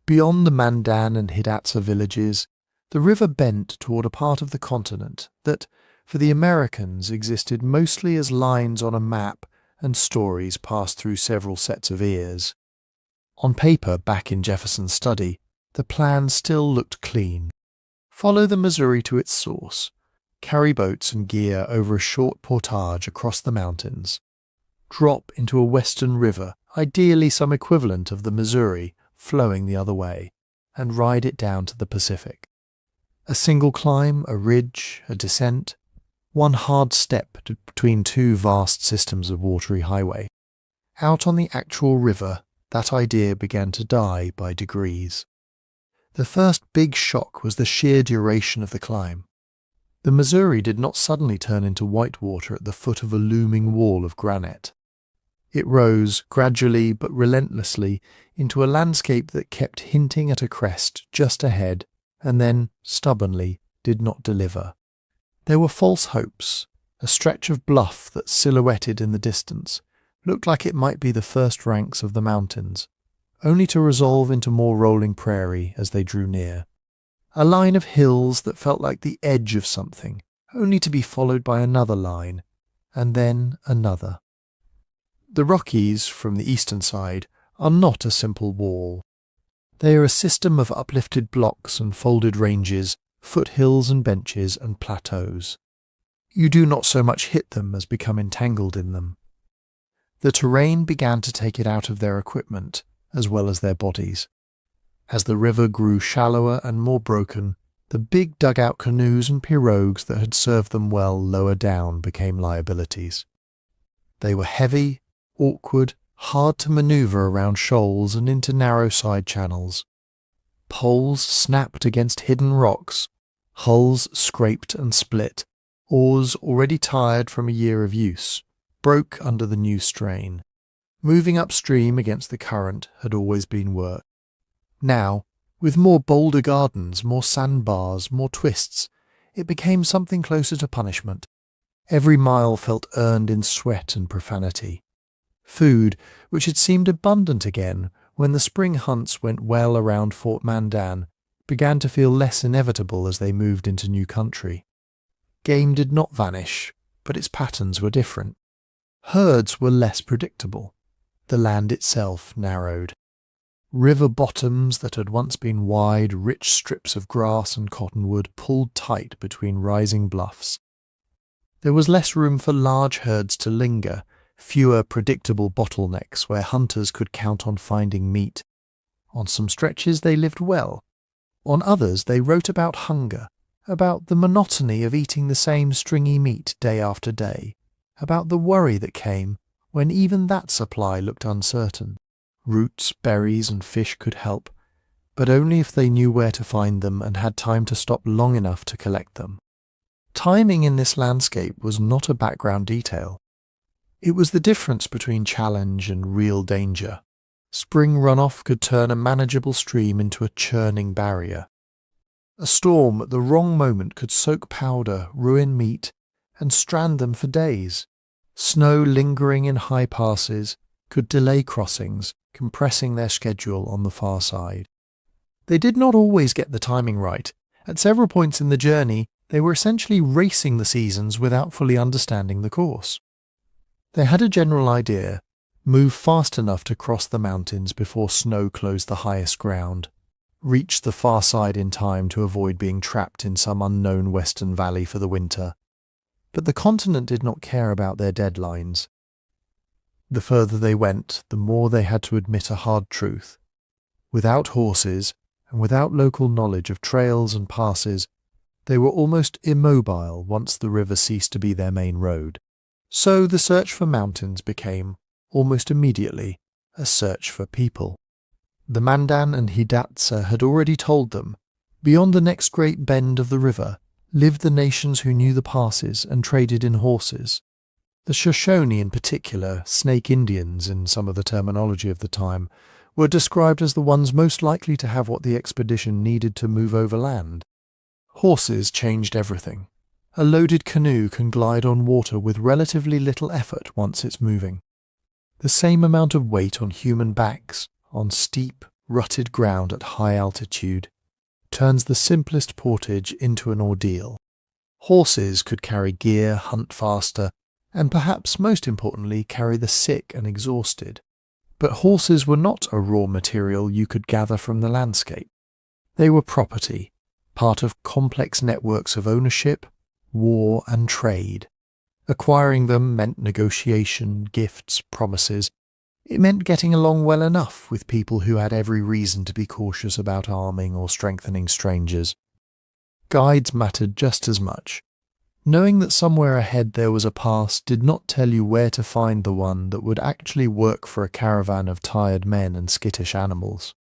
Speaker 1: Beyond the Mandan and Hidatsa villages, the river bent toward a part of the continent that, for the Americans, existed mostly as lines on a map and stories passed through several sets of ears. On paper, back in Jefferson's study, the plan still looked clean. Follow the Missouri to its source, carry boats and gear over a short portage across the mountains, drop into a western river, ideally some equivalent of the Missouri, flowing the other way, and ride it down to the Pacific. A single climb, a ridge, a descent, one hard step between two vast systems of watery highway. Out on the actual river, that idea began to die by degrees. The first big shock was the sheer duration of the climb. The Missouri did not suddenly turn into whitewater at the foot of a looming wall of granite. It rose, gradually but relentlessly, into a landscape that kept hinting at a crest just ahead, and then, stubbornly, did not deliver. There were false hopes. A stretch of bluff that silhouetted in the distance looked like it might be the first ranks of the mountains, only to resolve into more rolling prairie as they drew near. A line of hills that felt like the edge of something, only to be followed by another line, and then another. The Rockies, from the eastern side, are not a simple wall. They are a system of uplifted blocks and folded ranges, foothills and benches and plateaus. You do not so much hit them as become entangled in them. The terrain began to take it out of their equipment, as well as their bodies. As the river grew shallower and more broken, the big dugout canoes and pirogues that had served them well lower down became liabilities. They were heavy, awkward, hard to maneuver around shoals and into narrow side channels. Poles snapped against hidden rocks, hulls scraped and split, oars already tired from a year of use, broke under the new strain. Moving upstream against the current had always been work. Now, With more boulder gardens, more sandbars, more twists, it became something closer to punishment. Every mile felt earned in sweat and profanity. Food, which had seemed abundant again when the spring hunts went well around Fort Mandan, began to feel less inevitable as they moved into new country. Game did not vanish, but its patterns were different. Herds were less predictable. The land itself narrowed. River bottoms that had once been wide, rich strips of grass and cottonwood pulled tight between rising bluffs. There was less room for large herds to linger, fewer predictable bottlenecks where hunters could count on finding meat. On some stretches they lived well. On others they wrote about hunger, about the monotony of eating the same stringy meat day after day, about the worry that came when even that supply looked uncertain. Roots, berries, and fish could help, but only if they knew where to find them and had time to stop long enough to collect them. Timing in this landscape was not a background detail. It was the difference between challenge and real danger. Spring runoff could turn a manageable stream into a churning barrier. A storm at the wrong moment could soak powder, ruin meat, and strand them for days. Snow lingering in high passes could delay crossings, compressing their schedule on the far side. They did not always get the timing right. At several points in the journey, they were essentially racing the seasons without fully understanding the course. They had a general idea: move fast enough to cross the mountains before snow closed the highest ground, reach the far side in time to avoid being trapped in some unknown western valley for the winter. But the continent did not care about their deadlines. The further they went, the more they had to admit a hard truth. Without horses, and without local knowledge of trails and passes, they were almost immobile once the river ceased to be their main road. So the search for mountains became, almost immediately, a search for people. The Mandan and Hidatsa had already told them, beyond the next great bend of the river lived the nations who knew the passes and traded in horses. The Shoshone in particular, Snake Indians in some of the terminology of the time, were described as the ones most likely to have what the expedition needed to move overland. Horses changed everything. A loaded canoe can glide on water with relatively little effort once it's moving. The same amount of weight on human backs, on steep, rutted ground at high altitude, turns the simplest portage into an ordeal. Horses could carry gear, hunt faster, and perhaps most importantly carry the sick and exhausted. But horses were not a raw material you could gather from the landscape. They were property, part of complex networks of ownership, war and trade. Acquiring them meant negotiation, gifts, promises. It meant getting along well enough with people who had every reason to be cautious about arming or strengthening strangers. Guides mattered just as much. Knowing that somewhere ahead there was a pass did not tell you where to find the one that would actually work for a caravan of tired men and skittish animals.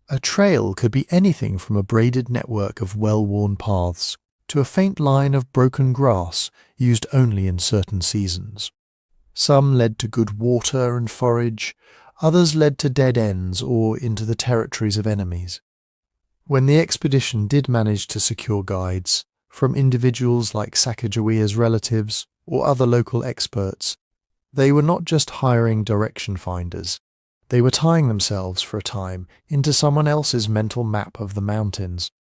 Speaker 1: A trail could be anything from a braided network of well-worn paths to a faint line of broken grass used only in certain seasons. Some led to good water and forage, others led to dead ends or into the territories of enemies. When the expedition did manage to secure guides, from individuals like Sacagawea's relatives or other local experts, they were not just hiring direction finders. They were tying themselves for a time into someone else's mental map of the mountains,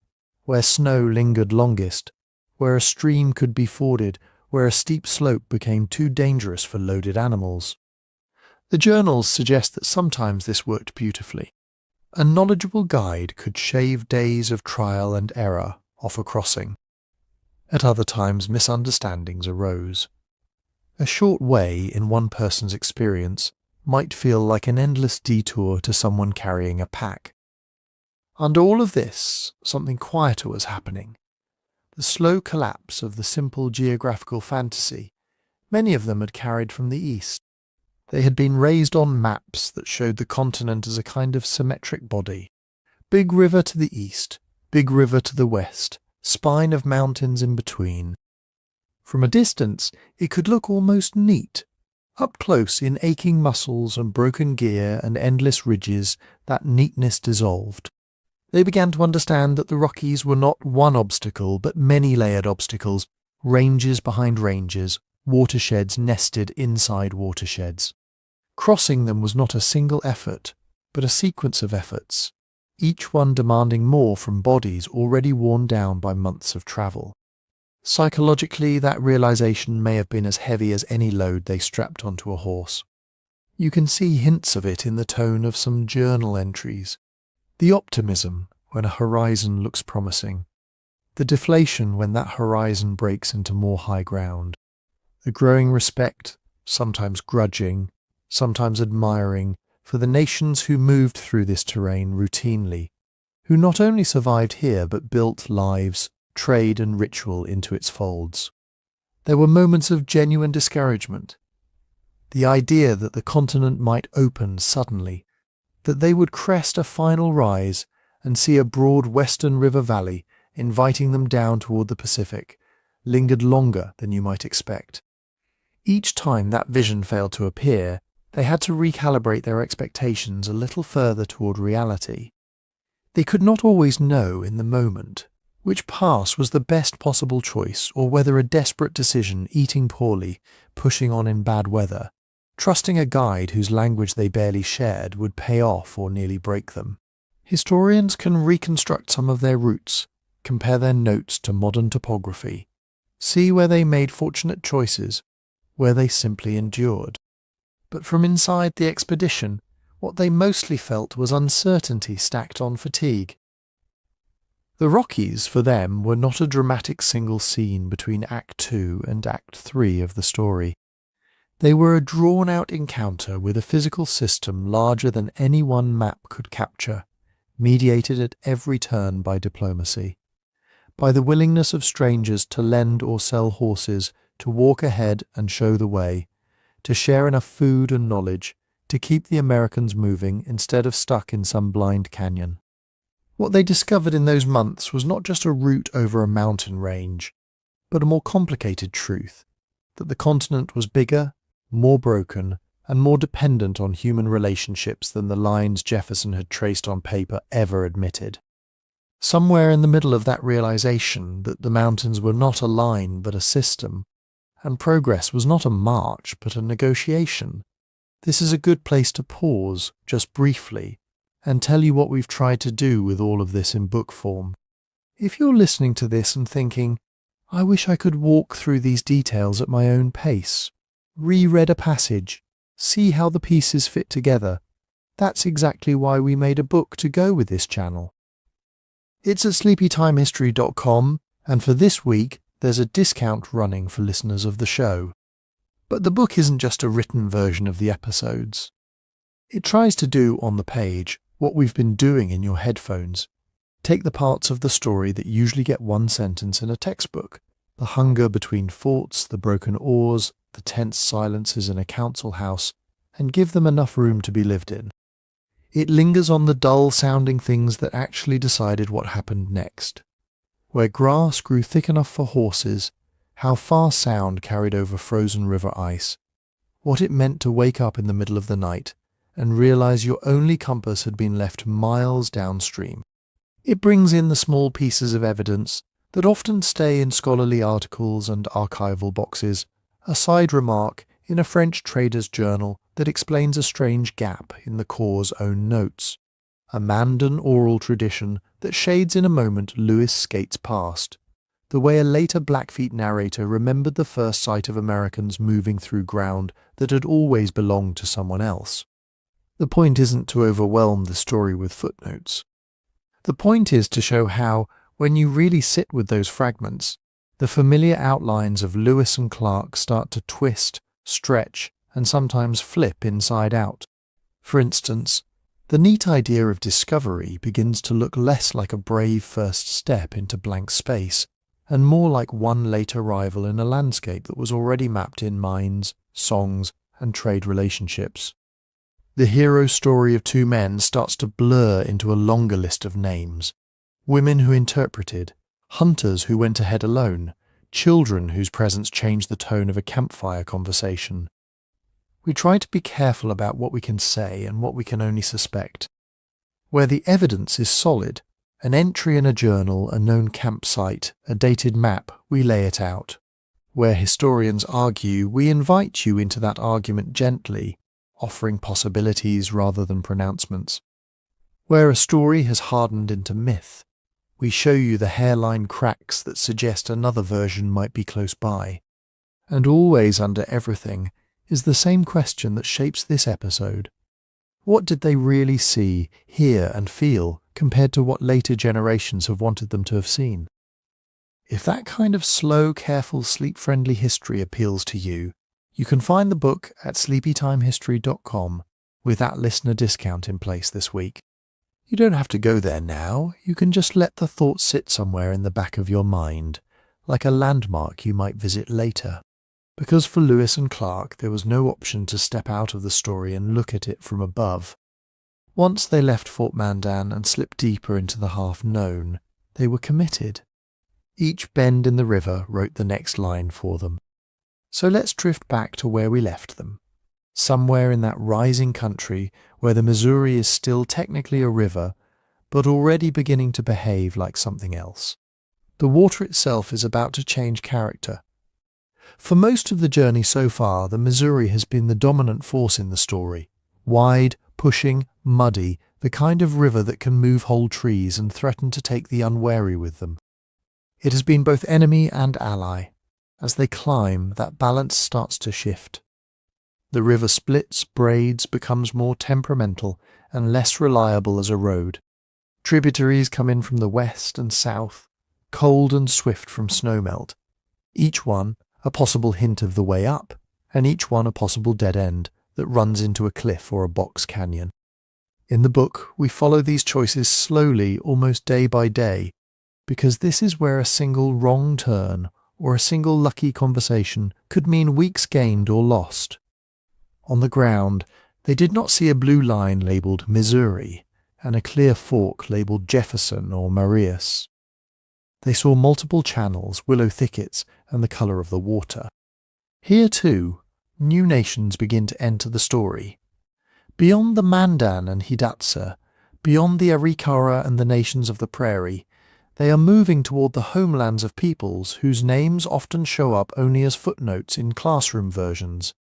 Speaker 1: where snow lingered longest, where a stream could be forded, where a steep slope became too dangerous for loaded animals. The journals suggest that sometimes this worked beautifully. A knowledgeable guide could shave days of trial and error off a crossing. At other times misunderstandings arose. A short way, in one person's experience, might feel like an endless detour to someone carrying a pack. Under all of this, something quieter was happening. The slow collapse of the simple geographical fantasy many of them had carried from the east. They had been raised on maps that showed the continent as a kind of symmetric body. Big river to the east, big river to the west, spine of mountains in between. From a distance, it could look almost neat. Up close, in aching muscles and broken gear and endless ridges, that neatness dissolved. They began to understand that the Rockies were not one obstacle, but many layered obstacles, ranges behind ranges, watersheds nested inside watersheds. Crossing them was not a single effort, but a sequence of efforts, each one demanding more from bodies already worn down by months of travel. Psychologically, that realization may have been as heavy as any load they strapped onto a horse. You can see hints of it in the tone of some journal entries. The optimism when a horizon looks promising. The deflation when that horizon breaks into more high ground. The growing respect, sometimes grudging, sometimes admiring, for the nations who moved through this terrain routinely, who not only survived here but built lives, trade and ritual into its folds. There were moments of genuine discouragement. The idea that the continent might open suddenly, that they would crest a final rise and see a broad western river valley inviting them down toward the Pacific, lingered longer than you might expect. Each time that vision failed to appear, they had to recalibrate their expectations a little further toward reality. They could not always know in the moment which pass was the best possible choice, or whether a desperate decision, eating poorly, pushing on in bad weather, trusting a guide whose language they barely shared, would pay off or nearly break them. Historians can reconstruct some of their routes, compare their notes to modern topography, see where they made fortunate choices, where they simply endured. But from inside the expedition, what they mostly felt was uncertainty stacked on fatigue. The Rockies, for them, were not a dramatic single scene between Act 2 and Act 3 of the story. They were a drawn-out encounter with a physical system larger than any one map could capture, mediated at every turn by diplomacy, by the willingness of strangers to lend or sell horses, to walk ahead and show the way, to share enough food and knowledge to keep the Americans moving instead of stuck in some blind canyon. What they discovered in those months was not just a route over a mountain range, but a more complicated truth, that the continent was bigger, more broken, and more dependent on human relationships than the lines Jefferson had traced on paper ever admitted. Somewhere in the middle of that realization that the mountains were not a line but a system, and progress was not a march but a negotiation, this is a good place to pause, just briefly, and tell you what we've tried to do with all of this in book form. If you're listening to this and thinking, I wish I could walk through these details at my own pace, reread a passage, see how the pieces fit together, that's exactly why we made a book to go with this channel. It's at sleepytimehistory.com, and for this week there's a discount running for listeners of the show. But the book isn't just a written version of the episodes. It tries to do on the page what we've been doing in your headphones. Take the parts of the story that usually get one sentence in a textbook, the hunger between forts, the broken oars, the tense silences in a council house, and give them enough room to be lived in. It lingers on the dull-sounding things that actually decided what happened next. Where grass grew thick enough for horses, how far sound carried over frozen river ice, what it meant to wake up in the middle of the night and realize your only compass had been left miles downstream. It brings in the small pieces of evidence that often stay in scholarly articles and archival boxes, a side remark in a French trader's journal that explains a strange gap in the Corps' own notes, a Mandan oral tradition that shades in a moment Lewis skates past, the way a later Blackfeet narrator remembered the first sight of Americans moving through ground that had always belonged to someone else. The point isn't to overwhelm the story with footnotes. The point is to show how, when you really sit with those fragments, the familiar outlines of Lewis and Clark start to twist, stretch, and sometimes flip inside out. For instance, the neat idea of discovery begins to look less like a brave first step into blank space, and more like one late arrival in a landscape that was already mapped in minds, songs, and trade relationships. The hero story of two men starts to blur into a longer list of names. Women who interpreted, hunters who went ahead alone, children whose presence changed the tone of a campfire conversation. We try to be careful about what we can say and what we can only suspect. Where the evidence is solid, An entry in a journal, a known campsite, a dated map, we lay it out. Where historians argue, we invite you into that argument gently, offering possibilities rather than pronouncements. Where a story has hardened into myth, we show you the hairline cracks that suggest another version might be close by. And always under everything is the same question that shapes this episode. What did they really see, hear and feel compared to what later generations have wanted them to have seen? If that kind of slow, careful, sleep-friendly history appeals to you, you can find the book at sleepytimehistory.com with that listener discount in place this week. You don't have to go there now, you can just let the thought sit somewhere in the back of your mind, like a landmark you might visit later. Because for Lewis and Clark there was no option to step out of the story and look at it from above. Once they left Fort Mandan and slipped deeper into the half-known, they were committed. Each bend in the river wrote the next line for them. So let's drift back to where we left them. Somewhere in that rising country where the Missouri is still technically a river, but already beginning to behave like something else. The water itself is about to change character. For most of the journey so far, the Missouri has been the dominant force in the story. Wide, pushing, muddy, the kind of river that can move whole trees and threaten to take the unwary with them. It has been both enemy and ally. As they climb, that balance starts to shift. The river splits, braids, becomes more temperamental and less reliable as a road. Tributaries come in from the west and south, cold and swift from snowmelt. Each one a possible hint of the way up, and each one a possible dead end that runs into a cliff or a box canyon. In the book, we follow these choices slowly, almost day by day, because this is where a single wrong turn or a single lucky conversation could mean weeks gained or lost. On the ground, they did not see a blue line labelled Missouri and a clear fork labelled Jefferson or Marias. They saw multiple channels, willow thickets, and the colour of the water. Here, too, new nations begin to enter the story. Beyond the Mandan and Hidatsa, beyond the Arikara and the nations of the prairie, they are moving toward the homelands of peoples whose names often show up only as footnotes in classroom versions.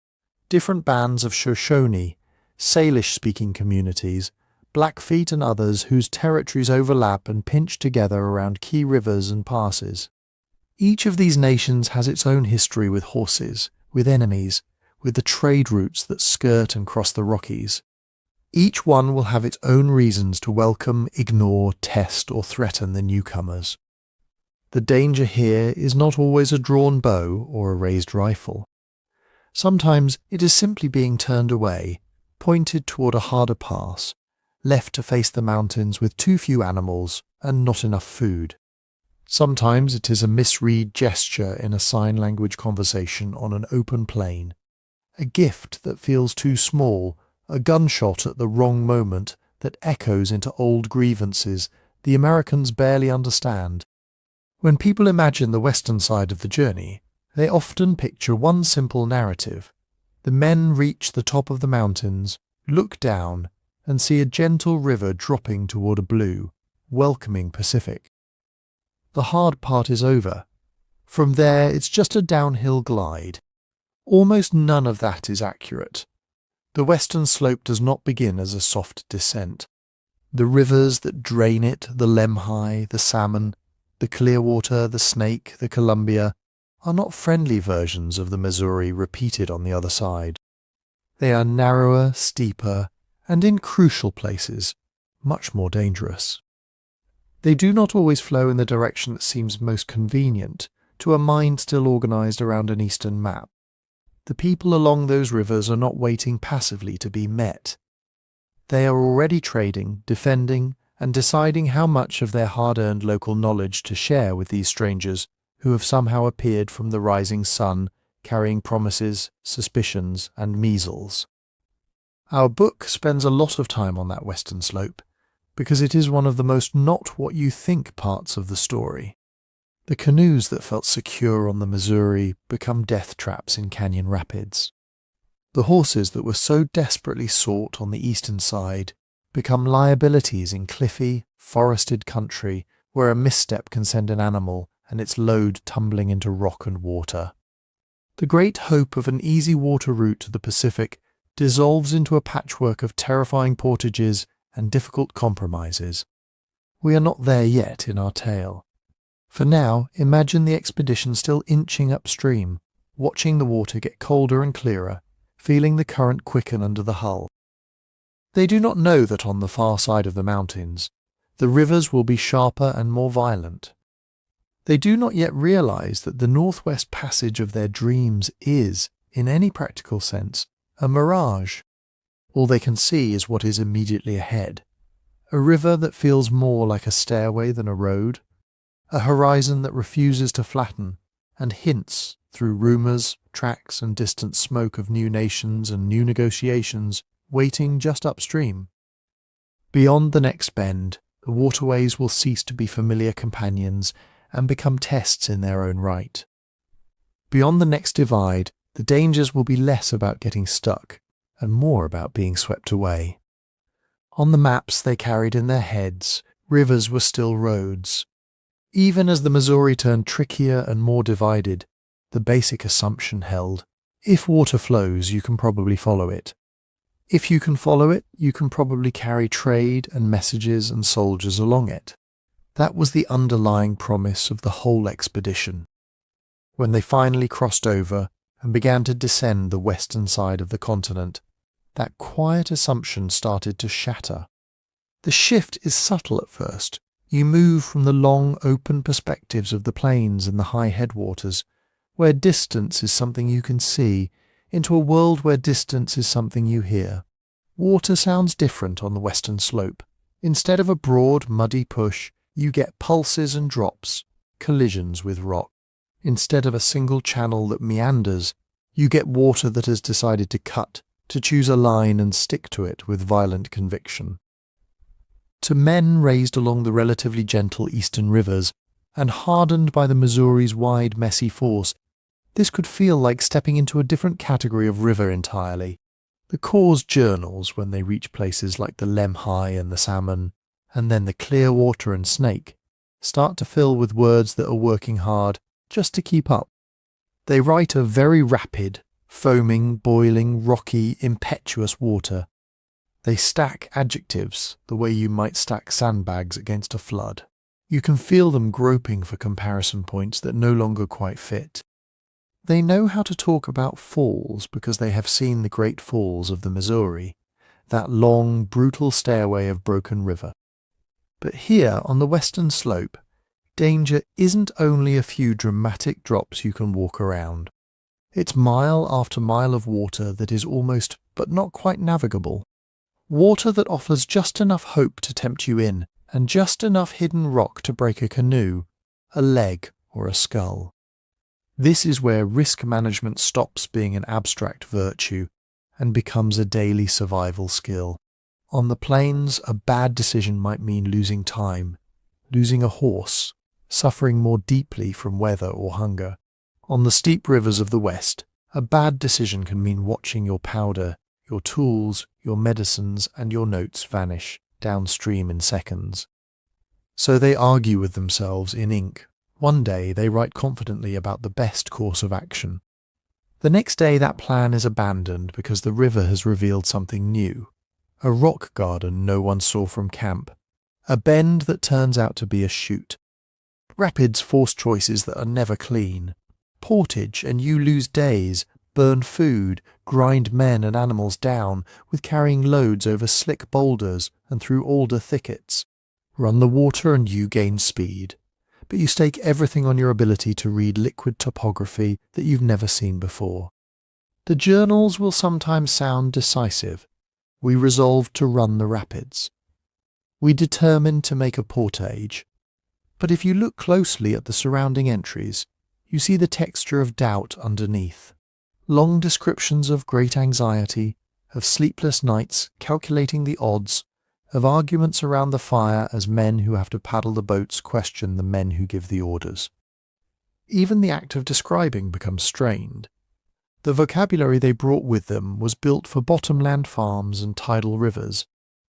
Speaker 1: Different bands of Shoshone, Salish-speaking communities, Blackfeet and others whose territories overlap and pinch together around key rivers and passes. Each of these nations has its own history with horses, with enemies, with the trade routes that skirt and cross the Rockies. Each one will have its own reasons to welcome, ignore, test or threaten the newcomers. The danger here is not always a drawn bow or a raised rifle. Sometimes it is simply being turned away, pointed toward a harder pass, left to face the mountains with too few animals and not enough food. Sometimes it is a misread gesture in a sign language conversation on an open plain, a gift that feels too small, a gunshot at the wrong moment that echoes into old grievances the Americans barely understand. When people imagine the western side of the journey, they often picture one simple narrative. The men reach the top of the mountains, look down, and see a gentle river dropping toward a blue, welcoming Pacific. The hard part is over. From there, it's just a downhill glide. Almost none of that is accurate. The western slope does not begin as a soft descent. The rivers that drain it, the Lemhi, the Salmon, the Clearwater, the Snake, the Columbia, are not friendly versions of the Missouri repeated on the other side. They are narrower, steeper, and in crucial places, much more dangerous. They do not always flow in the direction that seems most convenient to a mind still organized around an eastern map. The people along those rivers are not waiting passively to be met. They are already trading, defending, and deciding how much of their hard-earned local knowledge to share with these strangers who have somehow appeared from the rising sun, carrying promises, suspicions, and measles. Our book spends a lot of time on that western slope, because it is one of the most not-what-you-think parts of the story. The canoes that felt secure on the Missouri become death traps in canyon rapids. The horses that were so desperately sought on the eastern side become liabilities in cliffy, forested country where a misstep can send an animal and its load tumbling into rock and water. The great hope of an easy water route to the Pacific dissolves into a patchwork of terrifying portages and difficult compromises. We are not there yet in our tale. For now, imagine the expedition still inching upstream, watching the water get colder and clearer, feeling the current quicken under the hull. They do not know that on the far side of the mountains, the rivers will be sharper and more violent. They do not yet realize that the northwest passage of their dreams is, in any practical sense, a mirage. All they can see is what is immediately ahead. A river that feels more like a stairway than a road. A horizon that refuses to flatten and hints, through rumours, tracks and distant smoke of new nations and new negotiations, waiting just upstream. Beyond the next bend, the waterways will cease to be familiar companions and become tests in their own right. Beyond the next divide, the dangers will be less about getting stuck and more about being swept away. On the maps they carried in their heads, rivers were still roads. Even as the Missouri turned trickier and more divided, the basic assumption held: if water flows, you can probably follow it. If you can follow it, you can probably carry trade and messages and soldiers along it. That was the underlying promise of the whole expedition. When they finally crossed over and began to descend the western side of the continent, that quiet assumption started to shatter. The shift is subtle at first. You move from the long, open perspectives of the plains and the high headwaters, where distance is something you can see, into a world where distance is something you hear. Water sounds different on the western slope. Instead of a broad, muddy push, you get pulses and drops, collisions with rock. Instead of a single channel that meanders, you get water that has decided to cut, to choose a line and stick to it with violent conviction. To men raised along the relatively gentle eastern rivers, and hardened by the Missouri's wide, messy force, this could feel like stepping into a different category of river entirely. The Corps' journals, when they reach places like the Lemhi and the Salmon, and then the Clearwater and Snake, start to fill with words that are working hard just to keep up. They write of very rapid, foaming, boiling, rocky, impetuous water. They stack adjectives the way you might stack sandbags against a flood. You can feel them groping for comparison points that no longer quite fit. They know how to talk about falls because they have seen the great falls of the Missouri, that long, brutal stairway of broken river. But here, on the western slope, danger isn't only a few dramatic drops you can walk around. It's mile after mile of water that is almost, but not quite navigable. Water that offers just enough hope to tempt you in, and just enough hidden rock to break a canoe, a leg, or a skull. This is where risk management stops being an abstract virtue and becomes a daily survival skill. On the plains, a bad decision might mean losing time, losing a horse, suffering more deeply from weather or hunger. On the steep rivers of the West, a bad decision can mean watching your powder, your tools, your medicines, and your notes vanish downstream in seconds. So they argue with themselves in ink. One day they write confidently about the best course of action. The next day that plan is abandoned because the river has revealed something new. A rock garden no one saw from camp. A bend that turns out to be a chute. Rapids force choices that are never clean. Portage and you lose days, burn food, grind men and animals down with carrying loads over slick boulders and through alder thickets. Run the water and you gain speed. But you stake everything on your ability to read liquid topography that you've never seen before. The journals will sometimes sound decisive. We resolved to run the rapids. We determined to make a portage. But if you look closely at the surrounding entries, you see the texture of doubt underneath. Long descriptions of great anxiety, of sleepless nights calculating the odds, of arguments around the fire as men who have to paddle the boats question the men who give the orders. Even the act of describing becomes strained. The vocabulary they brought with them was built for bottomland farms and tidal rivers.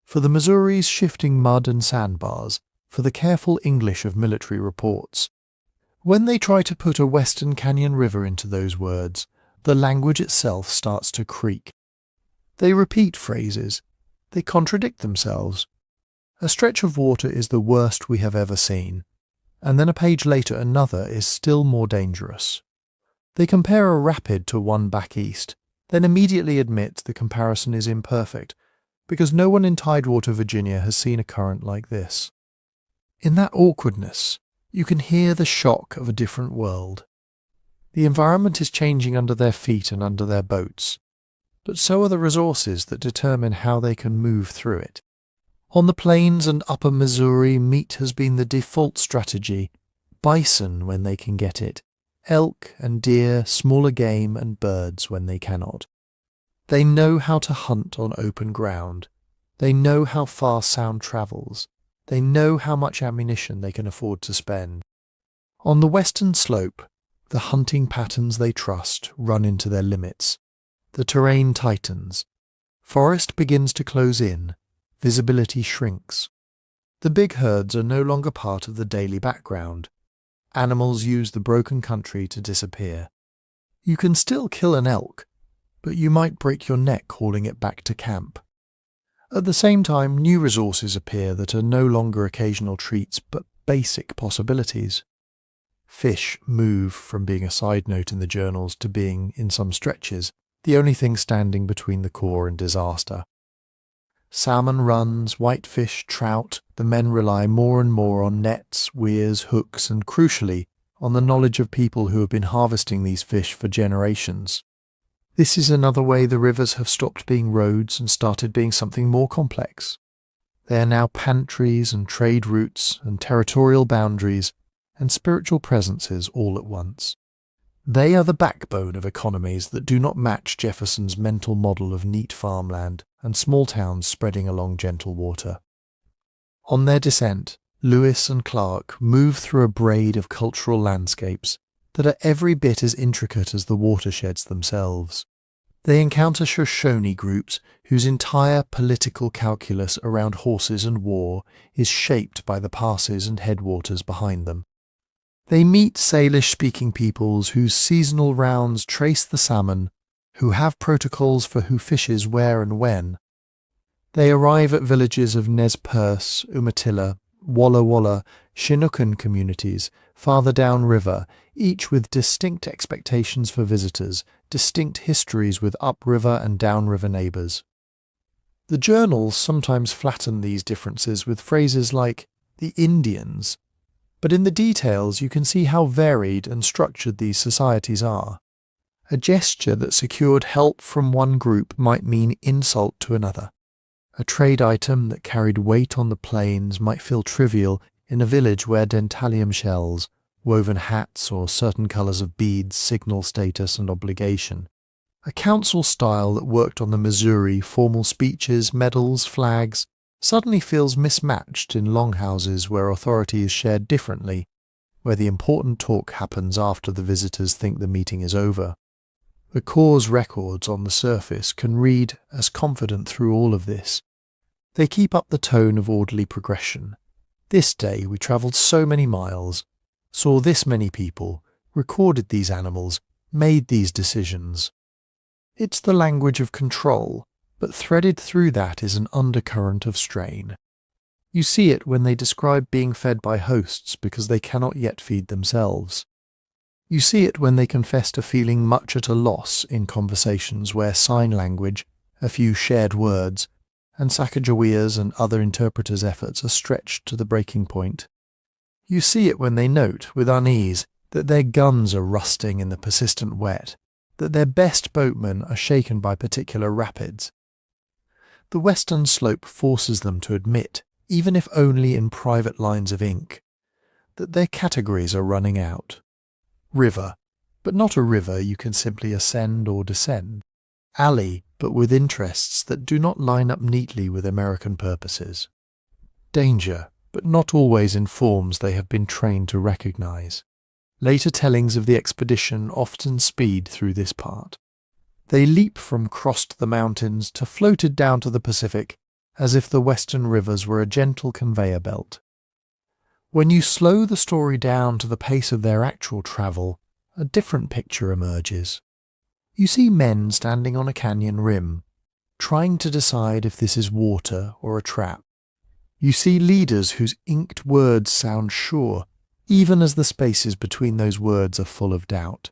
Speaker 1: for the Missouri's shifting mud and sandbars, for the careful English of military reports. When they try to put a Western Canyon River into those words, the language itself starts to creak. They repeat phrases. They contradict themselves. A stretch of water is the worst we have ever seen, and then a page later another is still more dangerous. They compare a rapid to one back east, then immediately admit the comparison is imperfect, because no one in Tidewater, Virginia has seen a current like this. In that awkwardness, you can hear the shock of a different world. The environment is changing under their feet and under their boats, but so are the resources that determine how they can move through it. On the plains and upper Missouri, meat has been the default strategy. Bison when they can get it, elk and deer, smaller game and birds when they cannot. They know how to hunt on open ground. They know how far sound travels. They know how much ammunition they can afford to spend. On the western slope, the hunting patterns they trust run into their limits. The terrain tightens. Forest begins to close in. Visibility shrinks. The big herds are no longer part of the daily background. Animals use the broken country to disappear. You can still kill an elk, but you might break your neck hauling it back to camp. At the same time, new resources appear that are no longer occasional treats but basic possibilities. Fish move from being a side note in the journals to being, in some stretches, the only thing standing between the core and disaster. Salmon runs, whitefish, trout, the men rely more and more on nets, weirs, hooks, and crucially, on the knowledge of people who have been harvesting these fish for generations. This is another way the rivers have stopped being roads and started being something more complex. They are now pantries and trade routes and territorial boundaries and spiritual presences all at once. They are the backbone of economies that do not match Jefferson's mental model of neat farmland and small towns spreading along gentle water. On their descent, Lewis and Clark move through a braid of cultural landscapes that are every bit as intricate as the watersheds themselves. They encounter Shoshone groups whose entire political calculus around horses and war is shaped by the passes and headwaters behind them. They meet Salish-speaking peoples whose seasonal rounds trace the salmon, who have protocols for who fishes where and when. They arrive at villages of Nez Perce, Umatilla, Walla Walla, Chinookan communities, farther downriver, each with distinct expectations for visitors, distinct histories with upriver and downriver neighbours. The journals sometimes flatten these differences with phrases like the Indians, but in the details you can see how varied and structured these societies are. A gesture that secured help from one group might mean insult to another. A trade item that carried weight on the plains might feel trivial in a village where dentalium shells, woven hats or certain colours of beads signal status and obligation. A council style that worked on the Missouri, formal speeches, medals, flags, suddenly feels mismatched in longhouses where authority is shared differently, where the important talk happens after the visitors think the meeting is over. The Corps' records on the surface can read as confident through all of this. They keep up the tone of orderly progression. This day we travelled so many miles, saw this many people, recorded these animals, made these decisions. It's the language of control, but threaded through that is an undercurrent of strain. You see it when they describe being fed by hosts because they cannot yet feed themselves. You see it when they confess to feeling much at a loss in conversations where sign language, a few shared words, and Sacagawea's and other interpreters' efforts are stretched to the breaking point. You see it when they note, with unease, that their guns are rusting in the persistent wet, that their best boatmen are shaken by particular rapids. The western slope forces them to admit, even if only in private lines of ink, that their categories are running out. River, but not a river you can simply ascend or descend. Alley, but with interests that do not line up neatly with American purposes. Danger, but not always in forms they have been trained to recognize. Later tellings of the expedition often speed through this part. They leap from crossed the mountains to floated down to the Pacific, as if the western rivers were a gentle conveyor belt. When you slow the story down to the pace of their actual travel, a different picture emerges. You see men standing on a canyon rim, trying to decide if this is water or a trap. You see leaders whose inked words sound sure, even as the spaces between those words are full of doubt.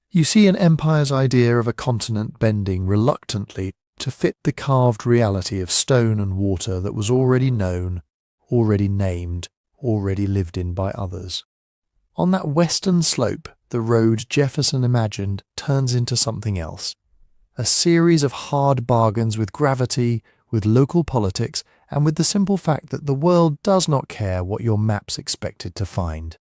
Speaker 1: You see an empire's idea of a continent bending reluctantly to fit the carved reality of stone and water that was already known, already named, already lived in by others. On that western slope, the road Jefferson imagined turns into something else. A series of hard bargains with gravity, with local politics, and with the simple fact that the world does not care what your maps expected to find.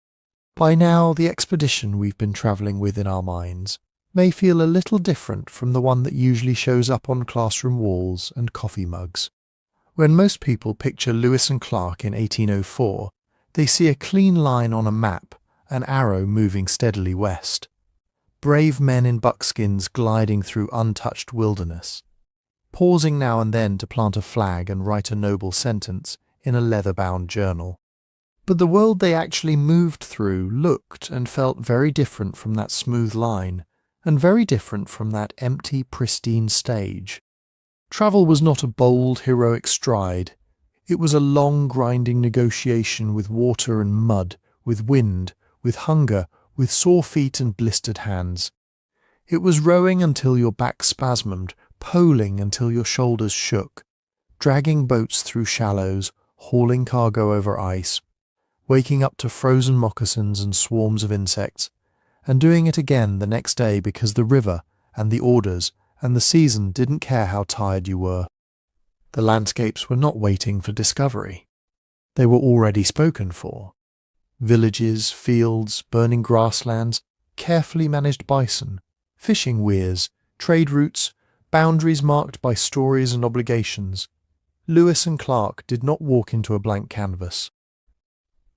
Speaker 1: By now, the expedition we've been travelling with in our minds may feel a little different from the one that usually shows up on classroom walls and coffee mugs. When most people picture Lewis and Clark in 1804, they see a clean line on a map, an arrow moving steadily west. Brave men in buckskins gliding through untouched wilderness, pausing now and then to plant a flag and write a noble sentence in a leather-bound journal. But the world they actually moved through looked and felt very different from that smooth line, and very different from that empty, pristine stage. Travel was not a bold, heroic stride. It was a long, grinding negotiation with water and mud, with wind, with hunger, with sore feet and blistered hands. It was rowing until your back spasmed, poling until your shoulders shook, dragging boats through shallows, hauling cargo over ice, waking up to frozen moccasins and swarms of insects, and doing it again the next day because the river and the orders and the season didn't care how tired you were. The landscapes were not waiting for discovery. They were already spoken for. Villages, fields, burning grasslands, carefully managed bison, fishing weirs, trade routes, boundaries marked by stories and obligations. Lewis and Clark did not walk into a blank canvas.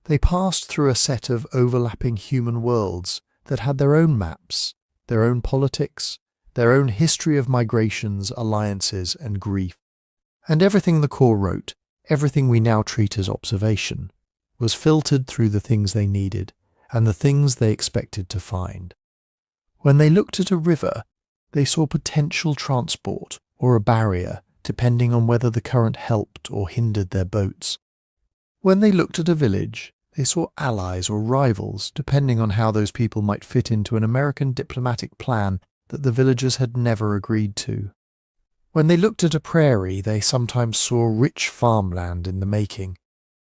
Speaker 1: They passed through a set of overlapping human worlds that had their own maps, their own politics, their own history of migrations, alliances, and grief. And everything the Corps wrote, everything we now treat as observation, was filtered through the things they needed and the things they expected to find. When they looked at a river, they saw potential transport or a barrier, depending on whether the current helped or hindered their boats. When they looked at a village, they saw allies or rivals, depending on how those people might fit into an American diplomatic plan that the villagers had never agreed to. When they looked at a prairie, they sometimes saw rich farmland in the making,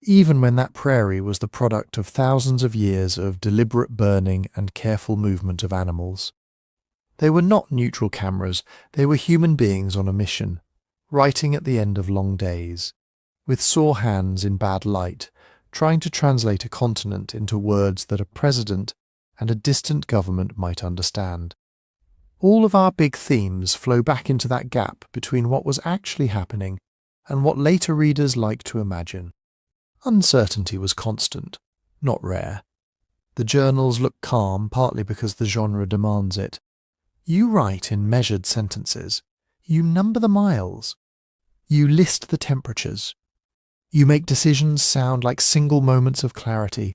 Speaker 1: even when that prairie was the product of thousands of years of deliberate burning and careful movement of animals. They were not neutral cameras, they were human beings on a mission, writing at the end of long days, with sore hands in bad light, trying to translate a continent into words that a president and a distant government might understand. All of our big themes flow back into that gap between what was actually happening and what later readers like to imagine. Uncertainty was constant, not rare. The journals look calm partly because the genre demands it. You write in measured sentences. You number the miles. You list the temperatures. You make decisions sound like single moments of clarity,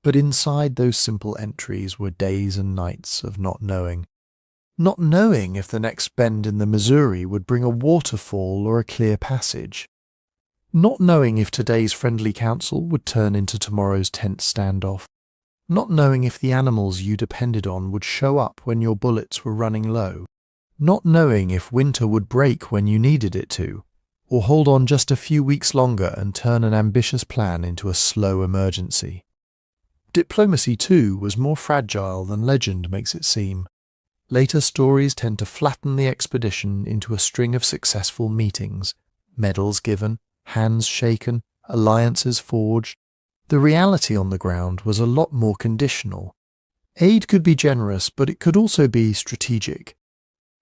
Speaker 1: but inside those simple entries were days and nights of not knowing. Not knowing if the next bend in the Missouri would bring a waterfall or a clear passage. Not knowing if today's friendly council would turn into tomorrow's tense standoff. Not knowing if the animals you depended on would show up when your bullets were running low. Not knowing if winter would break when you needed it to, or hold on just a few weeks longer and turn an ambitious plan into a slow emergency. Diplomacy, too, was more fragile than legend makes it seem. Later stories tend to flatten the expedition into a string of successful meetings, medals given, hands shaken, alliances forged. The reality on the ground was a lot more conditional. Aid could be generous, but it could also be strategic.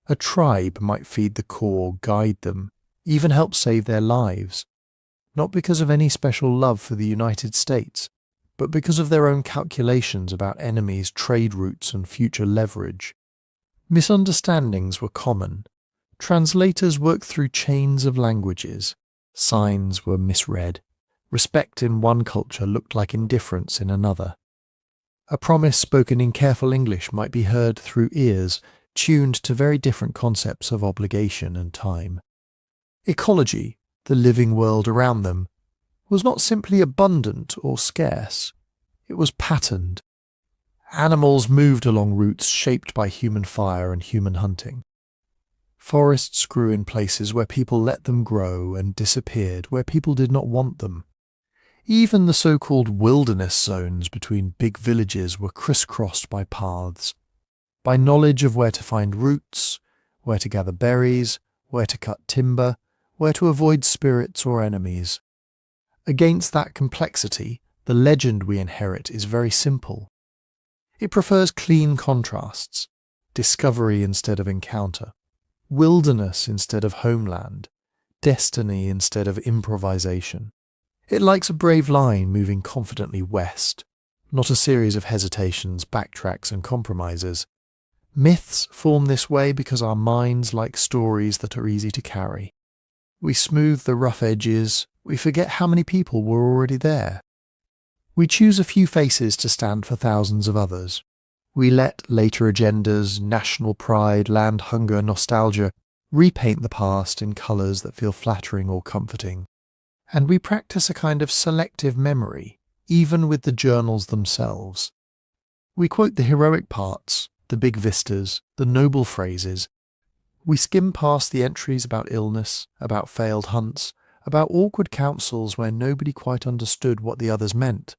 Speaker 1: A tribe might feed the Corps, guide them, even help save their lives, not because of any special love for the United States, but because of their own calculations about enemies' trade routes and future leverage. Misunderstandings were common. Translators worked through chains of languages. Signs were misread. Respect in one culture looked like indifference in another. A promise spoken in careful English might be heard through ears tuned to very different concepts of obligation and time. Ecology, the living world around them, was not simply abundant or scarce. It was patterned. Animals moved along routes shaped by human fire and human hunting. Forests grew in places where people let them grow and disappeared where people did not want them. Even the so-called wilderness zones between big villages were crisscrossed by paths, by knowledge of where to find roots, where to gather berries, where to cut timber, where to avoid spirits or enemies. Against that complexity, the legend we inherit is very simple. It prefers clean contrasts, discovery instead of encounter, wilderness instead of homeland, destiny instead of improvisation. It likes a brave line moving confidently west, not a series of hesitations, backtracks and compromises. Myths form this way because our minds like stories that are easy to carry. We smooth the rough edges, we forget how many people were already there. We choose a few faces to stand for thousands of others. We let later agendas, national pride, land hunger, nostalgia repaint the past in colours that feel flattering or comforting. And we practice a kind of selective memory, even with the journals themselves. We quote the heroic parts, the big vistas, the noble phrases. We skim past the entries about illness, about failed hunts, about awkward councils where nobody quite understood what the others meant.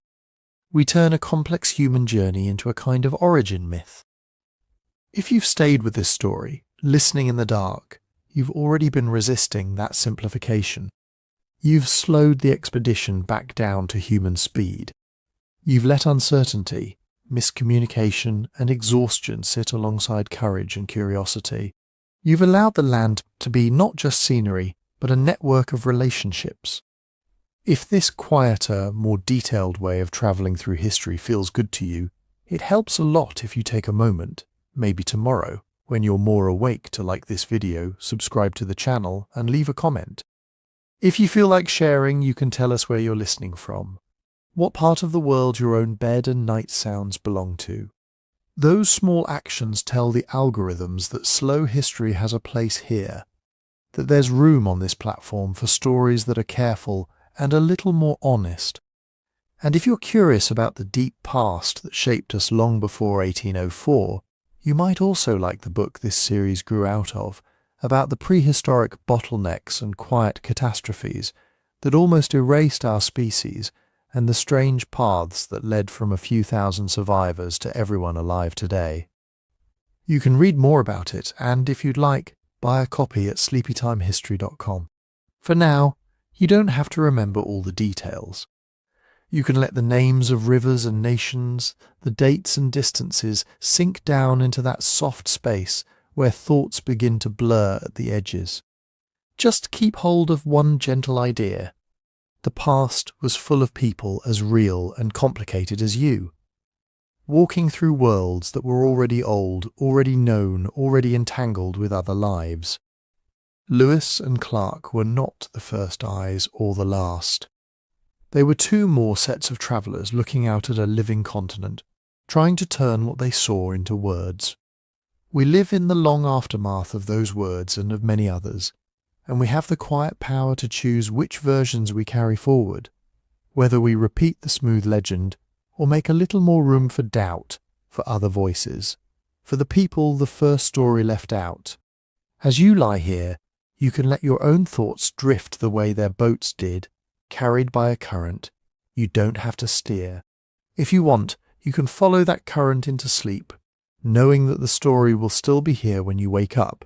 Speaker 1: We turn a complex human journey into a kind of origin myth. If you've stayed with this story, listening in the dark, you've already been resisting that simplification. You've slowed the expedition back down to human speed. You've let uncertainty, miscommunication, and exhaustion sit alongside courage and curiosity. You've allowed the land to be not just scenery, but a network of relationships. If this quieter, more detailed way of travelling through history feels good to you, it helps a lot if you take a moment, maybe tomorrow, when you're more awake to like this video, subscribe to the channel, and leave a comment. If you feel like sharing, you can tell us where you're listening from, what part of the world your own bed and night sounds belong to. Those small actions tell the algorithms that slow history has a place here, that there's room on this platform for stories that are careful and a little more honest. And if you're curious about the deep past that shaped us long before 1804, you might also like the book this series grew out of, about the prehistoric bottlenecks and quiet catastrophes that almost erased our species and the strange paths that led from a few thousand survivors to everyone alive today. You can read more about it and, if you'd like, buy a copy at sleepytimehistory.com. For now, you don't have to remember all the details. You can let the names of rivers and nations, the dates and distances sink down into that soft space where thoughts begin to blur at the edges. Just keep hold of one gentle idea. The past was full of people as real and complicated as you, walking through worlds that were already old, already known, already entangled with other lives. Lewis and Clark were not the first eyes or the last. They were two more sets of travellers looking out at a living continent, trying to turn what they saw into words. We live in the long aftermath of those words and of many others, and we have the quiet power to choose which versions we carry forward, whether we repeat the smooth legend or make a little more room for doubt, for other voices, for the people the first story left out. As you lie here, you can let your own thoughts drift the way their boats did, carried by a current. You don't have to steer. If you want, you can follow that current into sleep, knowing that the story will still be here when you wake up,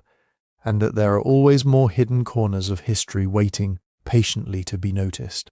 Speaker 1: and that there are always more hidden corners of history waiting patiently to be noticed.